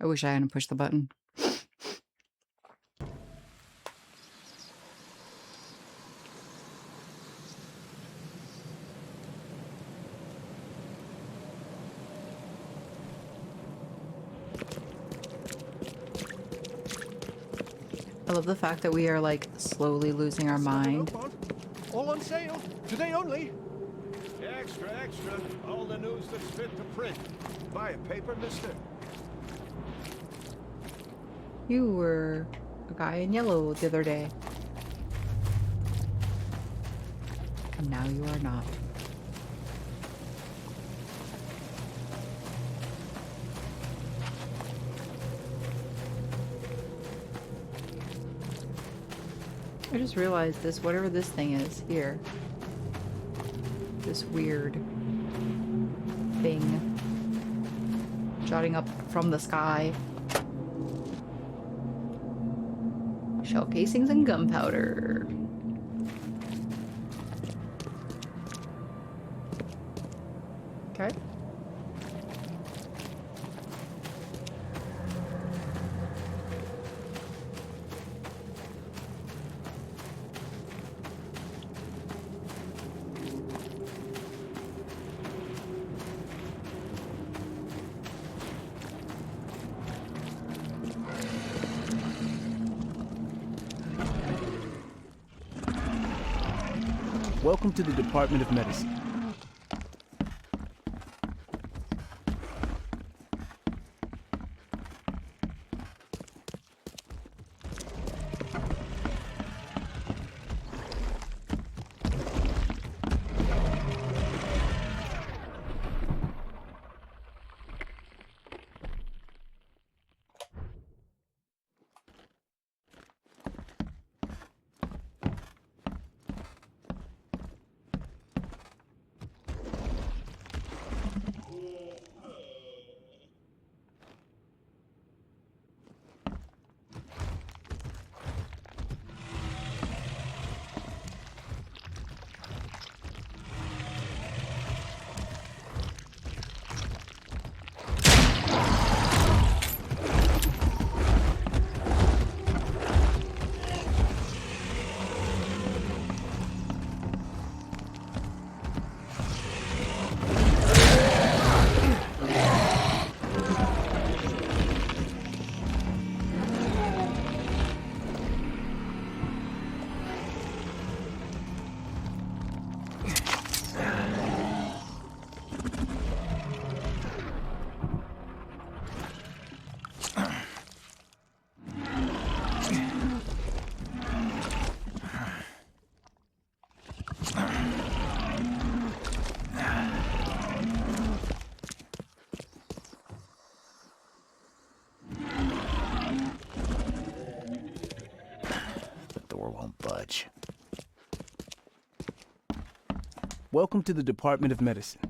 I wish I hadn't pushed the button. I love the fact that we are like slowly losing our mind. All on sale. Today only. Extra, extra. All the news that's fit to print. Buy a paper, mister. You were a guy in yellow the other day. And now you are not. I just realized this, whatever this thing is here. This weird thing jutting up from the sky. Shell casings and gunpowder. Okay. Welcome to the Department of Medicine. Welcome to the Department of Medicine.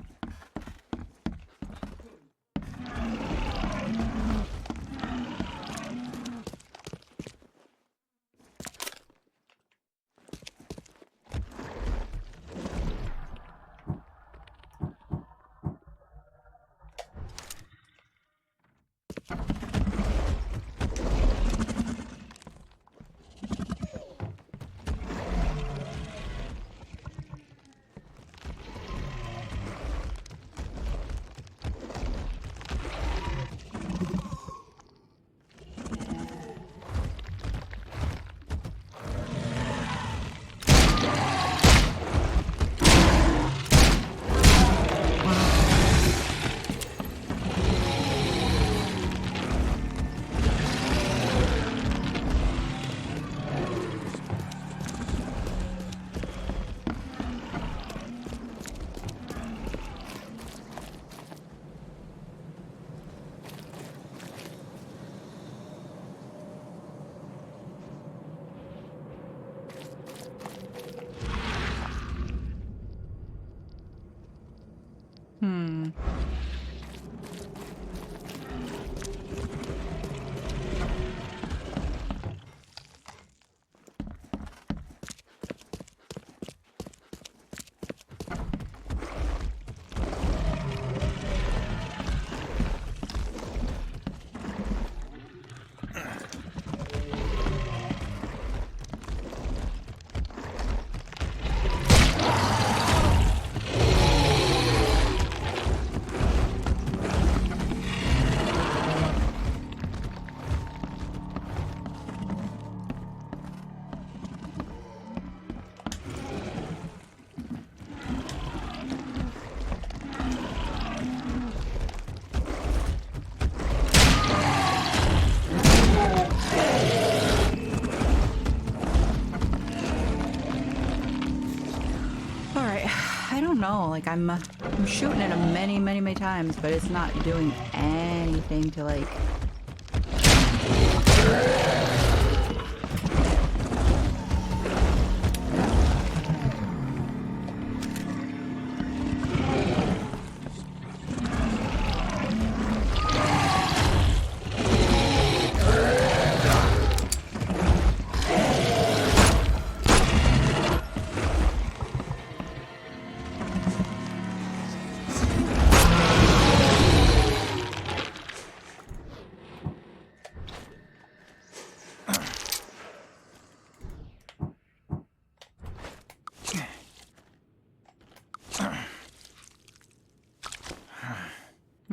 know. Like, I'm shooting at him many, many, many times, but it's not doing anything to, like...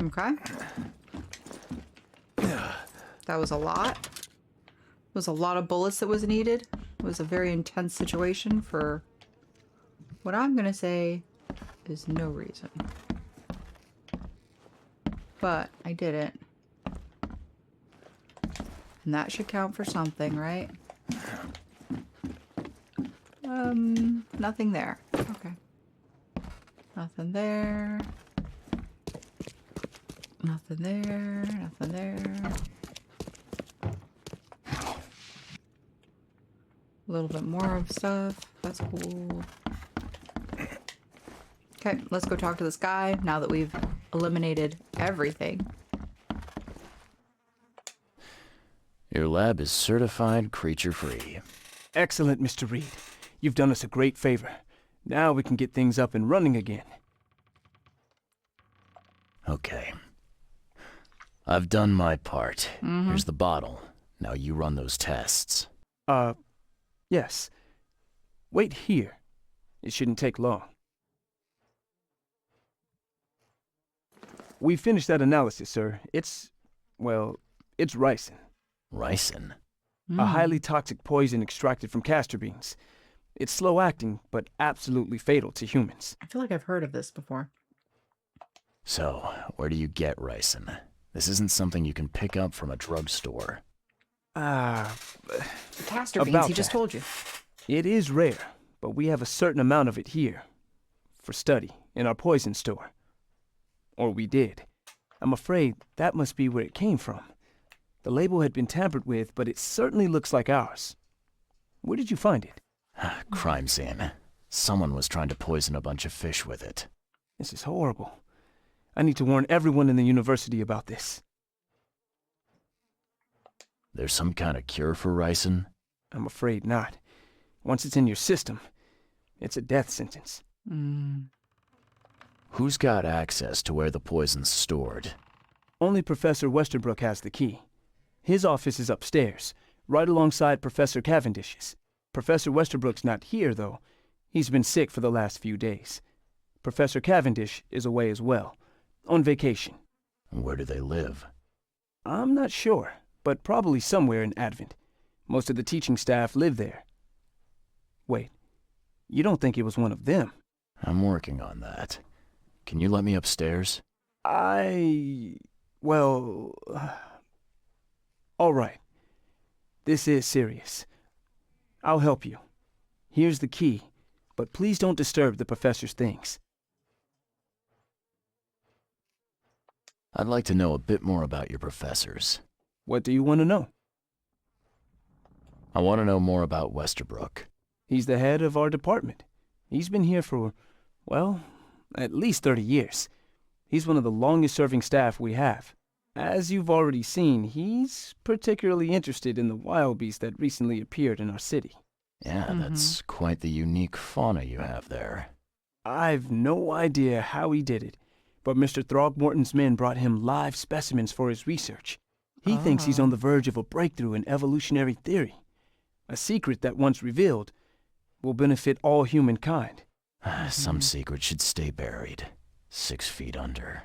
Okay. That was a lot. It was a lot of bullets that was needed. It was a very intense situation for what I'm gonna say is no reason. But I did it. And that should count for something, right? Nothing there. Okay. Nothing there. Nothing there. Nothing there. A little bit more of stuff. That's cool. Okay, let's go talk to this guy now that we've eliminated everything. Your lab is certified creature-free. Excellent, Mr. Reed. You've done us a great favor. Now we can get things up and running again. Okay. I've done my part. Here's the bottle. Now you run those tests. Yes. Wait here. It shouldn't take long. We finished that analysis, sir. It's ricin. Ricin? A highly toxic poison extracted from castor beans. It's slow-acting, but absolutely fatal to humans. I feel like I've heard of this before. So, where do you get ricin? This isn't something you can pick up from a drugstore. The castor beans, he just told you. It is rare, but we have a certain amount of it here. For study, in our poison store. Or we did. I'm afraid that must be where it came from. The label had been tampered with, but it certainly looks like ours. Where did you find it? Crime scene. Someone was trying to poison a bunch of fish with it. This is horrible. I need to warn everyone in the university about this. There's some kind of cure for ricin? I'm afraid not. Once it's in your system, it's a death sentence. Who's got access to where the poison's stored? Only Professor Westerbrook has the key. His office is upstairs, right alongside Professor Cavendish's. Professor Westerbrook's not here, though. He's been sick for the last few days. Professor Cavendish is away as well, on vacation. Where do they live? I'm not sure, but probably somewhere in Advent. Most of the teaching staff live there. Wait, you don't think it was one of them? I'm working on that. Can you let me upstairs? Well... all right. This is serious. I'll help you. Here's the key, but please don't disturb the professor's things. I'd like to know a bit more about your professors. What do you want to know? I want to know more about Westerbrook. He's the head of our department. He's been here for, well, at least 30 years. He's one of the longest-serving staff we have. As you've already seen, he's particularly interested in the wild beast that recently appeared in our city. Yeah, that's quite the unique fauna you have there. I've no idea how he did it, but Mr. Throgmorton's men brought him live specimens for his research. He thinks he's on the verge of a breakthrough in evolutionary theory. A secret that, once revealed, will benefit all humankind. Some secret should stay buried, 6 feet under.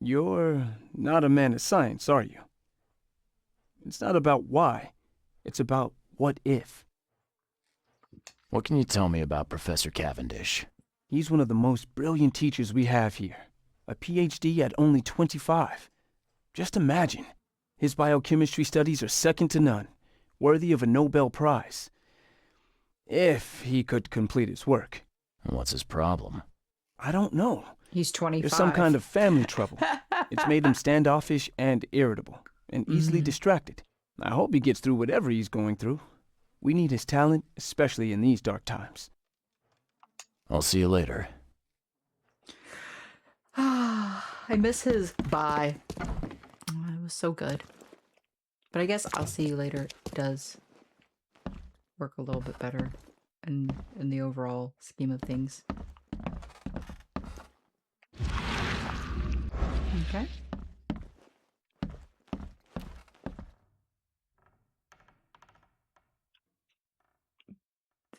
You're not a man of science, are you? It's not about why. It's about what if. What can you tell me about Professor Cavendish? He's one of the most brilliant teachers we have here. A PhD at only 25. Just imagine. His biochemistry studies are second to none, worthy of a Nobel Prize. If he could complete his work. What's his problem? I don't know. He's 25. There's some kind of family trouble. It's made him standoffish and irritable, and easily distracted. I hope he gets through whatever he's going through. We need his talent, especially in these dark times. I'll see you later. I miss his bye. Oh, it was so good. But I guess I'll see you later does work a little bit better in the overall scheme of things. Okay.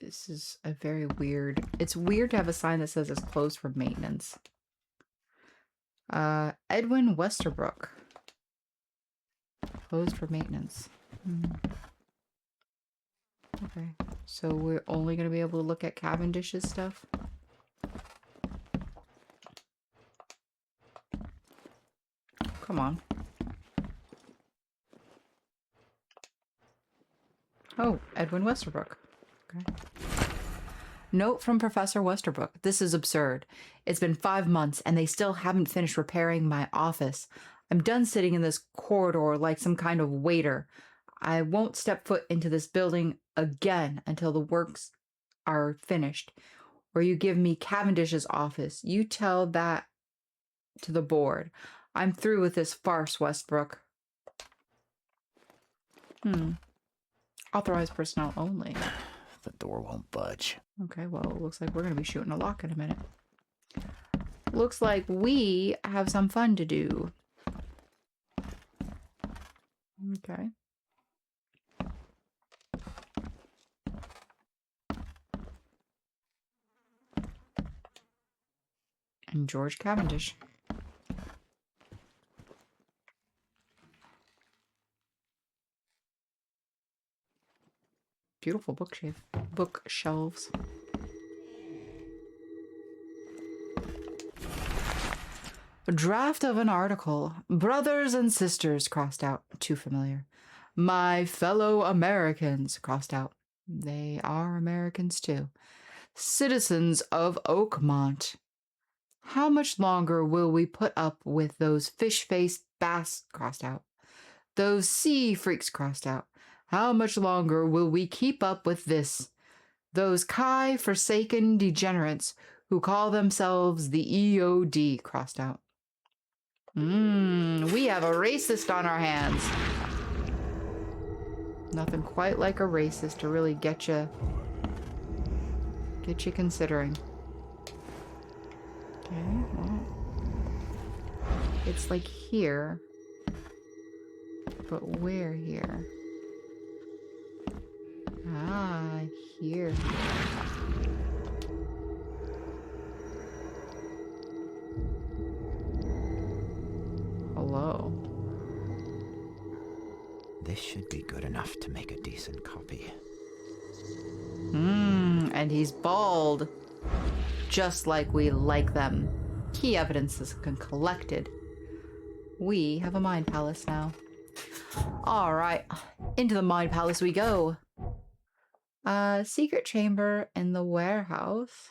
This is a very weird... It's weird to have a sign that says it's closed for maintenance. Edwin Westerbrook. Closed for maintenance. Okay. So we're only going to be able to look at Cavendish's stuff? Come on. Oh, Edwin Westerbrook. Okay. Note from Professor Westerbrook. This is absurd. It's been 5 months and they still haven't finished repairing my office. I'm done sitting in this corridor like some kind of waiter. I won't step foot into this building again until the works are finished. Or you give me Cavendish's office. You tell that to the board. I'm through with this farce, Westbrook. Authorized personnel only. The door won't budge. Okay, well, it looks like we're going to be shooting a lock in a minute. Looks like we have some fun to do. Okay. And George Cavendish. Beautiful bookshelves. A draft of an article. Brothers and sisters, crossed out. Too familiar. My fellow Americans, crossed out. They are Americans too. Citizens of Oakmont. How much longer will we put up with those fish-faced bass, crossed out? Those sea freaks, crossed out. How much longer will we keep up with this? Those Kai-forsaken degenerates who call themselves the EOD, crossed out. We have a racist on our hands. Nothing quite like a racist to really get you considering. Okay, well, it's like here, but where here? Ah, here. Hello. This should be good enough to make a decent copy. And he's bald. Just like we like them. Key evidence has been collected. We have a mind palace now. Alright, into the mind palace we go. Secret chamber in the warehouse.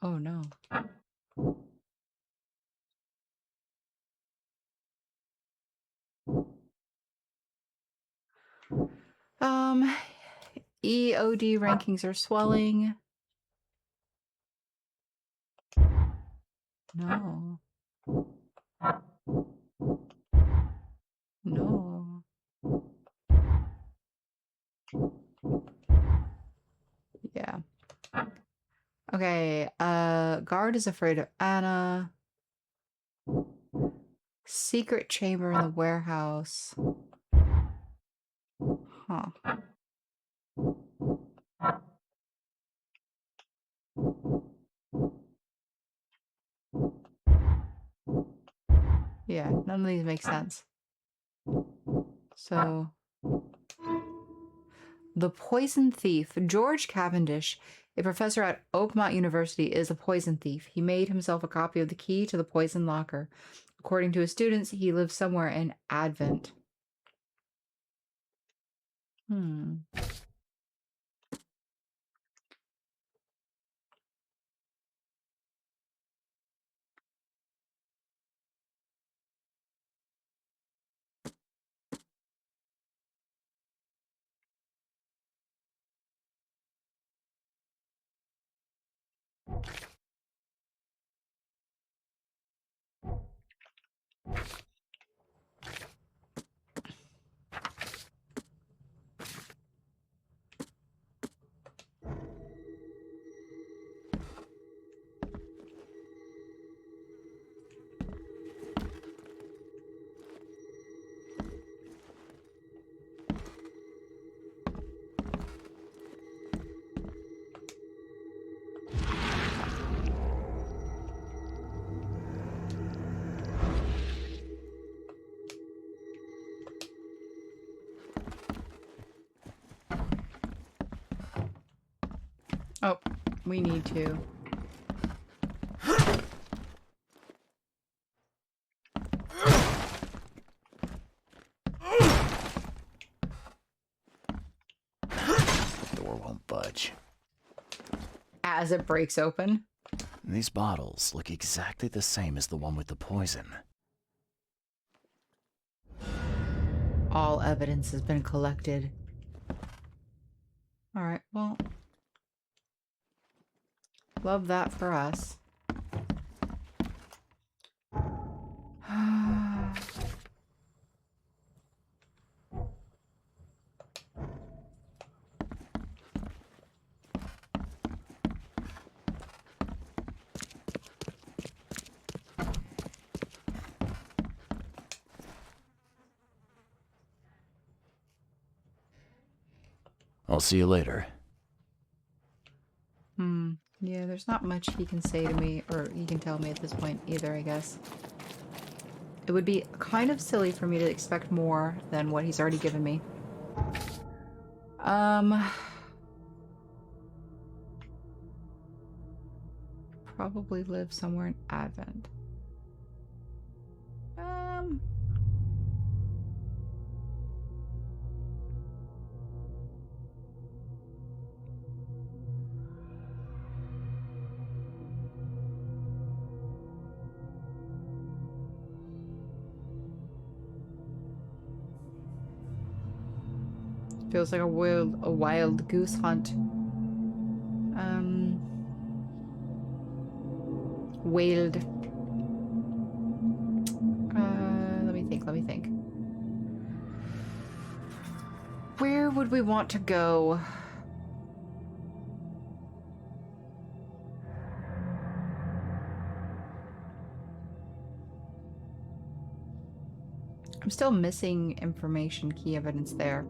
Oh no. EOD rankings are swelling. No. No. Yeah. Okay, guard is afraid of Anna. Secret chamber in the warehouse. Huh. Yeah, none of these make sense. So, The Poison Thief. George Cavendish, a professor at Oakmont University, is a poison thief. He made himself a copy of the key to the poison locker. According to his students, he lives somewhere in Advent. Oh, we need to. Door won't budge. As it breaks open. These bottles look exactly the same as the one with the poison. All evidence has been collected. Alright, well. Love that for us. I'll see you later. Yeah, there's not much he can say to me, or he can tell me at this point either, I guess. It would be kind of silly for me to expect more than what he's already given me. Probably live somewhere in Advent. Feels like a wild goose hunt. Wailed. Let me think. Where would we want to go? I'm still missing information, key evidence there.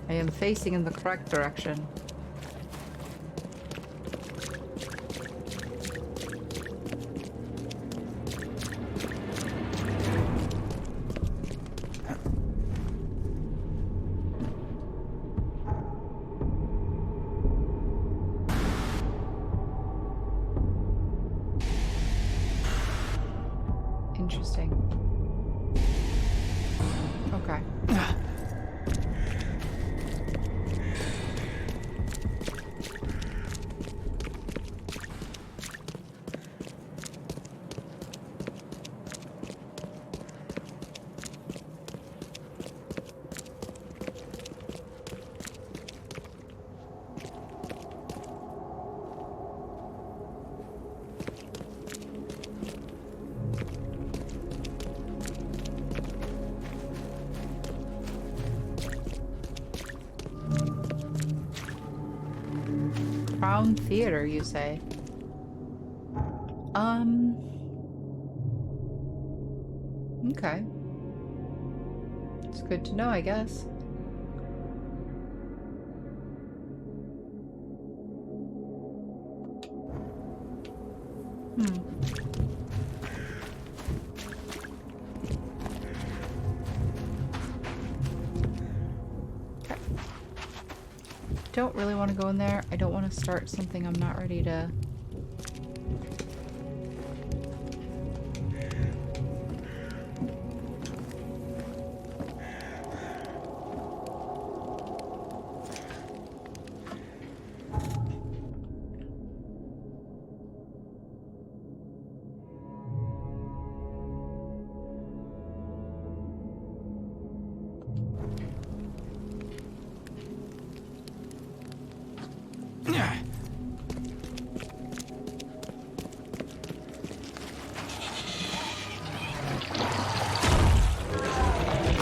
I am facing in the correct direction. Interesting. Okay. Crown Theater, you say? Okay. It's good to know, I guess. Okay. Don't really want to go in there. I don't want to start something I'm not ready to...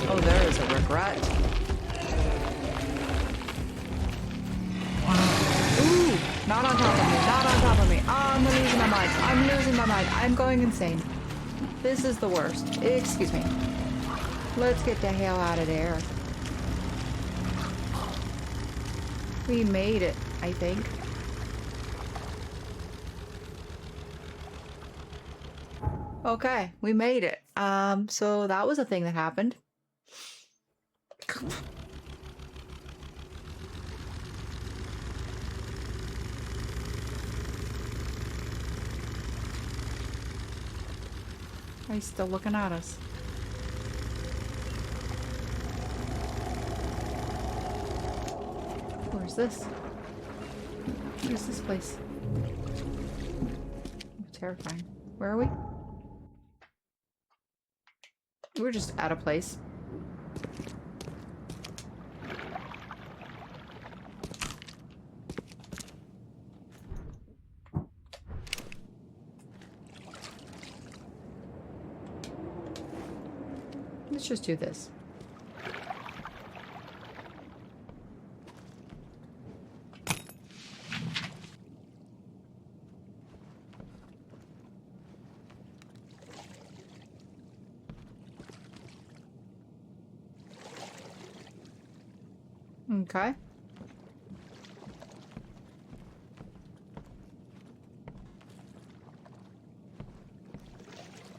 Oh, there is a regret. Ooh! Not on top of me, not on top of me. I'm losing my mind. I'm losing my mind. I'm going insane. This is the worst. Excuse me. Let's get the hell out of there. We made it, I think. Okay, we made it. So that was a thing that happened. He's still looking at us. Where's this? Where's this place? Terrifying. Where are we? We're just at a place. Let's just do this. Okay.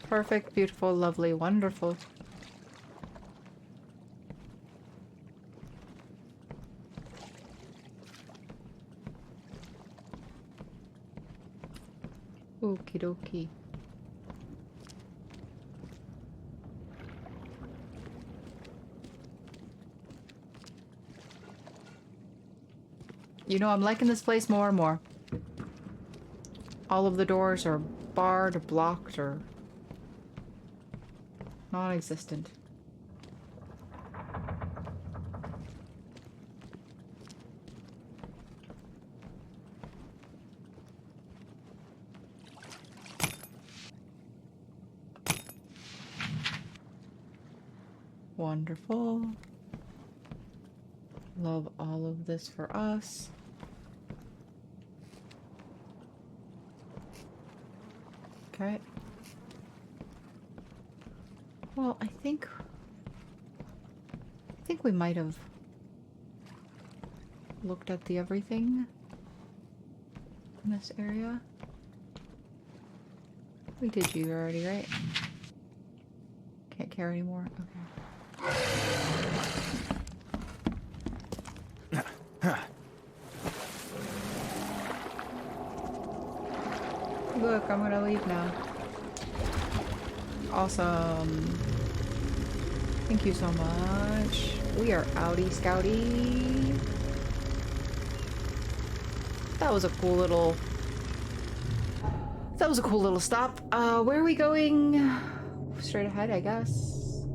Perfect, beautiful, lovely, wonderful. Okie dokie. You know, I'm liking this place more and more. All of the doors are barred or blocked or non-existent. Wonderful. Love all of this for us. Okay. Well, I think we might have looked at the everything in this area. We did you already, right? Can't carry anymore. Okay. Look, I'm gonna leave now. Awesome. Thank you so much. We are outie scouty. That was a cool little... That was a cool little stop. Where are we going? Straight ahead, I guess.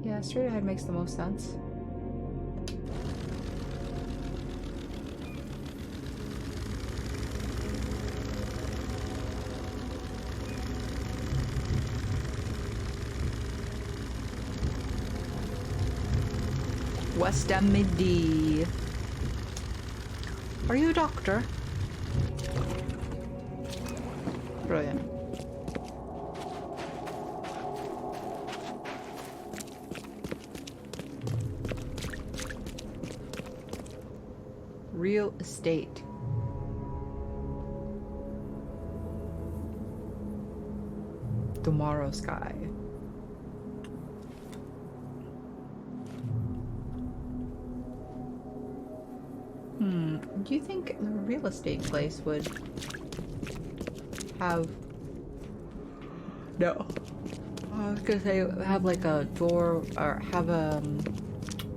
Yeah, straight ahead makes the most sense. West Midi. Are you a doctor? Brilliant. Real estate. Tomorrow sky. Do you think the real estate place would have... No. I was gonna say have like a door, or have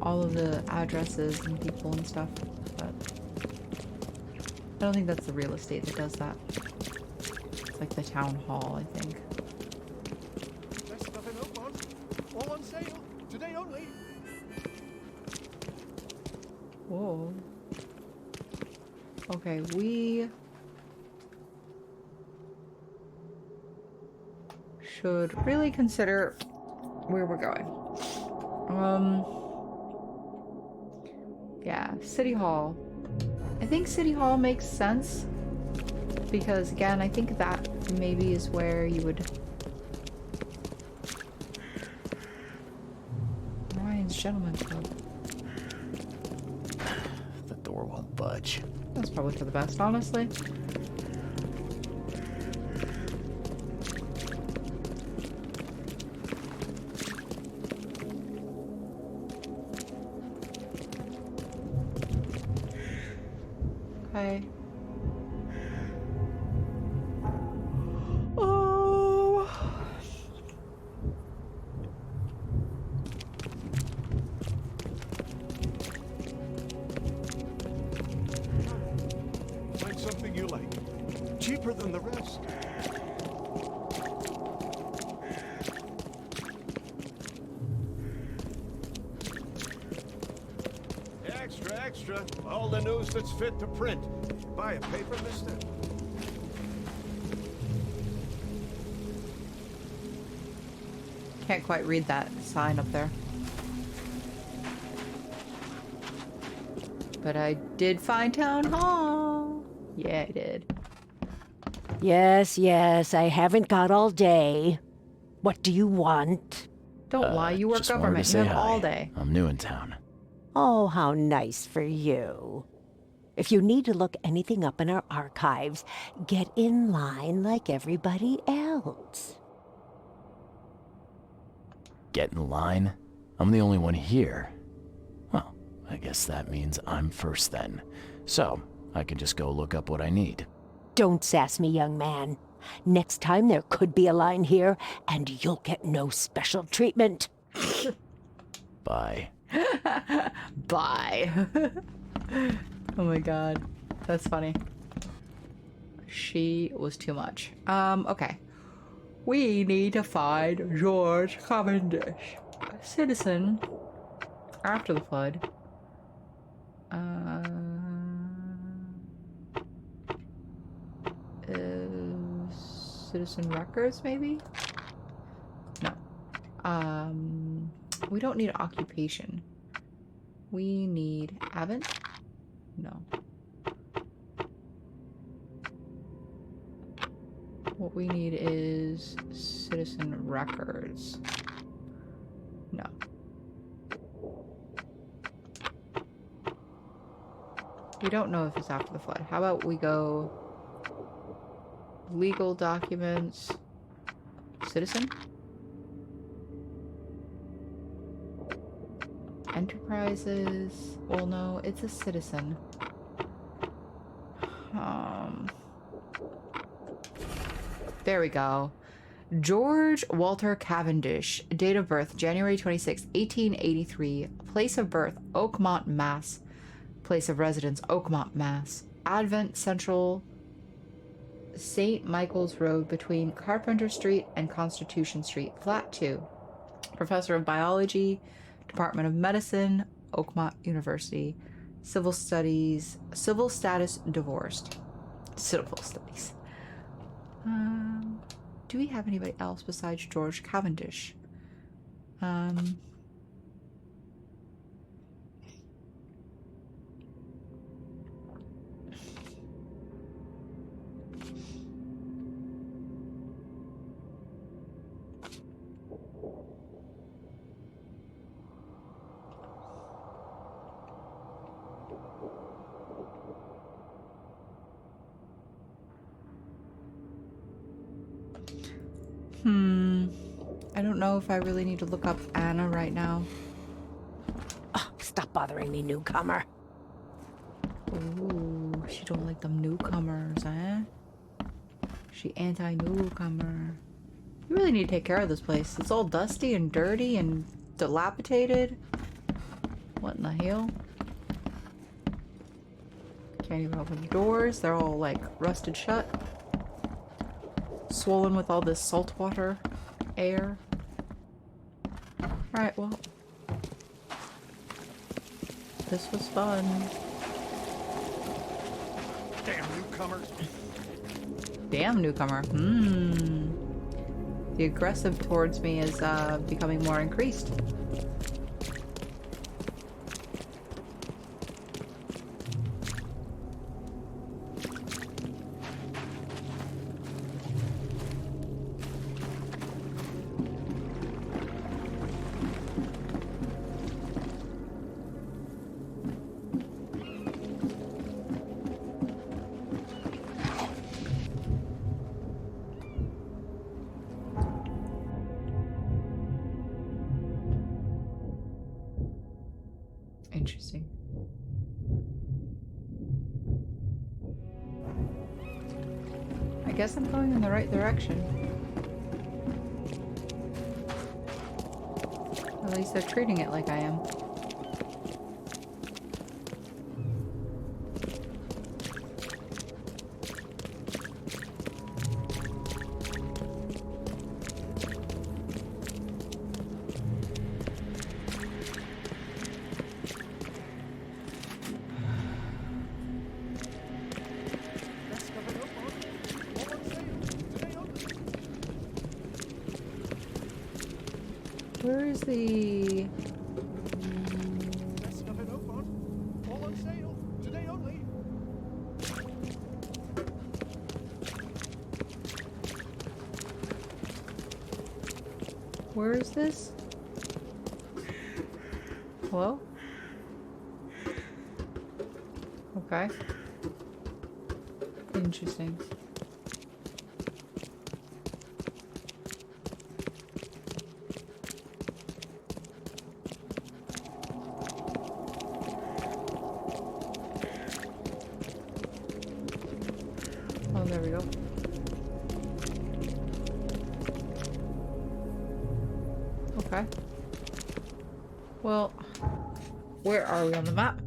all of the addresses and people and stuff, but I don't think that's the real estate that does that. It's like the town hall, I think. Best stuff in Oakmont. All on sale. Today only. Whoa. Okay, we should really consider where we're going. Yeah, City Hall. I think City Hall makes sense because, again, I think that maybe is where you would... Ryan's Gentleman's Club. The door won't budge. That's probably for the best, honestly. Okay. Oh. Find something you like. Cheaper than the rest. Extra, extra. All the news that's fit to print. Buy a paper, mister? Can't quite read that sign up there. But I did find Town Hall. Yeah, I did. Yes, yes, I haven't got all day. What do you want? Don't lie, you work Just wanted to government. You say have all hi. day. I'm new in town. Oh, how nice for you. If you need to look anything up in our archives, get in line like everybody else. Get in line? I'm the only one here. Well, I guess that means I'm first then. So, I can just go look up what I need. Don't sass me, young man. Next time there could be a line here, and you'll get no special treatment. Bye. Bye. Oh my god. That's funny. She was too much. Okay. We need to find George Cavendish, a citizen after the flood. Citizen records, maybe? No. We don't need occupation. We need Avent? No. What we need is citizen records. No. We don't know if it's after the flood. How about we go legal documents, citizen? Enterprises. Well, no, it's a citizen. There we go. George Walter Cavendish. Date of birth, January 26, 1883. Place of birth, Oakmont, Mass. Place of residence, Oakmont, Mass. Advent Central, St. Michael's Road between Carpenter Street and Constitution Street. Flat 2. Professor of Biology, Department of Medicine, Oakmont University. Civil Studies, Civil Status Divorced. Civil Studies. Do we have anybody else besides George Cavendish? I don't know if I really need to look up Anna right now. Oh, stop bothering me, newcomer. Ooh, she don't like them newcomers, eh? She anti-newcomer. You really need to take care of this place. It's all dusty and dirty and dilapidated. What in the hell? Can't even open the doors. They're all like rusted shut. Swollen with all this saltwater air. Alright, well. This was fun. Damn newcomer. Damn newcomer. The aggressive towards me is becoming more increased. Interesting. I guess I'm going in the right direction. At least they're treating it like I am. Where is the... Best stuff in Oakmont. All on sale. Today only. Where is this? Hello? Okay. Interesting. Oh, there we go. Okay. Well, where are we on the map?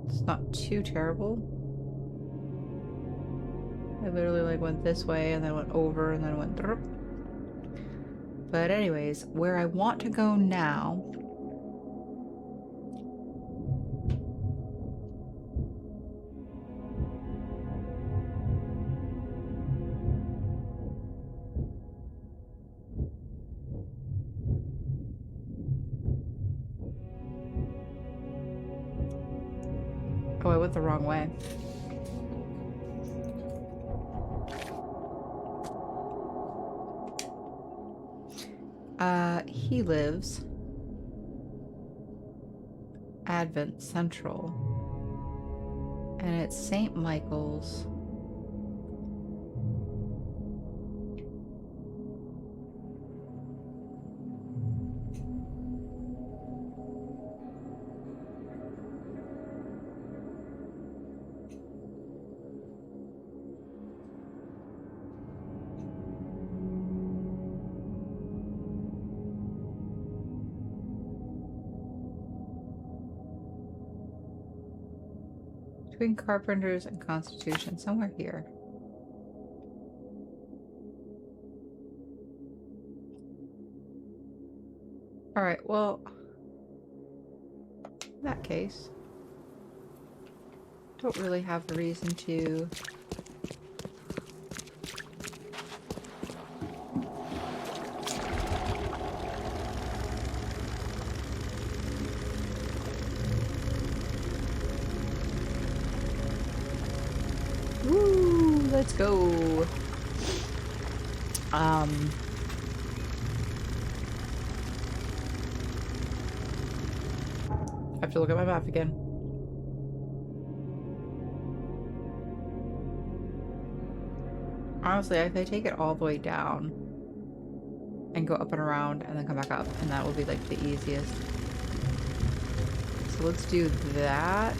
It's not too terrible. I literally like went this way and then went over and then went derp. But anyways, where I want to go now oh, I went the wrong way. He lives Advent Central, and it's St. Michael's. Between Carpenters and Constitution, somewhere here. Alright, well, in that case, don't really have a reason to let's go. I have to look at my map again. Honestly, if I take it all the way down and go up and around and then come back up, and that will be like the easiest. So let's do that.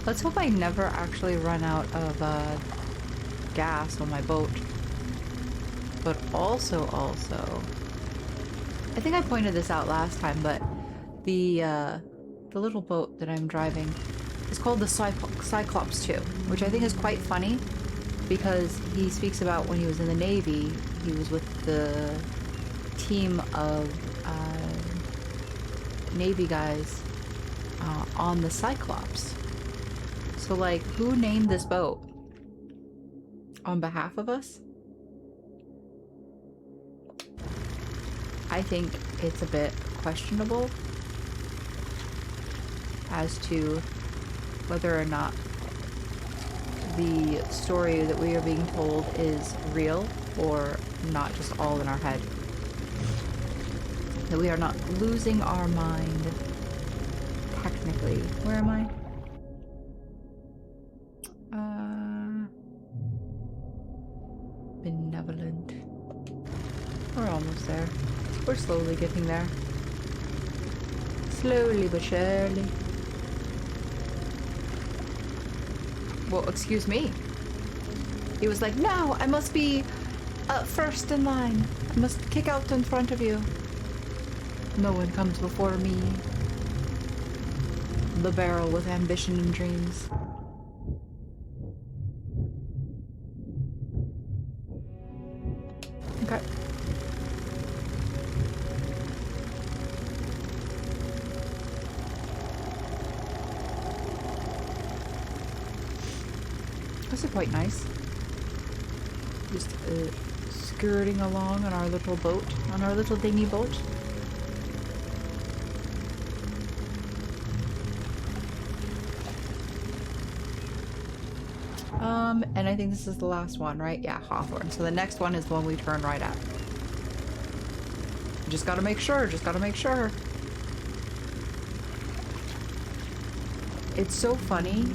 Let's hope I never actually run out of gas on my boat. But also, I think I pointed this out last time, but the little boat that I'm driving is called the Cyclops 2, which I think is quite funny because he speaks about when he was in the Navy, he was with the team of Navy guys on the Cyclops. So, like, who named this boat? On behalf of us? I think it's a bit questionable as to whether or not the story that we are being told is real or not just all in our head. That we are not losing our mind technically. Where am I? Benevolent. We're almost there. We're slowly getting there. Slowly but surely. Well, excuse me. He was like, no, I must be first in line. I must kick out in front of you. No one comes before me. The barrel with ambition and dreams. Okay. This is quite nice. Just skirting along on our little boat, on our little dingy boat. And I think this is the last one, right? Yeah, Hawthorne. So the next one is the one we turn right at. Just gotta make sure, just gotta make sure. It's so funny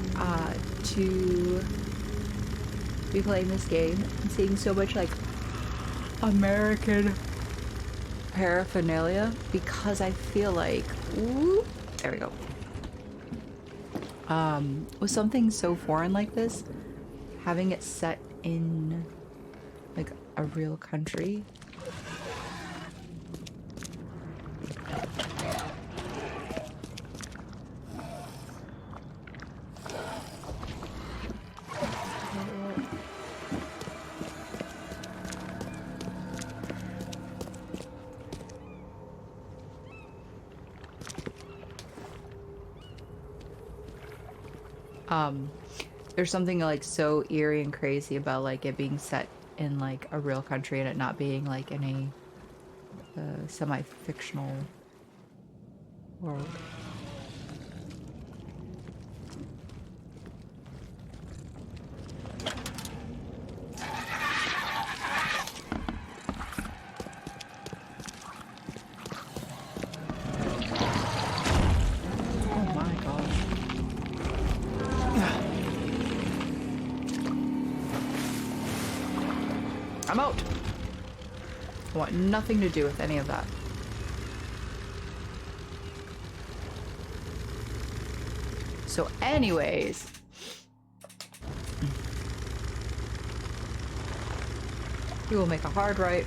to be playing this game and seeing so much like American paraphernalia because I feel like, whoop, there we go. With something so foreign like this, having it set in like a real country. There's something like so eerie and crazy about like it being set in like a real country and it not being like in a semi-fictional world. I'm out. I want nothing to do with any of that. So anyways, we will make a hard right.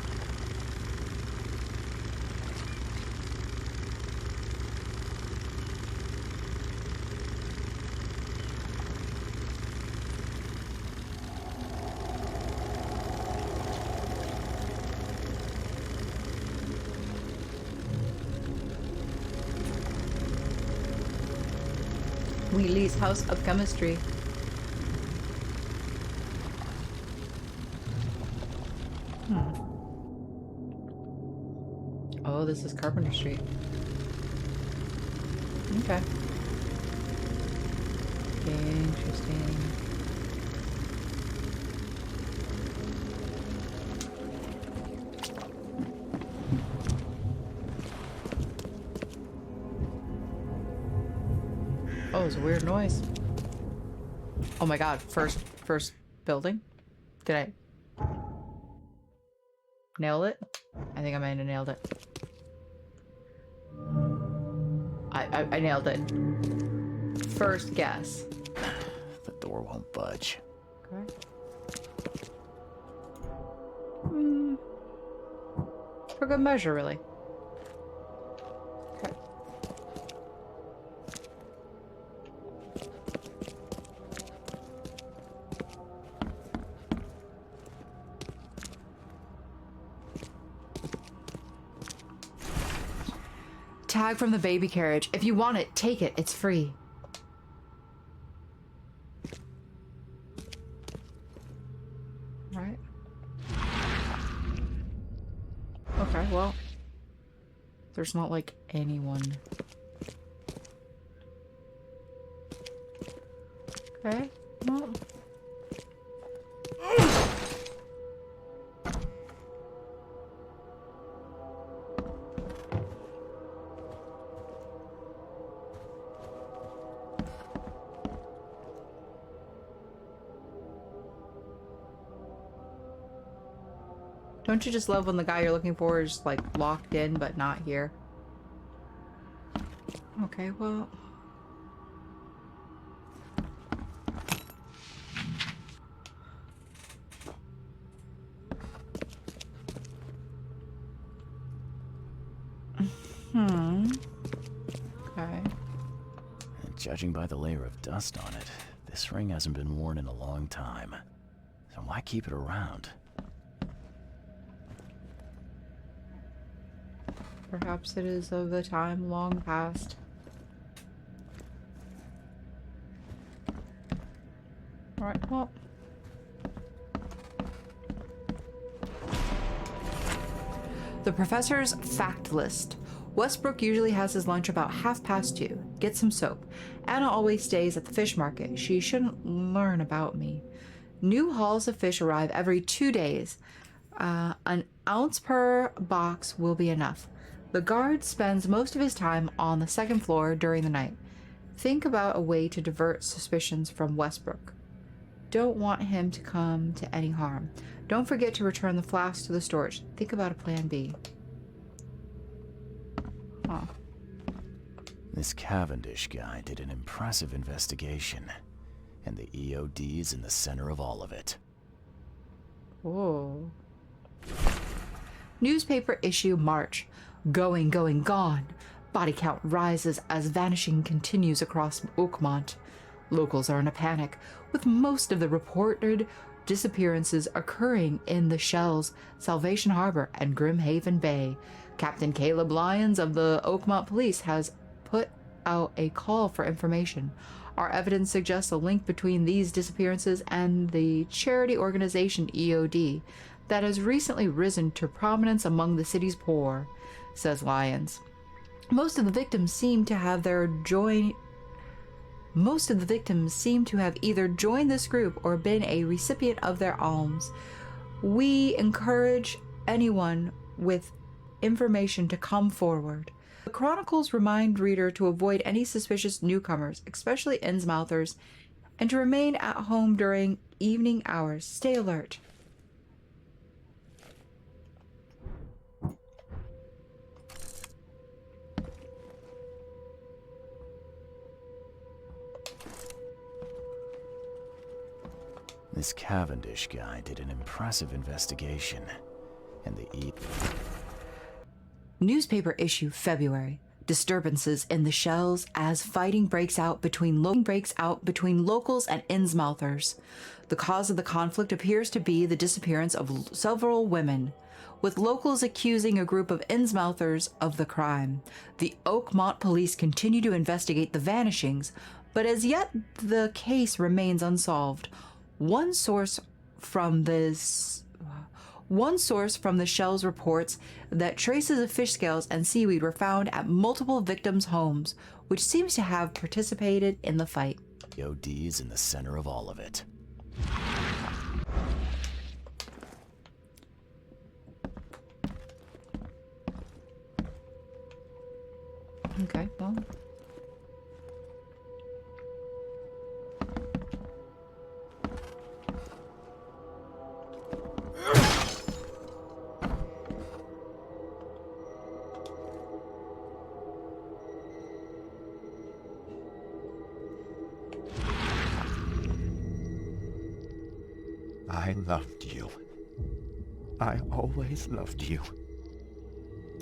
Wheatley's House of Chemistry. Oh, this is Carpenter Street. Okay. Interesting. Oh, it's a weird noise. Oh my god, first building? Did I nail it? I think I might have nailed it. I nailed it. First guess. The door won't budge. Okay. For good measure, really. Okay. Tag from the baby carriage. If you want it, take it. It's free. Right. Okay, well. There's not like anyone. Okay. Well. Don't you just love when the guy you're looking for is like locked in but not here? Okay, well. Okay. Judging by the layer of dust on it, this ring hasn't been worn in a long time. So why keep it around? Perhaps it is of the time long past. Alright, well. The professor's fact list. Westbrook usually has his lunch about 2:30. Get some soap. Anna always stays at the fish market. She shouldn't learn about me. New hauls of fish arrive every 2 days. An ounce per box will be enough. The guard spends most of his time on the second floor during the night. Think about a way to divert suspicions from Westbrook. Don't want him to come to any harm. Don't forget to return the flask to the storage. Think about a plan B. Huh. This Cavendish guy did an impressive investigation, and the EOD's in the center of all of it. Whoa. Newspaper issue March. Going, gone. Body count rises as vanishing continues across Oakmont. Locals are in a panic, with most of the reported disappearances occurring in the Shells, Salvation Harbor, and Grimhaven Bay. Captain Caleb Lyons of the Oakmont Police has put out a call for information. Our evidence suggests a link between these disappearances and the charity organization EOD that has recently risen to prominence among the city's poor, says Lyons. Most of the victims seem to have either joined this group or been a recipient of their alms. We encourage anyone with information to come forward. The chronicles remind reader to avoid any suspicious newcomers, especially Innsmouthers, and to remain at home during evening hours. Stay alert. This Cavendish guy did an impressive investigation, and the Newspaper issue February. Disturbances in the Shells as fighting breaks out between locals and Innsmouthers. The cause of the conflict appears to be the disappearance of several women, with locals accusing a group of Innsmouthers of the crime. The Oakmont police continue to investigate the vanishings, but as yet the case remains unsolved. One source from this One source from the shells reports that traces of fish scales and seaweed were found at multiple victims' homes, which seems to have participated in the fight. EOD's in the center of all of it. Okay, well. I loved you. I always loved you.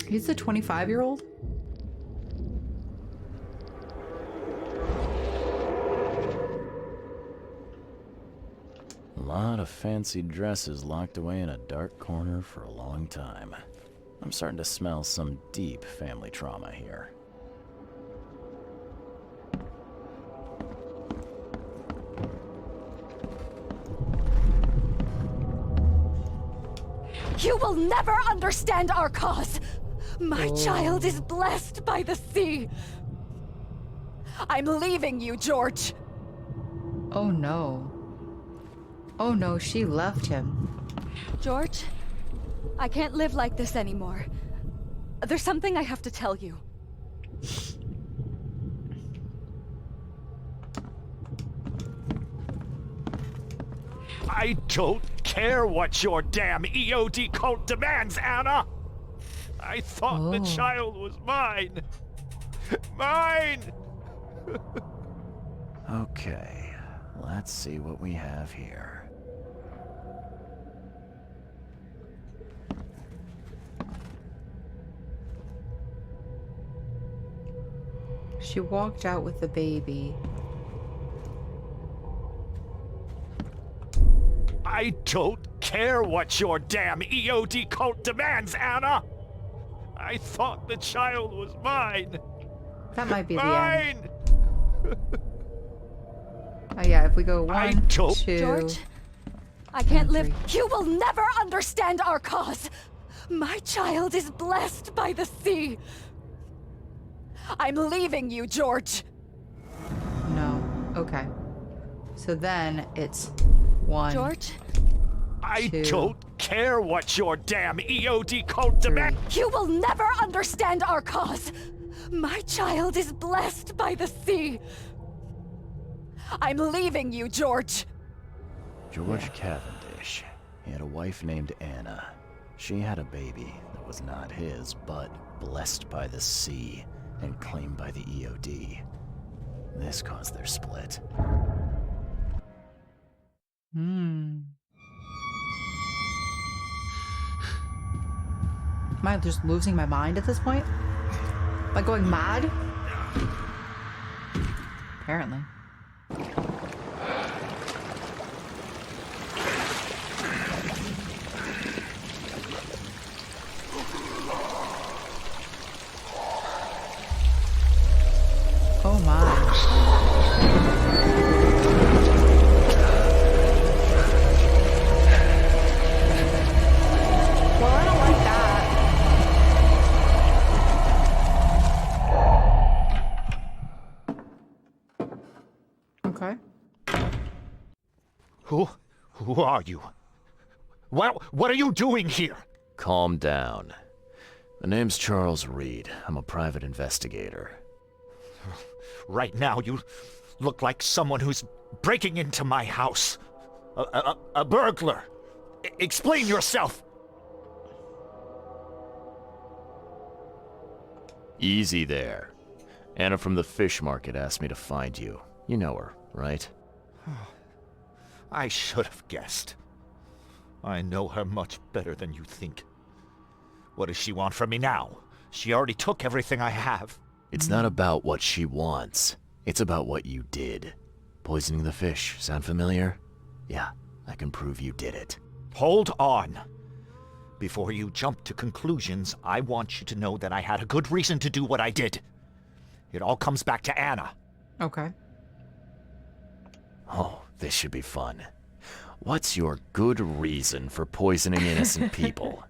He's the 25-year-old? A lot of fancy dresses locked away in a dark corner for a long time. I'm starting to smell some deep family trauma here. You will never understand our cause! My child is blessed by the sea! I'm leaving you, George! Oh no. Oh no, she left him. George, I can't live like this anymore. There's something I have to tell you. I don't care what your damn EOD cult demands, Anna! I thought the child was mine! Mine! Okay, let's see what we have here. She walked out with the baby. I don't care what your damn EOD cult demands, Anna! I thought the child was mine! That might be the Mine! end. Oh yeah, if we go one, two, George, I can't live. three. You will never understand our cause! My child is blessed by the sea! I'm leaving you, George! No. Okay. So then it's one. George? I two, don't care what your damn EOD cult demands! You will never understand our cause! My child is blessed by the sea! I'm leaving you, George! George Cavendish. He had a wife named Anna. She had a baby that was not his, but blessed by the sea and claimed by the EOD. This caused their split. Am I just losing my mind at this point? Am I going mad? Apparently. Oh my. Well, I don't like that. Okay. Who are you? What are you doing here? Calm down. The name's Charles Reed. I'm a private investigator. Right now, you look like someone who's breaking into my house. A burglar. Explain yourself. Easy there. Anna from the fish market asked me to find you. You know her, right? I should have guessed. I know her much better than you think. What does she want from me now? She already took everything I have. It's not about what she wants. It's about what you did. Poisoning the fish. Sound familiar? Yeah, I can prove you did it. Hold on. Before you jump to conclusions, I want you to know that I had a good reason to do what I did. It all comes back to Anna. Okay. Oh, this should be fun. What's your good reason for poisoning innocent people?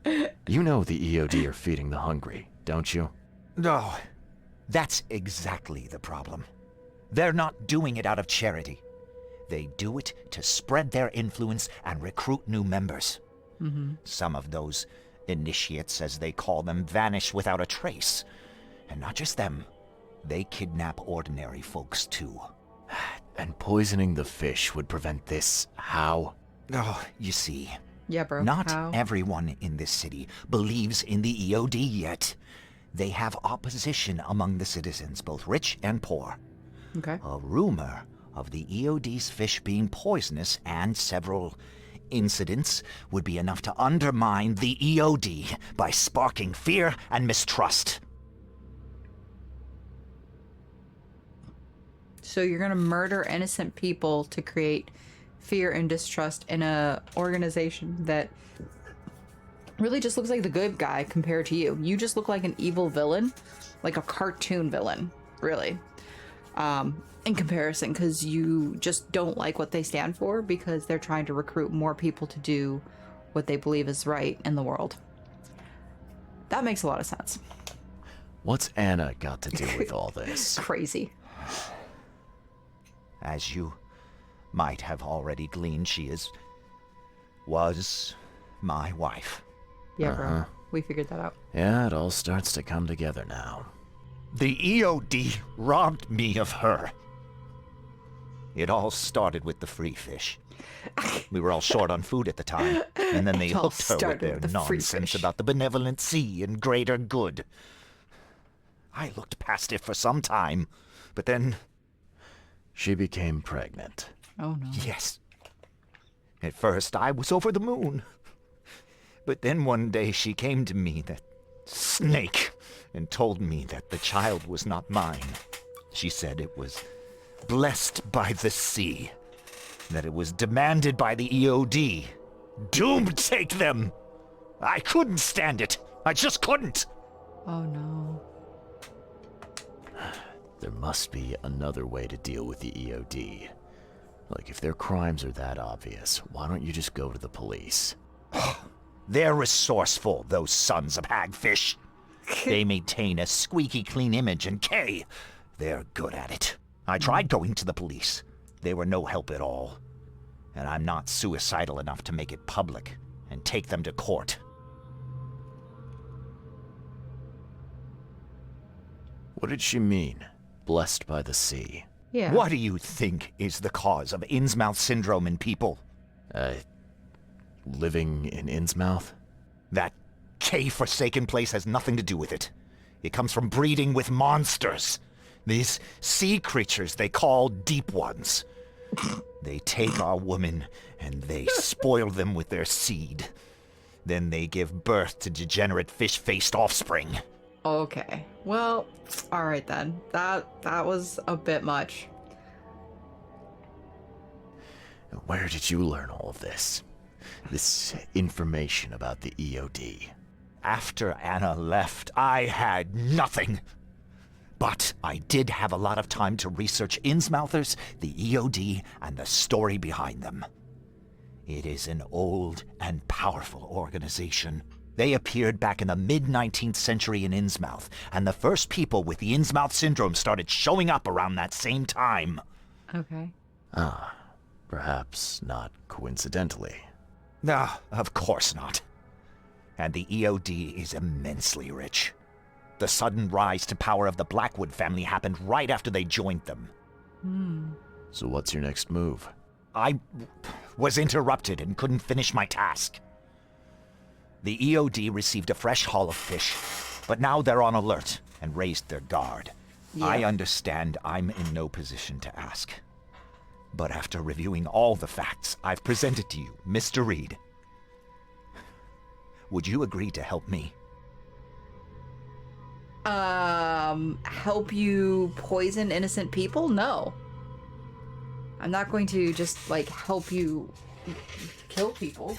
You know the EOD are feeding the hungry, don't you? No, that's exactly the problem. They're not doing it out of charity. They do it to spread their influence and recruit new members. Some of those initiates, as they call them, vanish without a trace. And not just them. They kidnap ordinary folks, too. And poisoning the fish would prevent this. How? Oh, you see. Yeah, bro. Not how? everyone in this city believes in the EOD yet. They have opposition among the citizens, both rich and poor. Okay. A rumor of the EOD's fish being poisonous and several incidents would be enough to undermine the EOD by sparking fear and mistrust. So you're gonna murder innocent people to create fear and distrust in a organization that really just looks like the good guy compared to you. You just look like an evil villain, like a cartoon villain, really. In comparison, because you just don't like what they stand for because they're trying to recruit more people to do what they believe is right in the world. That makes a lot of sense. What's Anna got to do with all this? Crazy. As you might have already gleaned, was my wife. Yeah, bro. We figured that out. Yeah, it all starts to come together now. The EOD robbed me of her. It all started with the free fish. We were all short on food at the time, and then they hooked her with their nonsense about the benevolent sea and greater good. I looked past it for some time, but then... She became pregnant. Oh, no. Yes. At first, I was over the moon. But then one day she came to me, that snake, and told me that the child was not mine. She said it was blessed by the sea, that it was demanded by the EOD. Doomed take them! I couldn't stand it. I just couldn't. Oh, no. There must be another way to deal with the EOD. Like, if their crimes are that obvious, why don't you just go to the police? They're resourceful, those sons of hagfish. They maintain a squeaky clean image, and they're good at it. I tried going to the police. They were no help at all. And I'm not suicidal enough to make it public and take them to court. What did she mean? Blessed by the sea. Yeah. What do you think is the cause of Innsmouth syndrome in people? Living in Innsmouth? That K-forsaken place has nothing to do with it. It comes from breeding with monsters. These sea creatures they call Deep Ones. They take our women and they spoil them with their seed. Then they give birth to degenerate fish-faced offspring. Okay. Well, alright then. That was a bit much. Where did you learn all of this? This information about the EOD? After Anna left, I had nothing. But I did have a lot of time to research Innsmouthers, the EOD, and the story behind them. It is an old and powerful organization. They appeared back in the mid-19th century in Innsmouth, and the first people with the Innsmouth syndrome started showing up around that same time. Okay. Perhaps not coincidentally. No, of course not. And the EOD is immensely rich. The sudden rise to power of the Blackwood family happened right after they joined them. So what's your next move? I was interrupted and couldn't finish my task. The EOD received a fresh haul of fish, but now they're on alert and raised their guard. Yeah. I understand I'm in no position to ask. But after reviewing all the facts I've presented to you, Mr. Reed, would you agree to help me? Help you poison innocent people? No. I'm not going to just, like, help you kill people.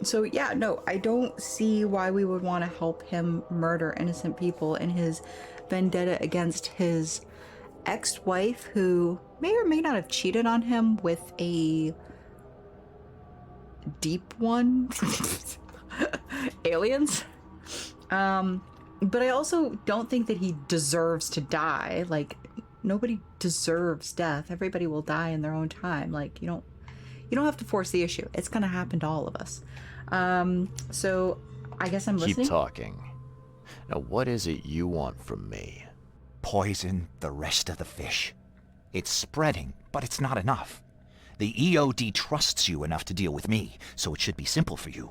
So, yeah, no, I don't see why we would want to help him murder innocent people in his vendetta against his ex-wife who may or may not have cheated on him with a deep one. Aliens. But I also don't think that he deserves to die. Like, nobody deserves death. Everybody will die in their own time. Like, you don't have to force the issue. It's gonna happen to all of us. So I guess I'm listening. Keep talking. Now, what is it you want from me? Poison the rest of the fish. It's spreading, but it's not enough. The EOD trusts you enough to deal with me, so it should be simple for you.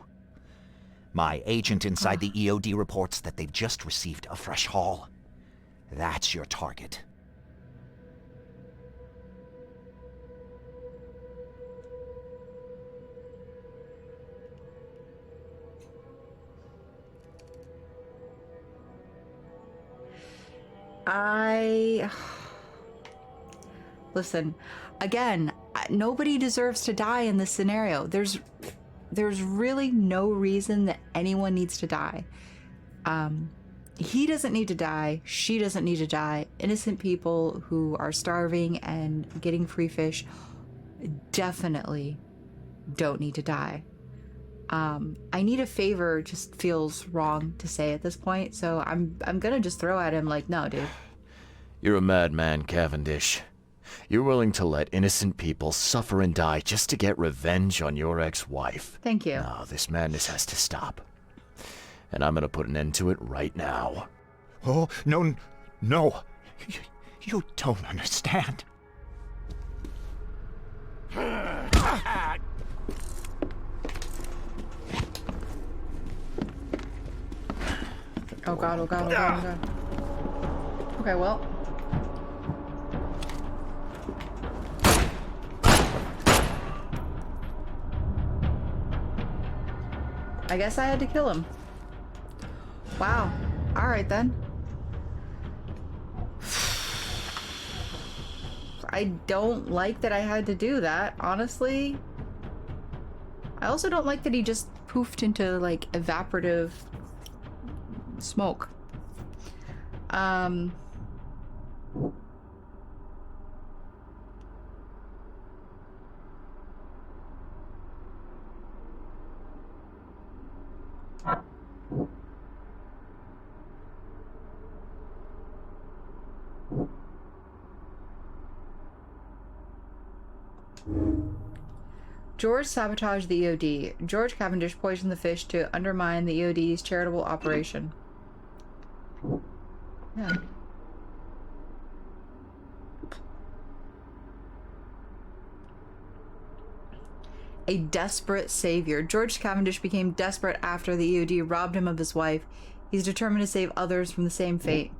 My agent inside the EOD reports that they've just received a fresh haul. That's your target. Listen, again, nobody deserves to die in this scenario. There's really no reason that anyone needs to die. He doesn't need to die. She doesn't need to die. Innocent people who are starving and getting free fish definitely don't need to die. I need a favor just feels wrong to say at this point, so I'm gonna just throw at him like, no, dude. You're a madman, Cavendish. You're willing to let innocent people suffer and die just to get revenge on your ex-wife. Thank you. No, this madness has to stop. And I'm gonna put an end to it right now. Oh, no, no. You don't understand. Oh god, oh god, oh god, oh god. Okay, well. I guess I had to kill him. Wow. Alright then. I don't like that I had to do that, honestly. I also don't like that he just poofed into, like, evaporative smoke. George sabotaged the EOD. George Cavendish poisoned the fish to undermine the EOD's charitable operation. Yeah. A desperate savior. George Cavendish became desperate after the EOD robbed him of his wife. He's determined to save others from the same fate.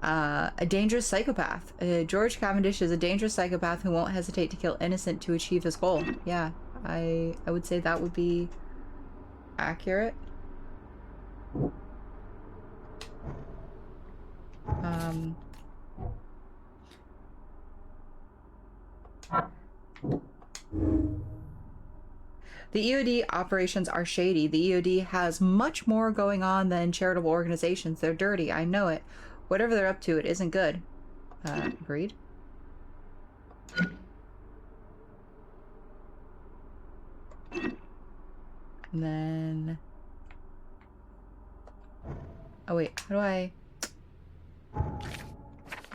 A dangerous psychopath. George Cavendish is a dangerous psychopath who won't hesitate to kill innocent to achieve his goal. Yeah, I would say that would be accurate. The EOD operations are shady. The EOD has much more going on than charitable organizations. They're dirty. I know it. Whatever they're up to, it isn't good. Agreed. And then... Oh wait, how do I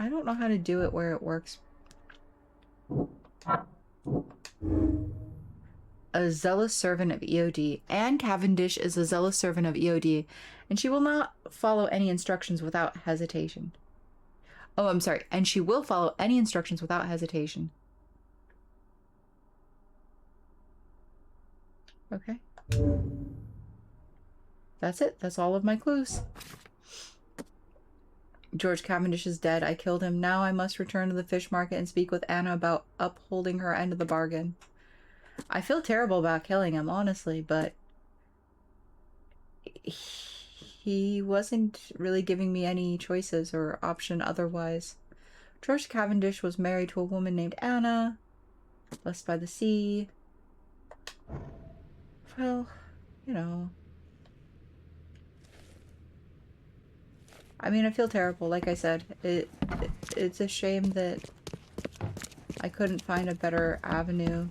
don't know how to do it where it works. A zealous servant of EOD. Anne Cavendish is a zealous servant of EOD, and she will not follow any instructions without hesitation. Oh, I'm sorry. And she will follow any instructions without hesitation. Okay. That's it. That's all of my clues. George Cavendish is dead. I killed him. Now I must return to the fish market and speak with Anna about upholding her end of the bargain. I feel terrible about killing him, honestly, but he wasn't really giving me any choices or option otherwise. George Cavendish was married to a woman named Anna, blessed by the sea. Well, you know. I mean, I feel terrible. Like I said, it's a shame that I couldn't find a better avenue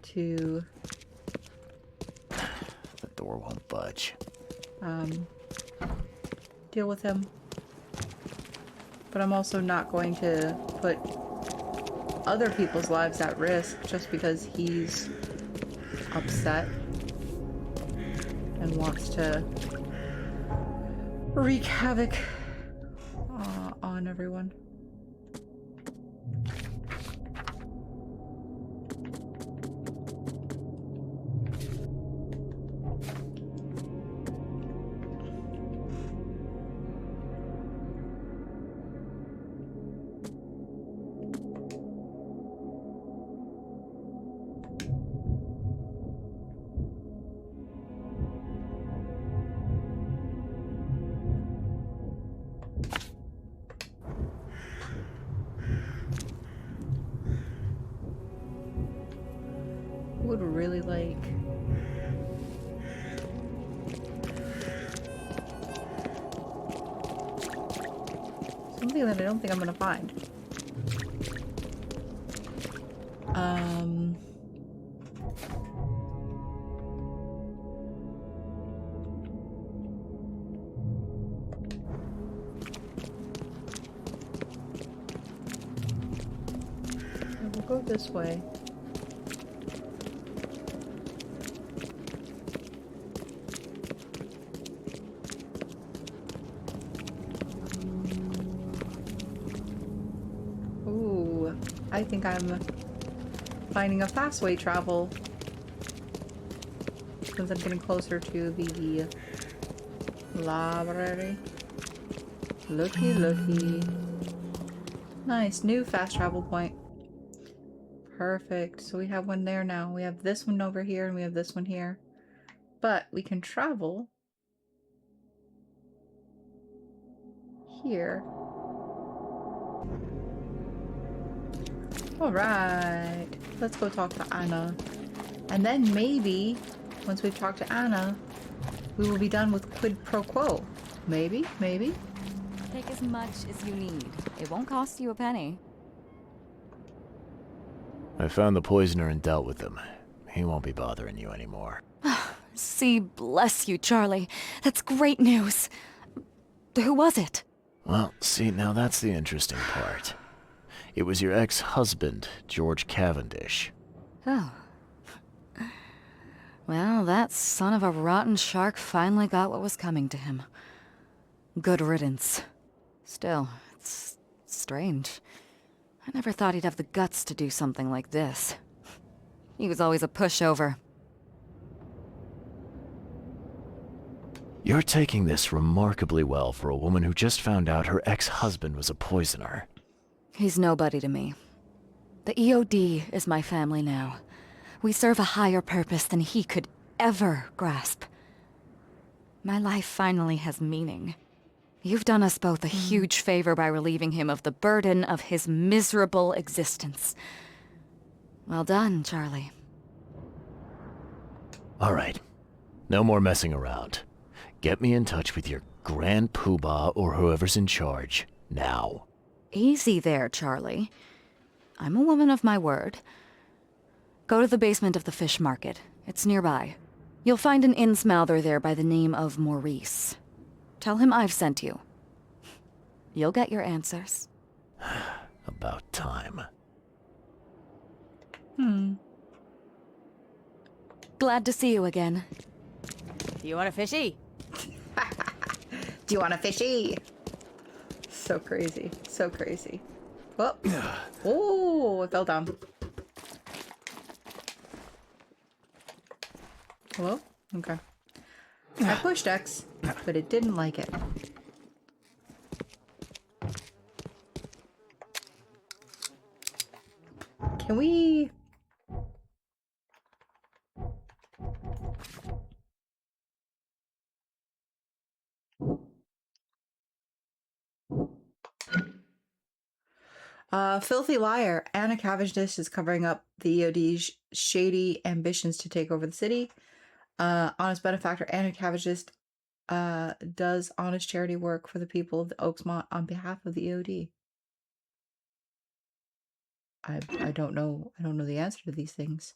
to The door won't budge. deal with him. But I'm also not going to put other people's lives at risk just because he's upset and wants to wreak havoc on everyone. Would really like something that I don't think I'm gonna find. We'll go this way. I think I'm finding a fast way travel since I'm getting closer to the library. Looky, looky. Nice, new fast travel point. Perfect. So we have one there now. We have this one over here and we have this one here. But we can travel here. Alright, let's go talk to Anna. And then maybe, once we've talked to Anna, we will be done with quid pro quo. Maybe, maybe. Take as much as you need. It won't cost you a penny. I found the poisoner and dealt with him. He won't be bothering you anymore. See, bless you, Charlie. That's great news. Who was it? Well, see, now that's the interesting part. It was your ex-husband, George Cavendish. Oh. Well, that son of a rotten shark finally got what was coming to him. Good riddance. Still, it's strange. I never thought he'd have the guts to do something like this. He was always a pushover. You're taking this remarkably well for a woman who just found out her ex-husband was a poisoner. He's nobody to me. The EOD is my family now. We serve a higher purpose than he could ever grasp. My life finally has meaning. You've done us both a huge favor by relieving him of the burden of his miserable existence. Well done, Charlie. All right. No more messing around. Get me in touch with your Grand Poobah or whoever's in charge, now. Easy there, Charlie. I'm a woman of my word. Go to the basement of the fish market. It's nearby. You'll find an Innsmouther there by the name of Maurice. Tell him I've sent you. You'll get your answers. About time. Glad to see you again. Do you want a fishy? Do you want a fishy? So crazy. So crazy. Whoop. Oh, it fell down. Hello? Okay. I pushed X, but it didn't like it. Can we... Filthy liar. Anna Cavendish is covering up the EOD's shady ambitions to take over the city. Honest benefactor Anna Cavendish does honest charity work for the people of the Oakmont on behalf of the EOD? I don't know. I don't know the answer to these things.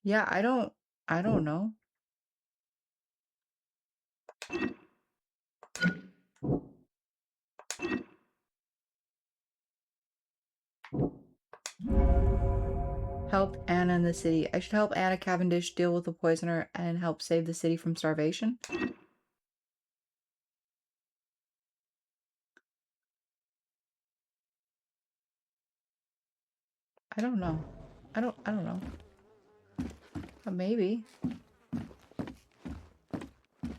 Yeah, I don't know. Help Anna in the city. I should help Anna Cavendish deal with the poisoner and help save the city from starvation. I don't know. I don't know. Maybe.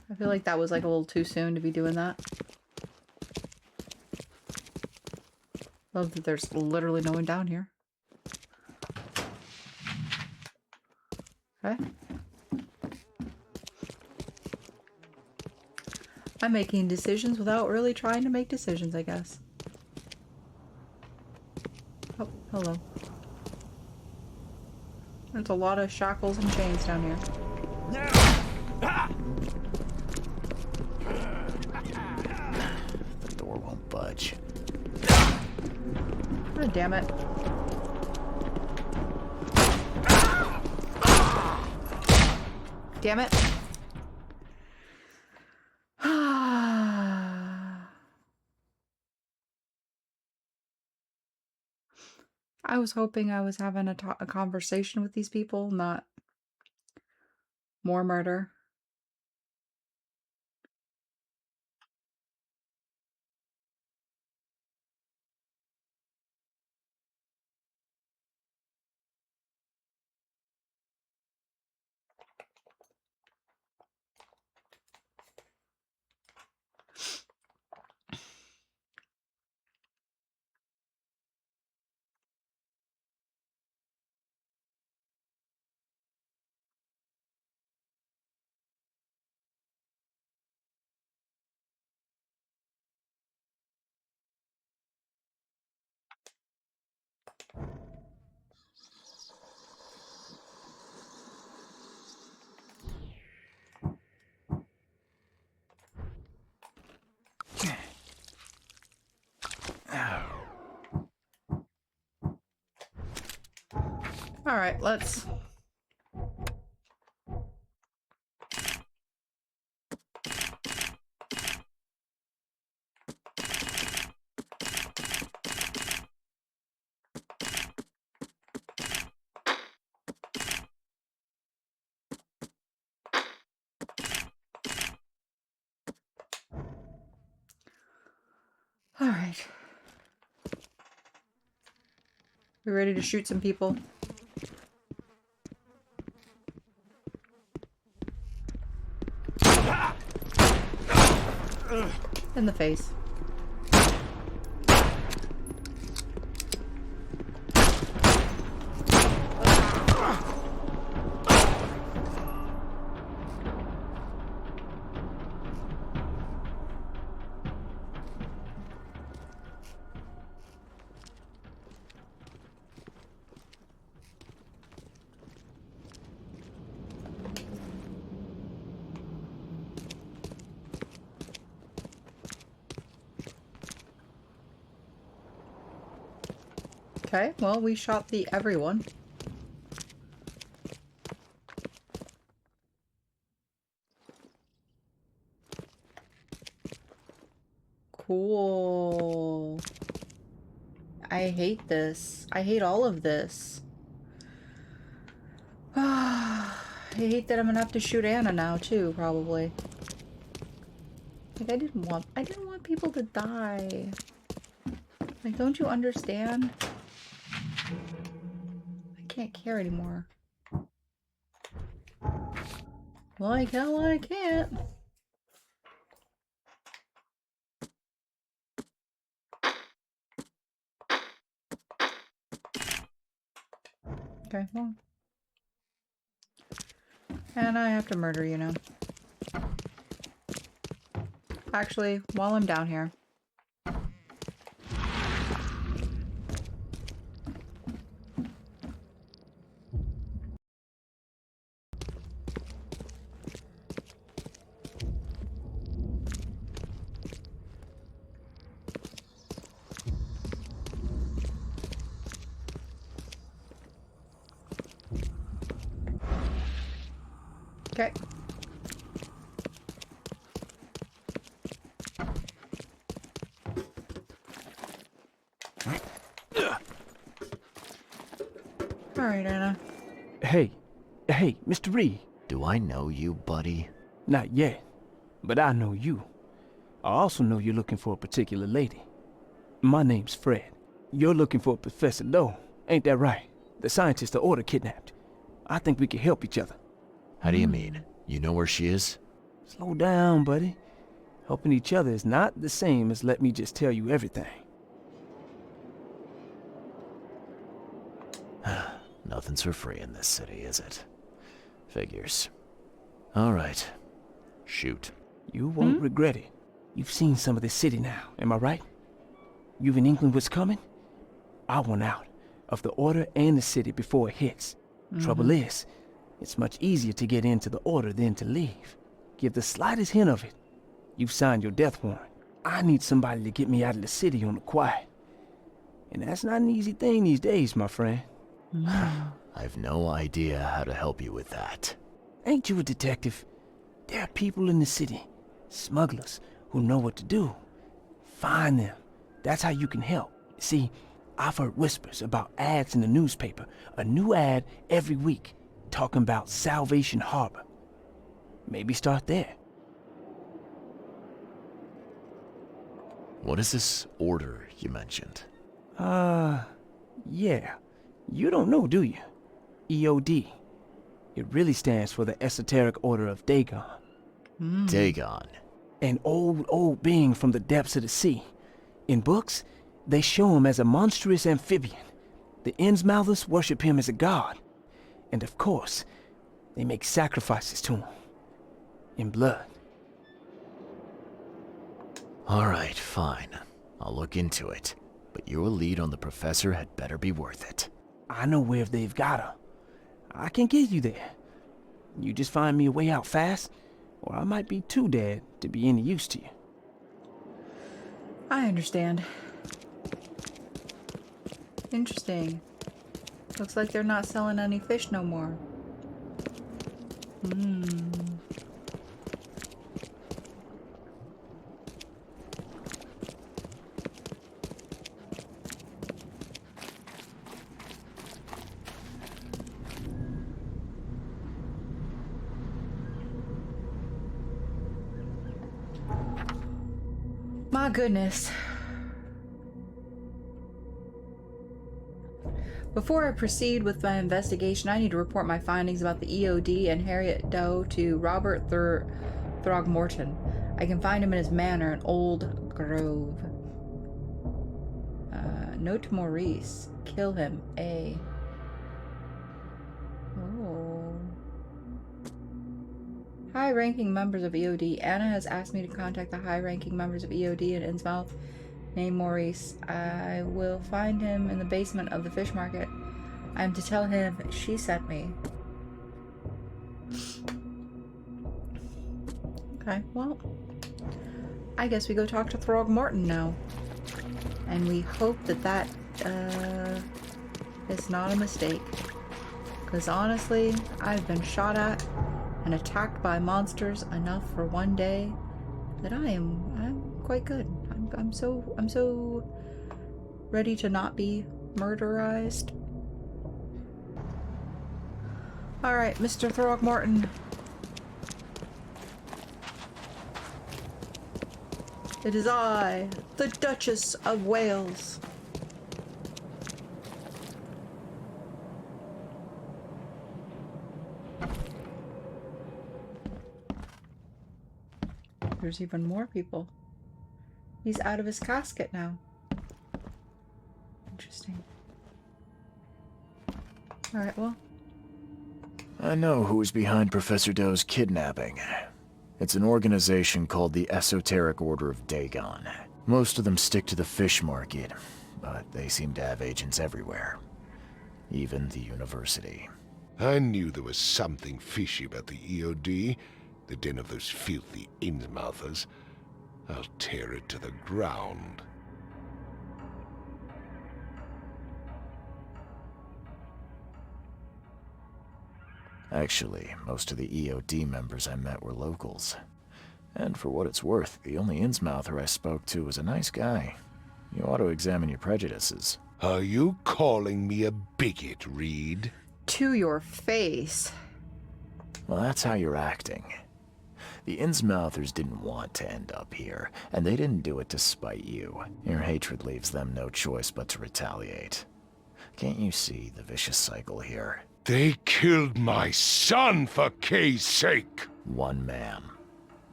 I feel like that was like a little too soon to be doing that. Love that there's literally no one down here. Okay. I'm making decisions without really trying to make decisions, I guess. Oh, hello. There's a lot of shackles and chains down here. The door won't budge. Oh, damn it. Damn it. I was hoping I was having a conversation with these people, not more murder. All right, let's... All right. We ready to shoot some people? In the face. Okay, well, we shot the everyone. Cool. I hate this. I hate all of this. I hate that I'm gonna have to shoot Anna now too, probably. Like I didn't want people to die. Like, don't you understand? I can't care anymore. Like hell I can't. Okay, well. And I have to murder you now. Actually, while I'm down here. Okay. Alright, Anna. Hey, Mr. Reed. Do I know you, buddy? Not yet, but I know you. I also know you're looking for a particular lady. My name's Fred. You're looking for Professor Doe, ain't that right? The scientist the Order kidnapped. I think we can help each other. How do you mean? You know where she is? Slow down, buddy. Helping each other is not the same as let me just tell you everything. Nothing's for free in this city, is it? Figures. All right. Shoot. You won't regret it. You've seen some of this city now, am I right? You've in England what's coming? I want out of the Order and the city before it hits. Trouble is, it's much easier to get into the Order than to leave. Give the slightest hint of it, you've signed your death warrant. I need somebody to get me out of the city on the quiet. And that's not an easy thing these days, my friend. I've no idea how to help you with that. Ain't you a detective? There are people in the city, smugglers, who know what to do. Find them. That's how you can help. See, I've heard whispers about ads in the newspaper. A new ad every week, talking about Salvation Harbor. Maybe start there. What is this order you mentioned? Yeah. You don't know, do you? EOD. It really stands for the Esoteric Order of Dagon. Dagon. An old being from the depths of the sea. In books, they show him as a monstrous amphibian. The Innsmouthers worship him as a god. And of course, they make sacrifices to him. In blood. All right, fine. I'll look into it. But your lead on the professor had better be worth it. I know where they've got her. I can get you there. You just find me a way out fast, or I might be too dead to be any use to you. I understand. Interesting. Looks like they're not selling any fish no more. My goodness. Before I proceed with my investigation, I need to report my findings about the EOD and Harriet Doe to Robert Throgmorton. I can find him in his manor in Old Grove. Note to Maurice. Kill him. A. Oh. High-ranking members of EOD. Anna has asked me to contact the high-ranking members of EOD in Innsmouth named Maurice. I will find him in the basement of the fish market. I am to tell him she sent me. Okay, well, I guess we go talk to Throgmorton now. And we hope that that is not a mistake. Because honestly, I've been shot at and attacked by monsters enough for one day that I'm quite good. I'm so ready to not be murderized. All right, Mr. Throgmorton. It is I, the Duchess of Wales. There's even more people. He's out of his casket now. Interesting. Alright, well. I know who's behind Professor Doe's kidnapping. It's an organization called the Esoteric Order of Dagon. Most of them stick to the fish market, but they seem to have agents everywhere. Even the university. I knew there was something fishy about the EOD. The den of those filthy Innsmouthers. I'll tear it to the ground. Actually, most of the EOD members I met were locals. And for what it's worth, the only Innsmouther I spoke to was a nice guy. You ought to examine your prejudices. Are you calling me a bigot, Reed? To your face. Well, that's how you're acting. The Innsmouthers didn't want to end up here, and they didn't do it to spite you. Your hatred leaves them no choice but to retaliate. Can't you see the vicious cycle here? They killed my son for Kay's sake! One man.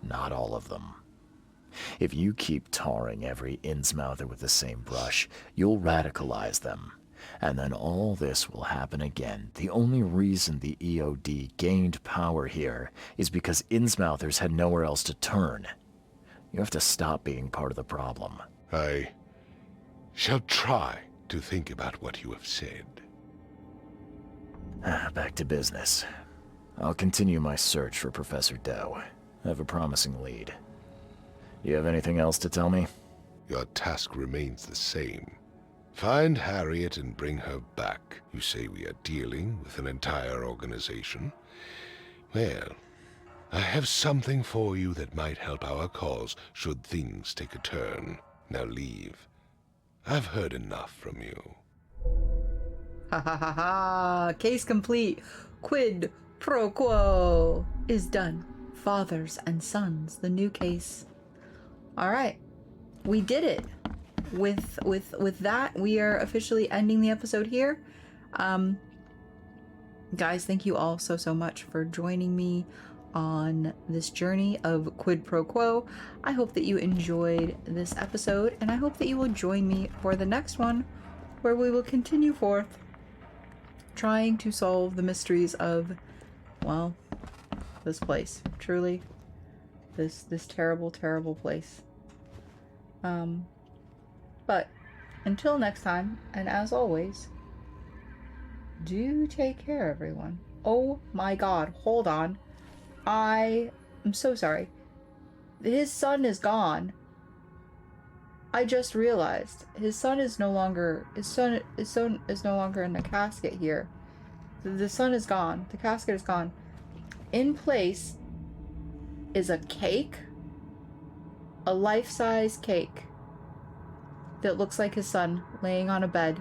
Not all of them. If you keep tarring every Innsmouther with the same brush, you'll radicalize them. And then all this will happen again. The only reason the EOD gained power here is because Innsmouthers had nowhere else to turn. You have to stop being part of the problem. I shall try to think about what you have said. Back to business. I'll continue my search for Professor Doe. I have a promising lead. You have anything else to tell me? Your task remains the same. Find Harriet and bring her back. You say we are dealing with an entire organization? Well, I have something for you that might help our cause should things take a turn. Now leave. I've heard enough from you. Ha ha ha ha! Case complete. Quid pro quo is done. Fathers and sons, the new case. All right, we did it. With that, we are officially ending the episode here. Guys, thank you all so much for joining me on this journey of Quid Pro Quo. I hope that you enjoyed this episode, and I hope that you will join me for the next one, where we will continue forth trying to solve the mysteries of, well, this place. Truly, this terrible place. But until next time, and as always, do take care, everyone. Oh my god, hold on. I am so sorry. His son is gone. I just realized his son is no longer is no longer in the casket here. The son is gone. The casket is gone. In place is a cake, a life-size cake that looks like his son laying on a bed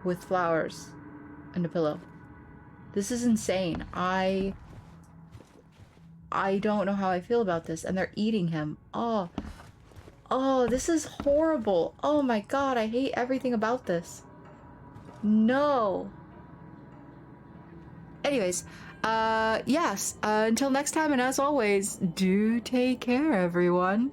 with flowers and a pillow. This is insane. I don't know how I feel about this. And they're eating him. Oh, this is horrible. Oh my god, I hate everything about this. No. Anyways, yes, until next time, and as always, do take care, everyone.